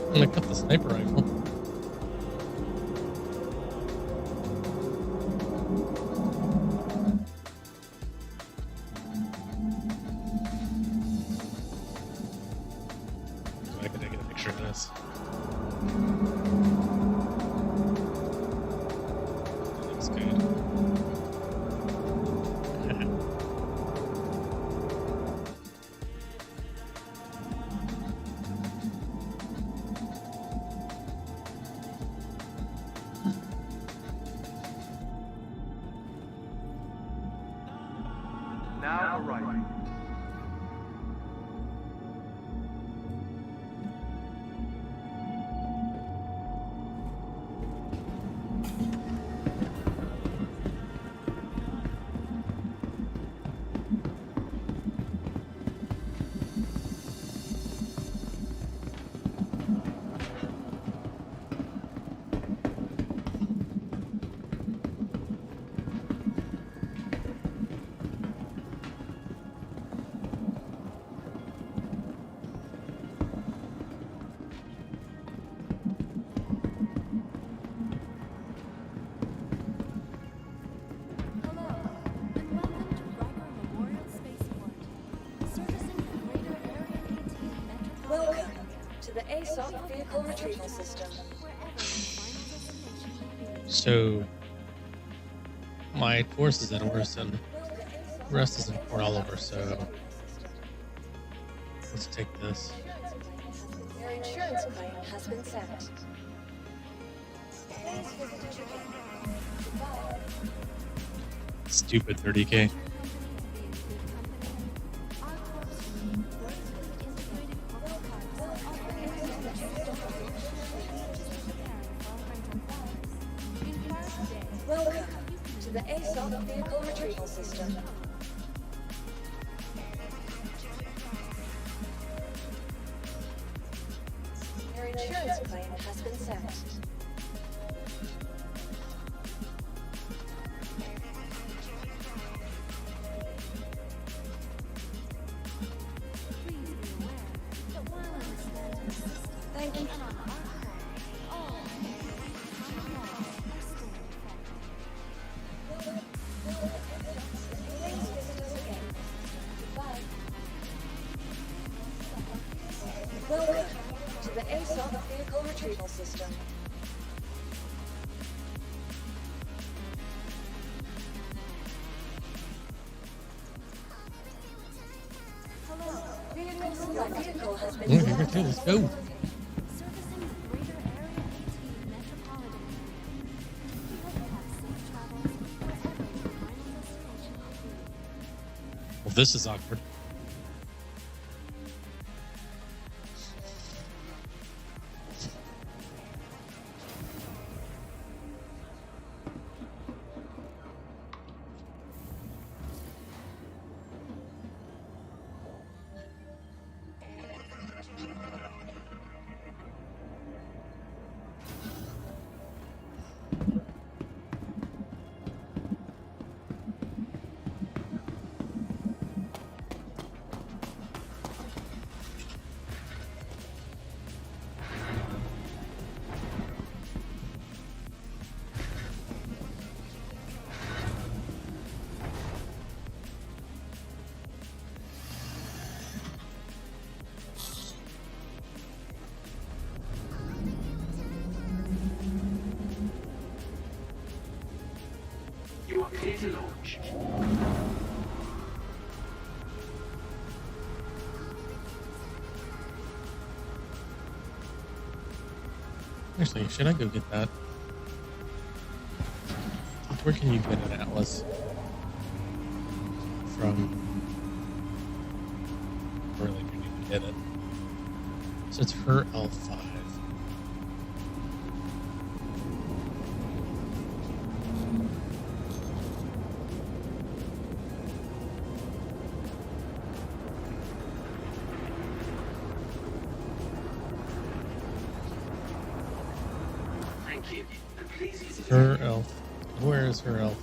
Speaker 2: I'm gonna cut the sniper rifle. I gotta get a picture of this. That looks good.
Speaker 6: now arriving.
Speaker 1: Hello, and welcome to Riker Memorial Spaceport, servicing the greater Area 18 metropolitan
Speaker 5: Welcome to the ASOP Vehicle Retrieval System.
Speaker 1: wherever your final destination may be.
Speaker 2: So my course is in Orson. The rest is in Port Oliver, so let's take this.
Speaker 5: Your insurance claim has been sent. Please visit us again. Goodbye.
Speaker 2: Stupid 30K.
Speaker 5: Welcome to the ASOP Vehicle Retrieval System. Your insurance claim has been sent.
Speaker 1: Please be aware that while understanding the system
Speaker 5: Thank you.
Speaker 1: and on our part, all common laws are still in effect.
Speaker 5: Please visit us again. Goodbye. Welcome to the ASOP Vehicle Retrieval System.
Speaker 1: Hello,
Speaker 5: Vehicle select vehicle has been
Speaker 2: Okay, let's
Speaker 5: selected.
Speaker 2: go.
Speaker 1: servicing the greater Area 18 metropolitan area. We hope you have safe travels wherever your final destination may be.
Speaker 2: Well, this is awkward.
Speaker 6: You are clear to launch.
Speaker 2: Actually, should I go get that? Where can you get an atlas from? Really do need to get it. So it's her L5.
Speaker 6: Thank you. And please visit
Speaker 2: Her L. Where is her L5?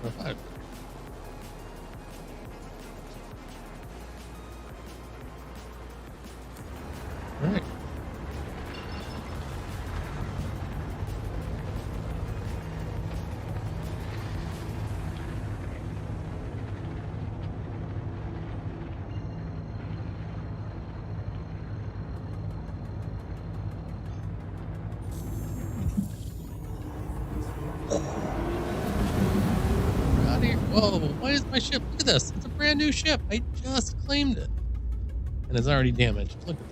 Speaker 2: L5. Right. We're out of here. Whoa, why is my ship? Look at this. It's a brand new ship. I just claimed it. And it's already damaged. Look at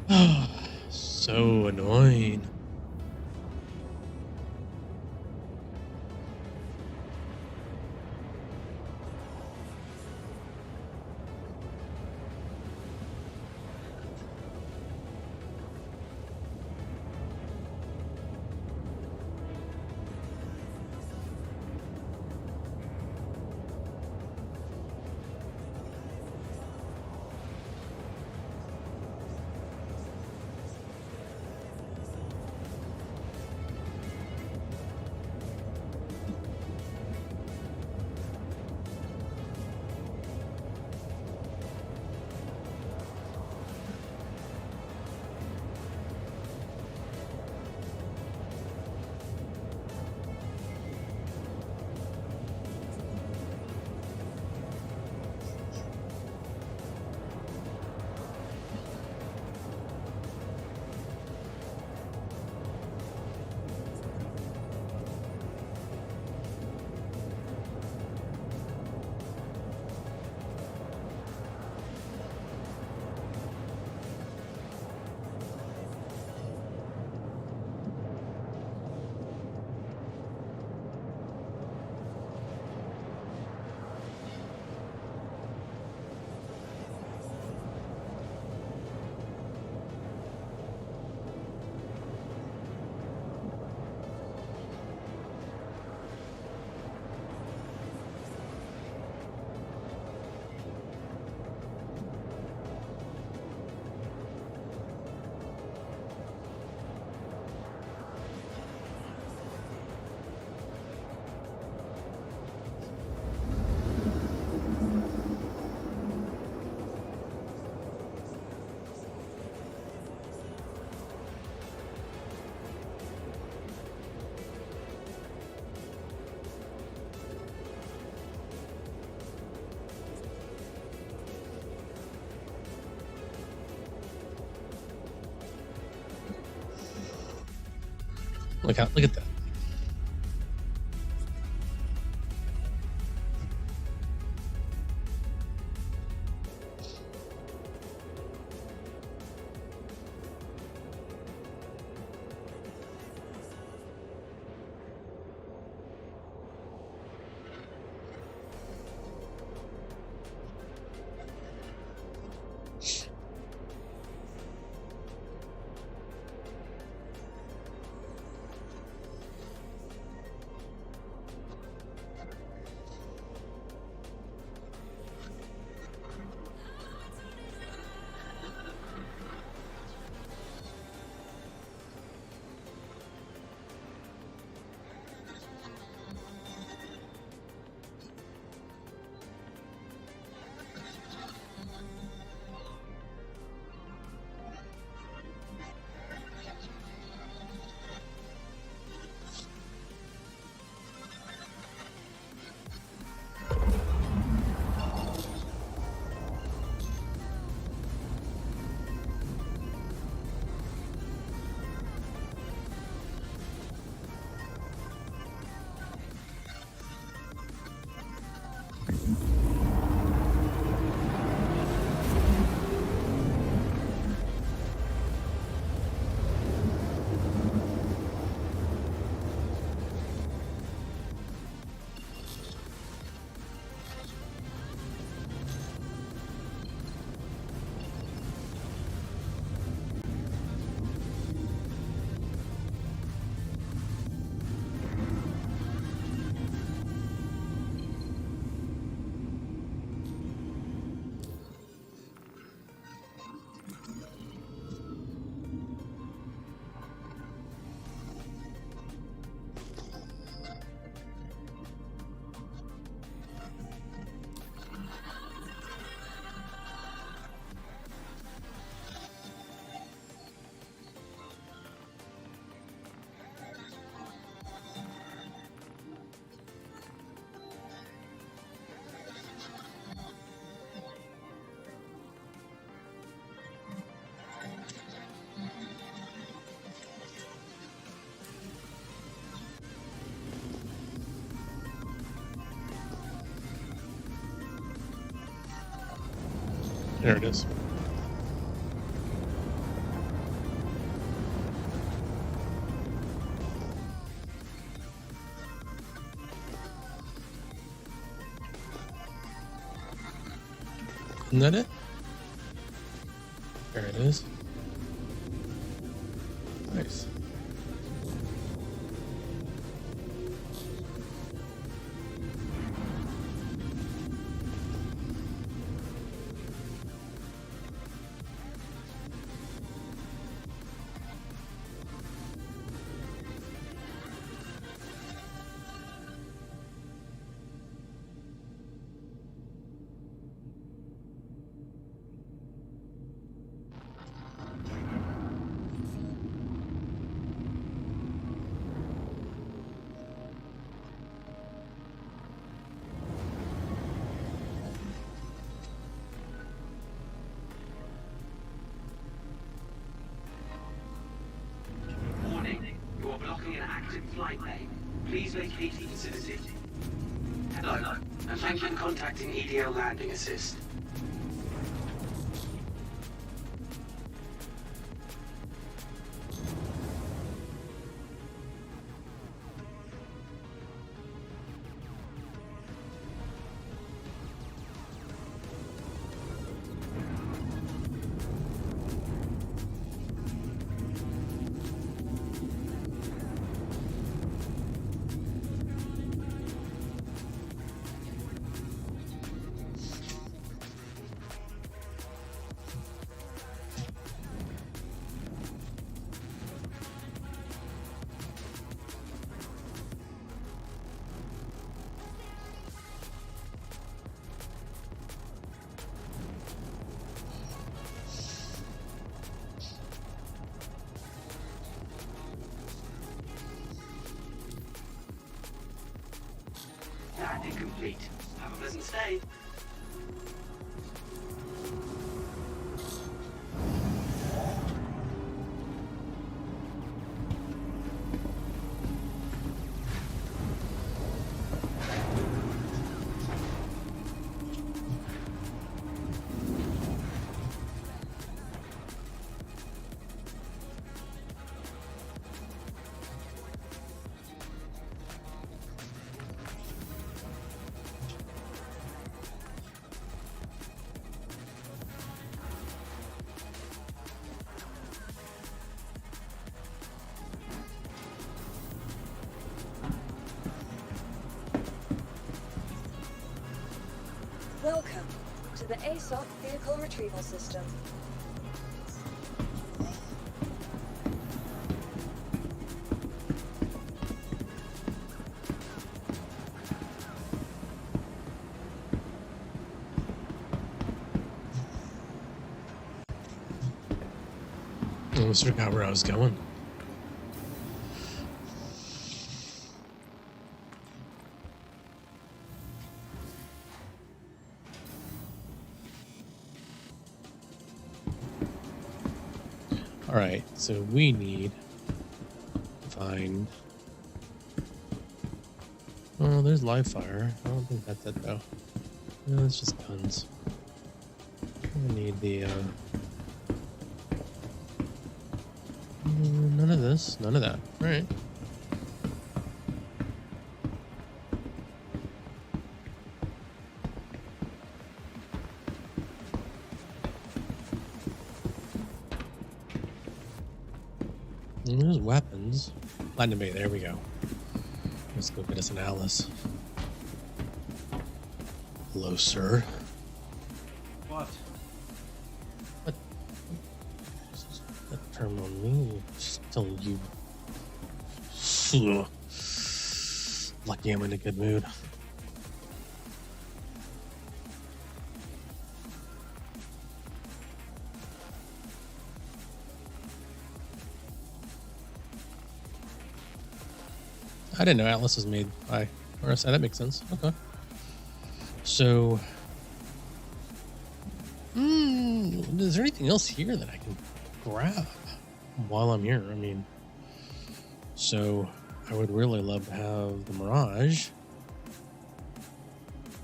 Speaker 2: that. So annoying. Look at that. There it is. Isn't that it? There it is. Nice.
Speaker 6: Warning, you are blocking an active flight lane. Please vacate the vicinity. Hello, and thank you for contacting EDL Landing Assist. Landing complete. Have a pleasant stay.
Speaker 5: Welcome to the ASOP Vehicle Retrieval System.
Speaker 2: I almost forgot where I was going. All right, so we need to find. Oh, there's live fire. I don't think that's it though. No, it's just guns. We need the. None of this, none of that. All right. There's weapons. Platinum Bay, there we go. Let's go get us an Alice. Hello, sir.
Speaker 7: What?
Speaker 2: What? That term on me. Just telling you. Ugh. Lucky I'm in a good mood. I didn't know Atlas was made by RSI. That makes sense. Okay. So, is there anything else here that I can grab while I'm here? I mean, so I would really love to have the Mirage.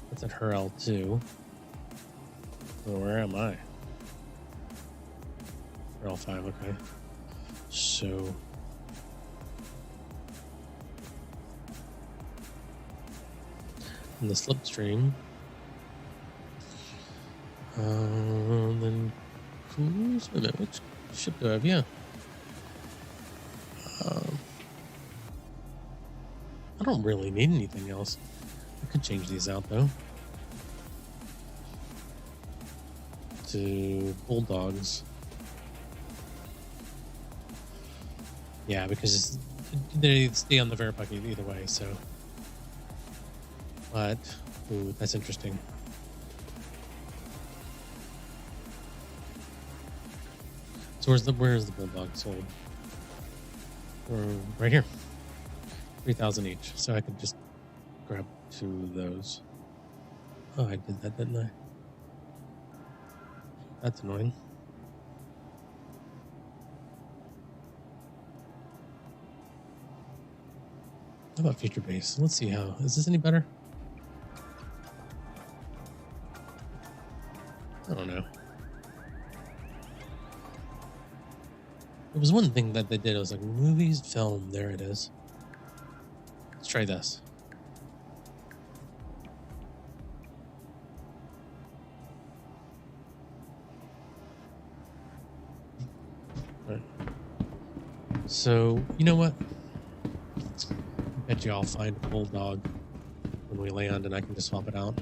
Speaker 2: That's at her L2. Well, where am I? L5, okay. So, in the slipstream. Then cruise. Wait a minute, which ship do I have? Yeah. I don't really need anything else. I could change these out though. To Bulldogs. Yeah, because they stay on the Veripuck either way, so. But, ooh, that's interesting. So where's the Bulldog sold? Right here. 3,000 each. So I could just grab 2 of those. Oh, I did that, didn't I? That's annoying. How about feature base? Let's see how. Is this any better? I don't know. It was one thing that they did. It was like movies, film. There it is. Let's try this. All right. So, you know what? I bet you I'll find a Bulldog when we land and I can just swap it out.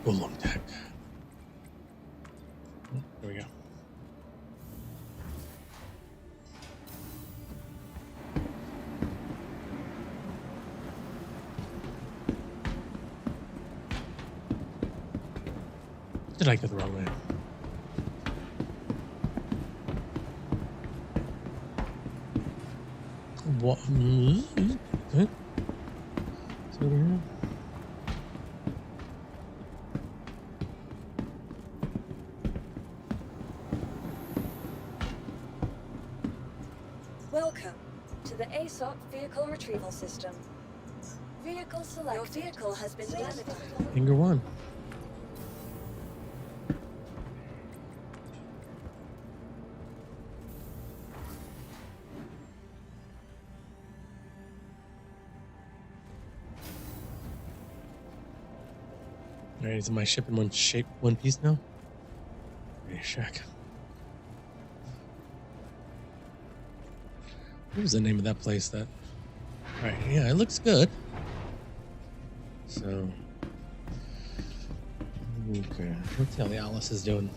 Speaker 2: Long tech. There we go. Did I go the wrong way? What? Okay. It's over here.
Speaker 5: Welcome to the ASOP Vehicle Retrieval System. Vehicle select. Your vehicle has been identified.
Speaker 2: Finger 1. All right, is my ship in one piece now? Wait a sec. What was the name of that place that? Right, yeah, it looks good. So, okay, let's see how the Alice is doing.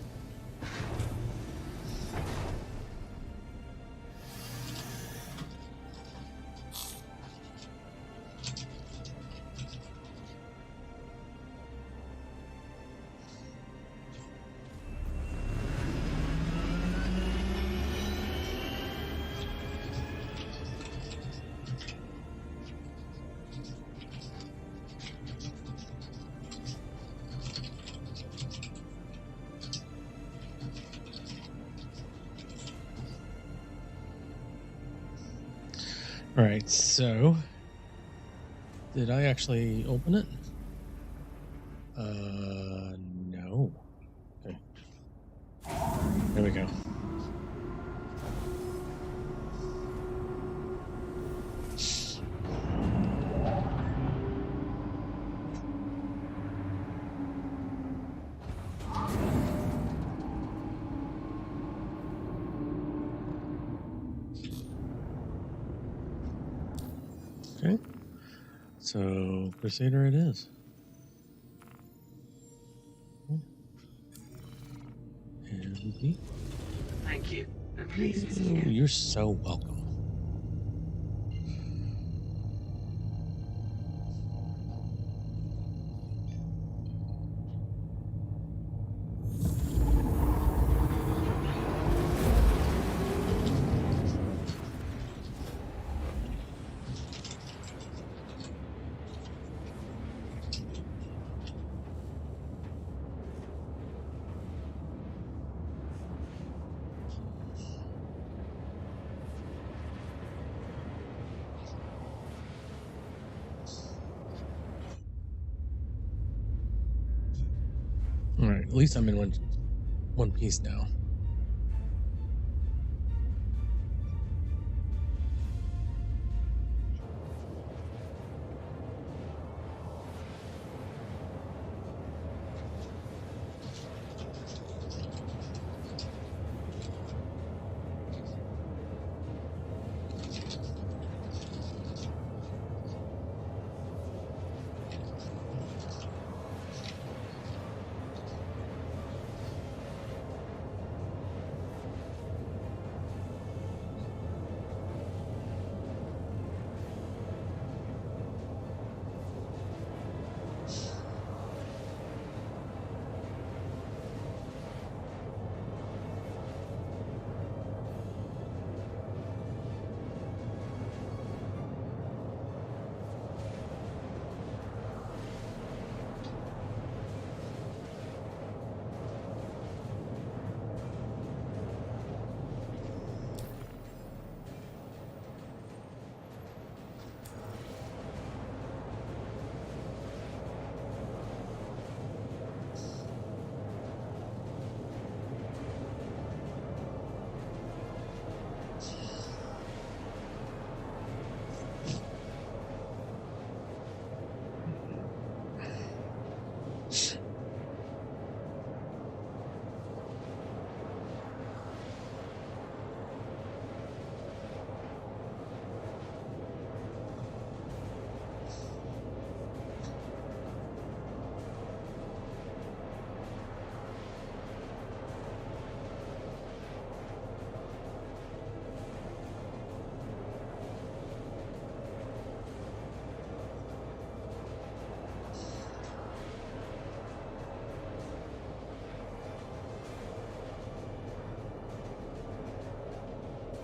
Speaker 2: All right, so did I actually open it? No. Okay. There we go. Okay. So Crusader it is. And B.
Speaker 6: Thank you, and please visit again.
Speaker 2: You're so welcome. All right, at least I'm in one piece now.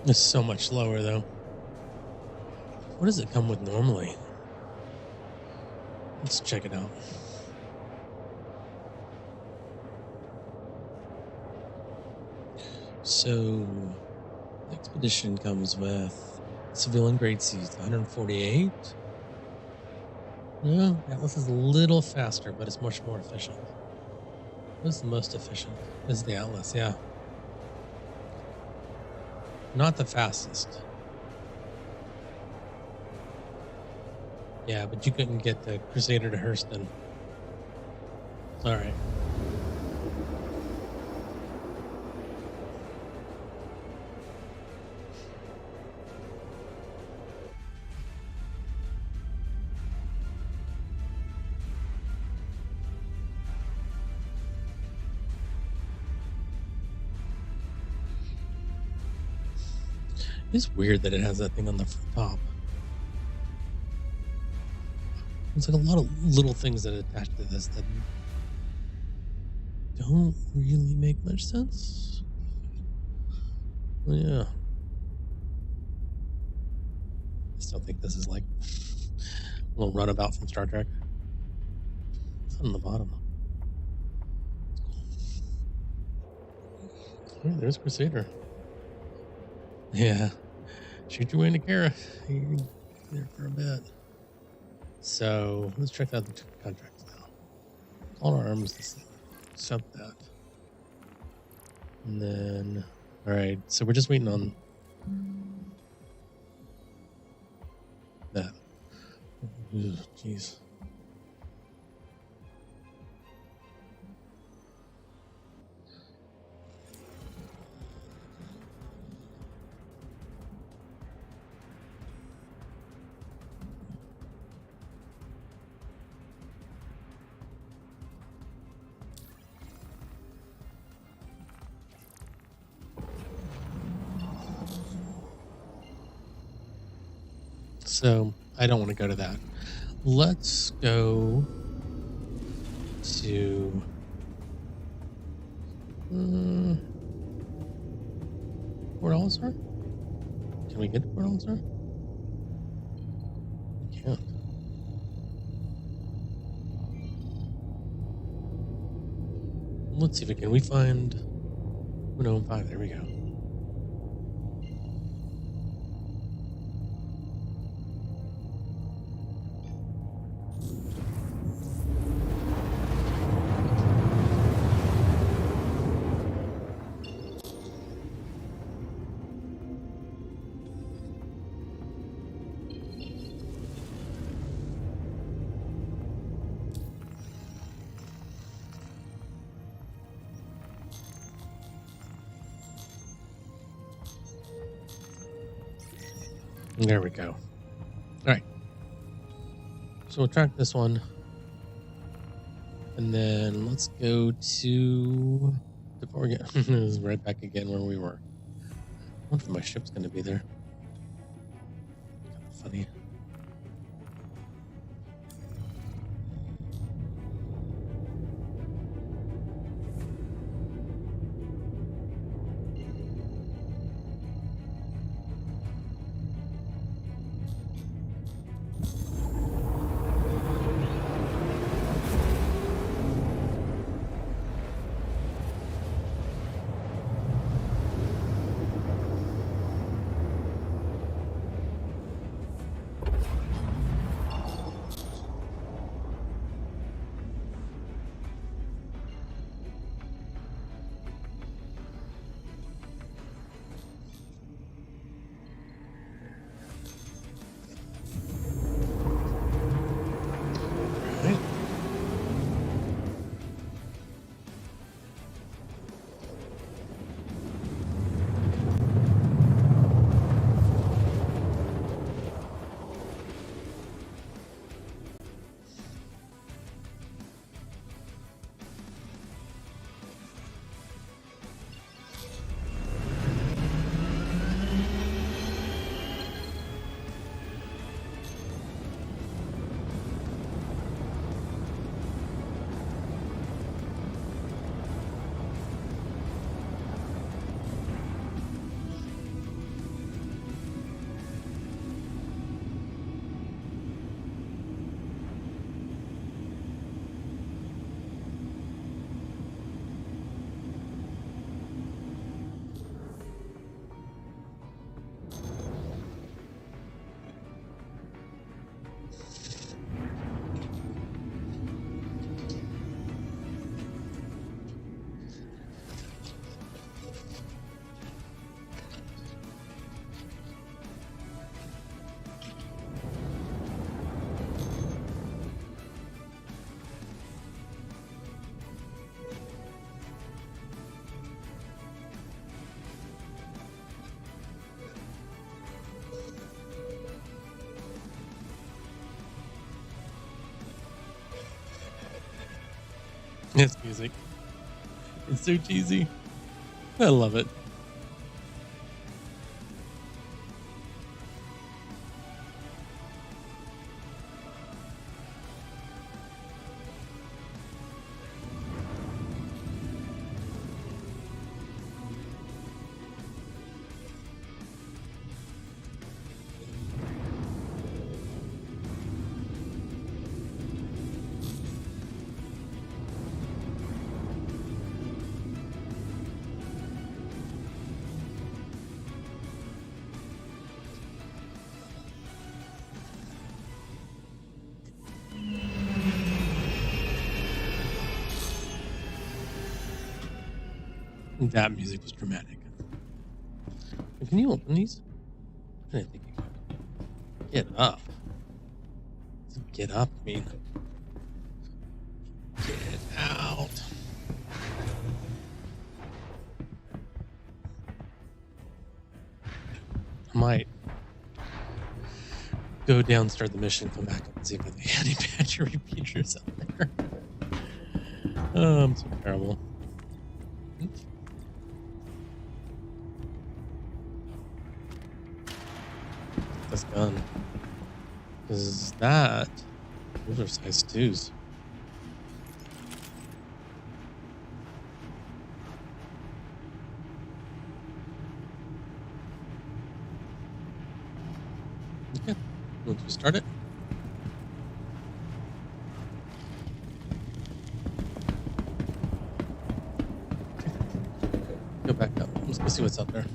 Speaker 2: It's so much lower though. What does it come with normally? Let's check it out. So, the Expedition comes with civilian grade seats, 148. No, Atlas is a little faster, but it's much more efficient. What's the most efficient? Is the Atlas, yeah. Not the fastest. Yeah, but you couldn't get the Crusader to Hurston. All right. It's weird that it has that thing on the top. It's like a lot of little things that attach to this that don't really make much sense. Well, yeah. I still think this is like a little runabout from Star Trek. It's on the bottom. Oh, there's Crusader. Yeah. Shoot your way into Kara. You're there for a bit. So let's check out the two contracts now. Call our arms to accept that. And then, all right. So we're just waiting on that. Jeez. So I don't want to go to that. Let's go to Port Olisar? Can we get to Port Olisar? We can't. Let's see if we can. We find 105. There we go. There we go. All right. So we'll track this one. And then let's go to Oregon. This is right back again where we were. I wonder if my ship's going to be there. Kind of funny. It's music. It's so cheesy. I love it. That music was dramatic. Can you open these? I didn't think you could. Get up. Get up, I mean. Get out. I might go down, start the mission, come back up and see if there's any patch repeaters out there. Oh, I'm so terrible. This gun. Is that? Those are size 2s. Okay. Once we start it. Go back up. Let's go see what's up there.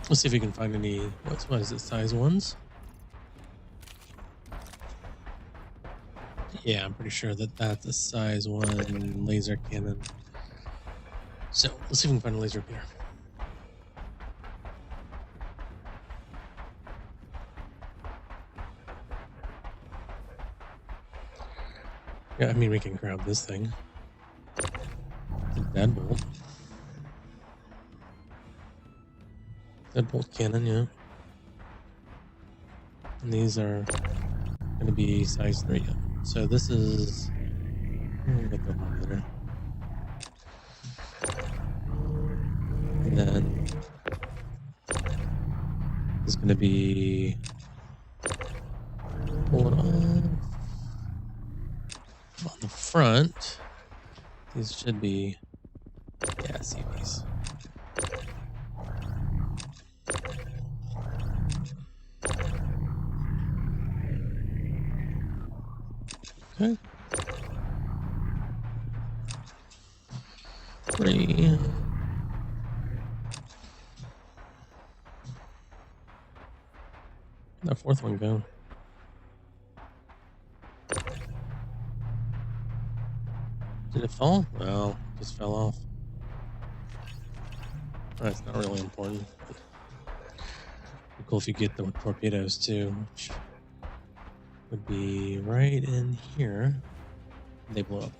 Speaker 2: Let's see if we can find any. What is it? Size 1s? Yeah, I'm pretty sure that that's a size 1 laser cannon. So let's see if we can find a laser repeater. Yeah, I mean we can grab this thing. It's a deadbolt. Deadbolt cannon, yeah. And these are going to be size 3. Yeah. So this is. Get the one later. And then this is going to be. Pull it off. On the front, these should be. Yeah, CVs. Okay. 3. That 4th one go? Did it fall? Well, it just fell off. That's not really important. It'd be cool if you get the torpedoes too, which would be right in here. They blow up.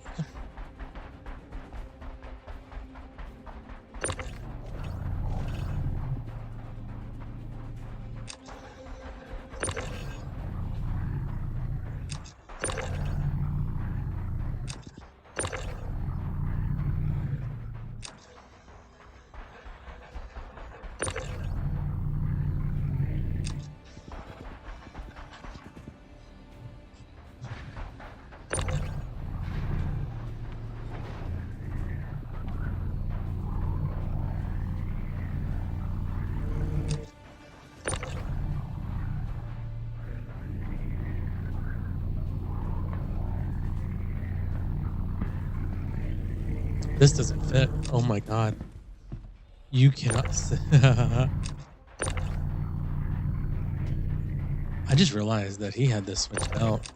Speaker 2: This doesn't fit. Oh my god. You cannot. I just realized that he had this switched out.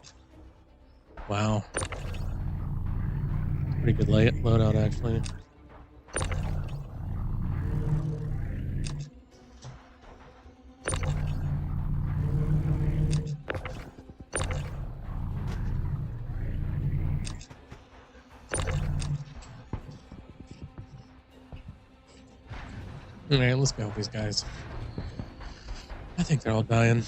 Speaker 2: Wow. Pretty good loadout, actually. Alright, let's go help these guys. I think they're all dying.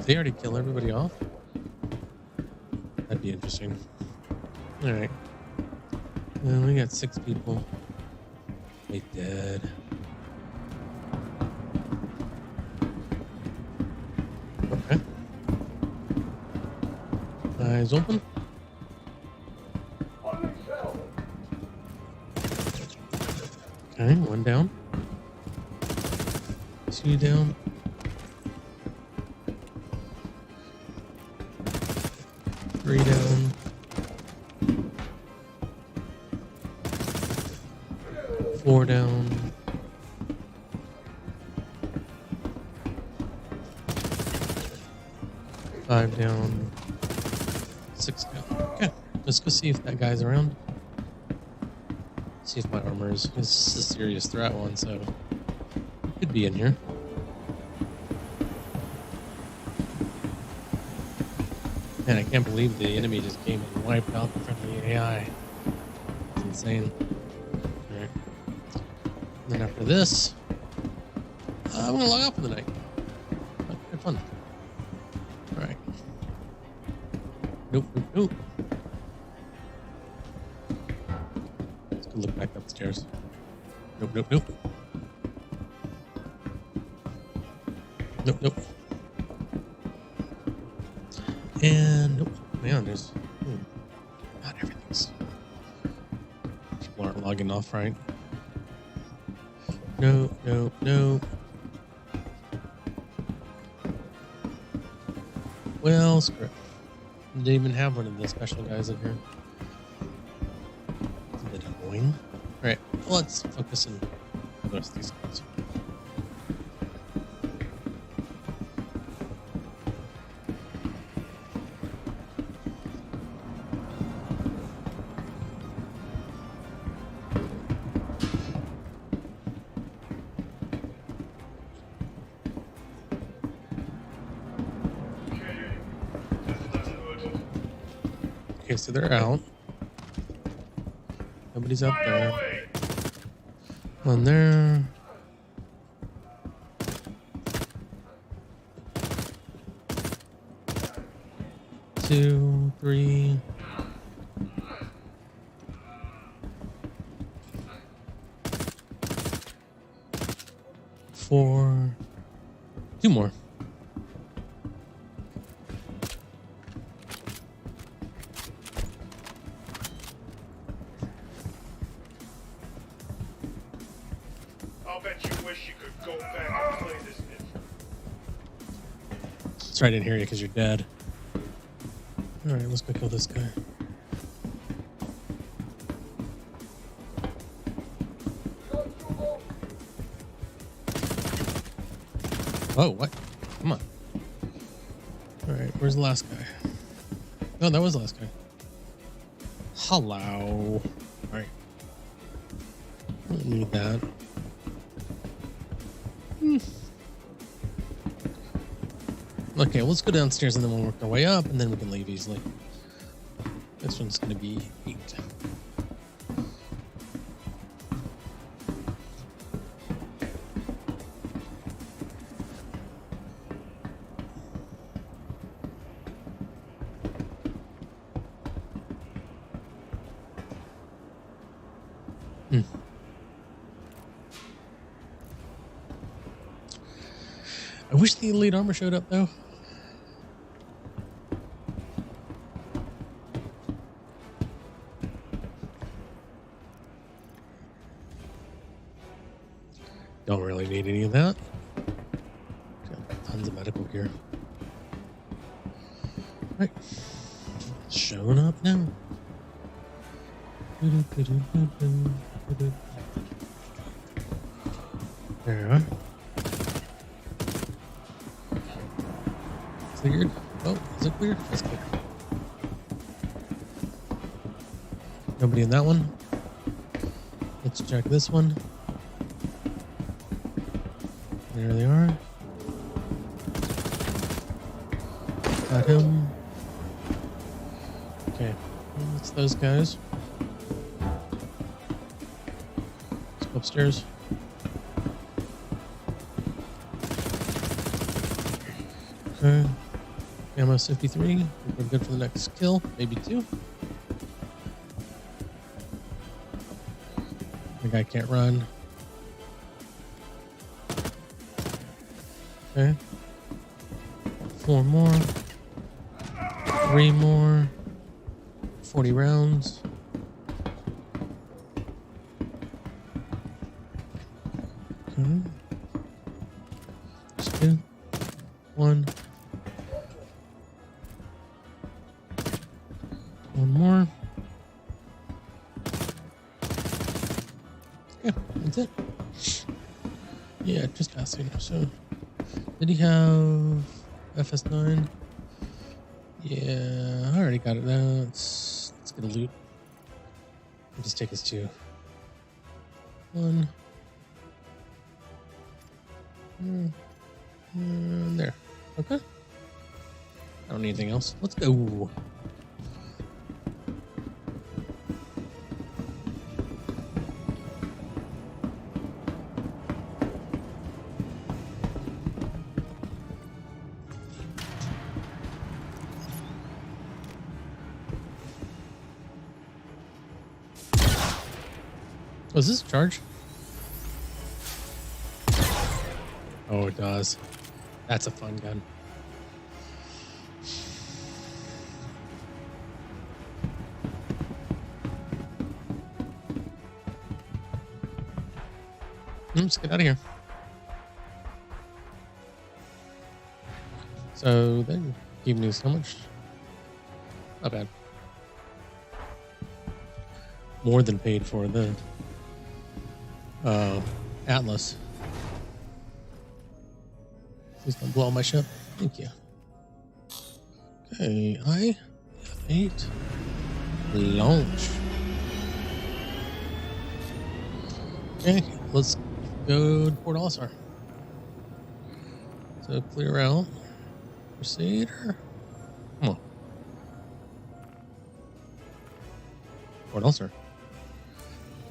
Speaker 2: they already kill everybody off? That'd be interesting. All right. Well, we got 6 people. They dead. Okay. Eyes open. Okay, 1 down. 2 down. 3 down. 4 down. 5 down. 6 down. Okay, let's go see if that guy's around. See if my armor is a serious threat one, so it could be in here. Man, I can't believe the enemy just came and wiped out the friendly AI. It's insane. Alright. And then after this, I'm gonna log off for the night. But have fun. Alright. Nope, nope, nope. Let's go look back upstairs. Nope, nope, nope. Nope, nope. And nope. Man, there's not everything's. People aren't logging off, right? No, no, no. Well, screw it. Didn't even have one of the special guys in here. It's a bit annoying. Alright, let's focus on the rest of these guys. Okay, so they're out. Nobody's up there. One there. Two, three. Four. 2 more.
Speaker 8: I'll bet you wish you could go back and play this instrument.
Speaker 2: Sorry, I didn't hear you because you're dead. Alright, let's go kill this guy. Oh, what? Come on. Alright, where's the last guy? No, that was the last guy. Hello. Alright. Don't need that. Okay, let's go downstairs and then we'll work our way up and then we can leave easily. This one's going to be 8. I wish the elite armor showed up though. Don't really need any of that. Got tons of medical gear. Right. Showing up now. There you are. Cleared. Oh, is it cleared? It's cleared. Nobody in that one. Let's check this one. There they are. Got him. Okay, it's those guys. Let's go upstairs. Okay. Ammo 53. We're good for the next kill, maybe 2. The guy can't run. Okay. 4 more. 3 more. 40 rounds. Okay. Just 2. 1. 1 more. Yeah, that's it. Yeah, just passing. So, did he have FS9? Yeah, I already got it now. Let's get a loot. I'll just take his 2. 1. And there. Okay. I don't need anything else. Let's go. Oh, is this a charge? Oh, it does. That's a fun gun. Let's get out of here. So then, even news how much? Not bad. More than paid for the Atlas. Please don't blow my ship. Thank you. Okay, I F8 launch. Okay, let's go to Port Olisar. So clear out. Proceed. Come on. Port Olisar.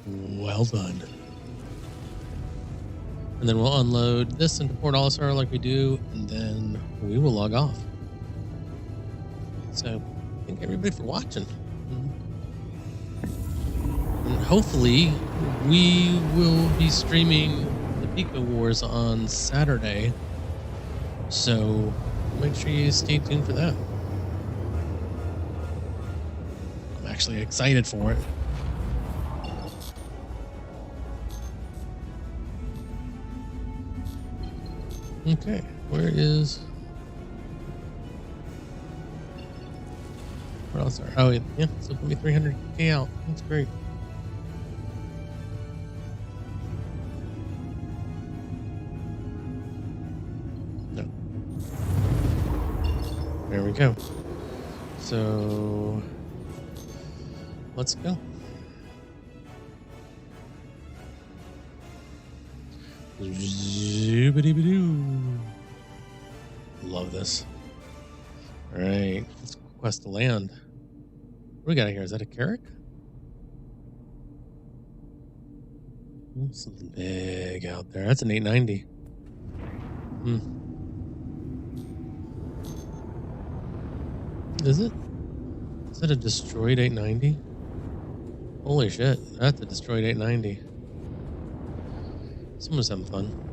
Speaker 2: Well done. And then we'll unload this into Port Olisar like we do, and then we will log off. So, thank everybody for watching. And hopefully, we will be streaming the Pico Wars on Saturday. So, make sure you stay tuned for that. I'm actually excited for it. Okay, where is... What else are... Oh, yeah, so put me 300k out. That's great. No. There we go. So... Let's go. Zoobity-ba-doo. Love this. All right, let's quest the land. What do we got here? Is that a Carrack? Ooh, something big out there. That's an 890. Is it? Is that a destroyed 890? Holy shit, that's a destroyed 890. Someone's having fun.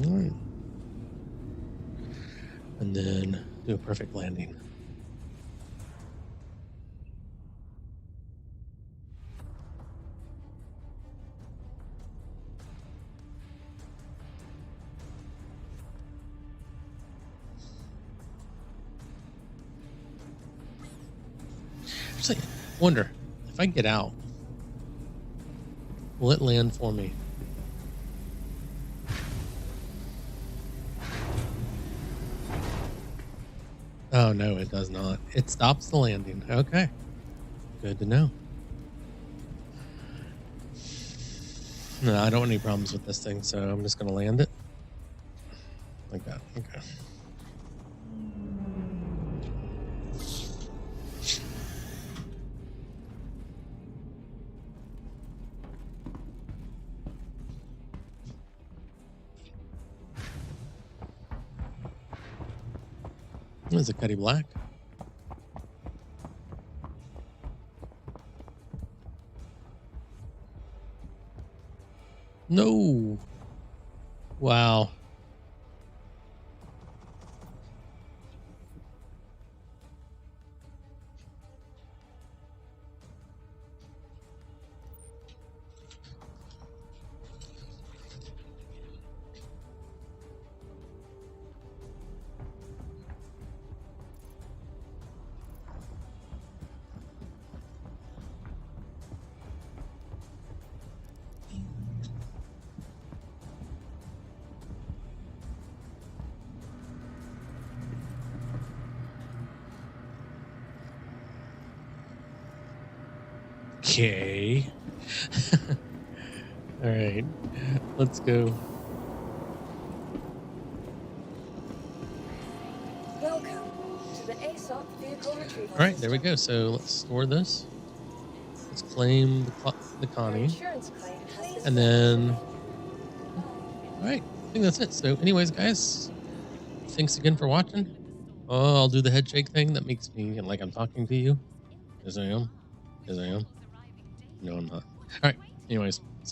Speaker 2: All right. And then do a perfect landing. I wonder if I get out, will it land for me? Oh no, it does not. It stops the landing. Okay, good to know. No, I don't want any problems with this thing, so I'm just gonna land it like that. Okay. Is it Cuddy Black? No. Wow. Okay. All right. Let's go.
Speaker 5: Welcome to the ASOP vehicle retrieval
Speaker 2: All right, there we
Speaker 5: system.
Speaker 2: go. So let's store this. Let's claim the
Speaker 5: Your
Speaker 2: Connie.
Speaker 5: insurance claim has been
Speaker 2: And then, all right, I think that's it. So anyways, guys, thanks again for watching. Oh, I'll do the head shake thing. That makes me like I'm talking to you. Yes, I am. Yes, I am. No, I'm not. All right. Anyways, see you.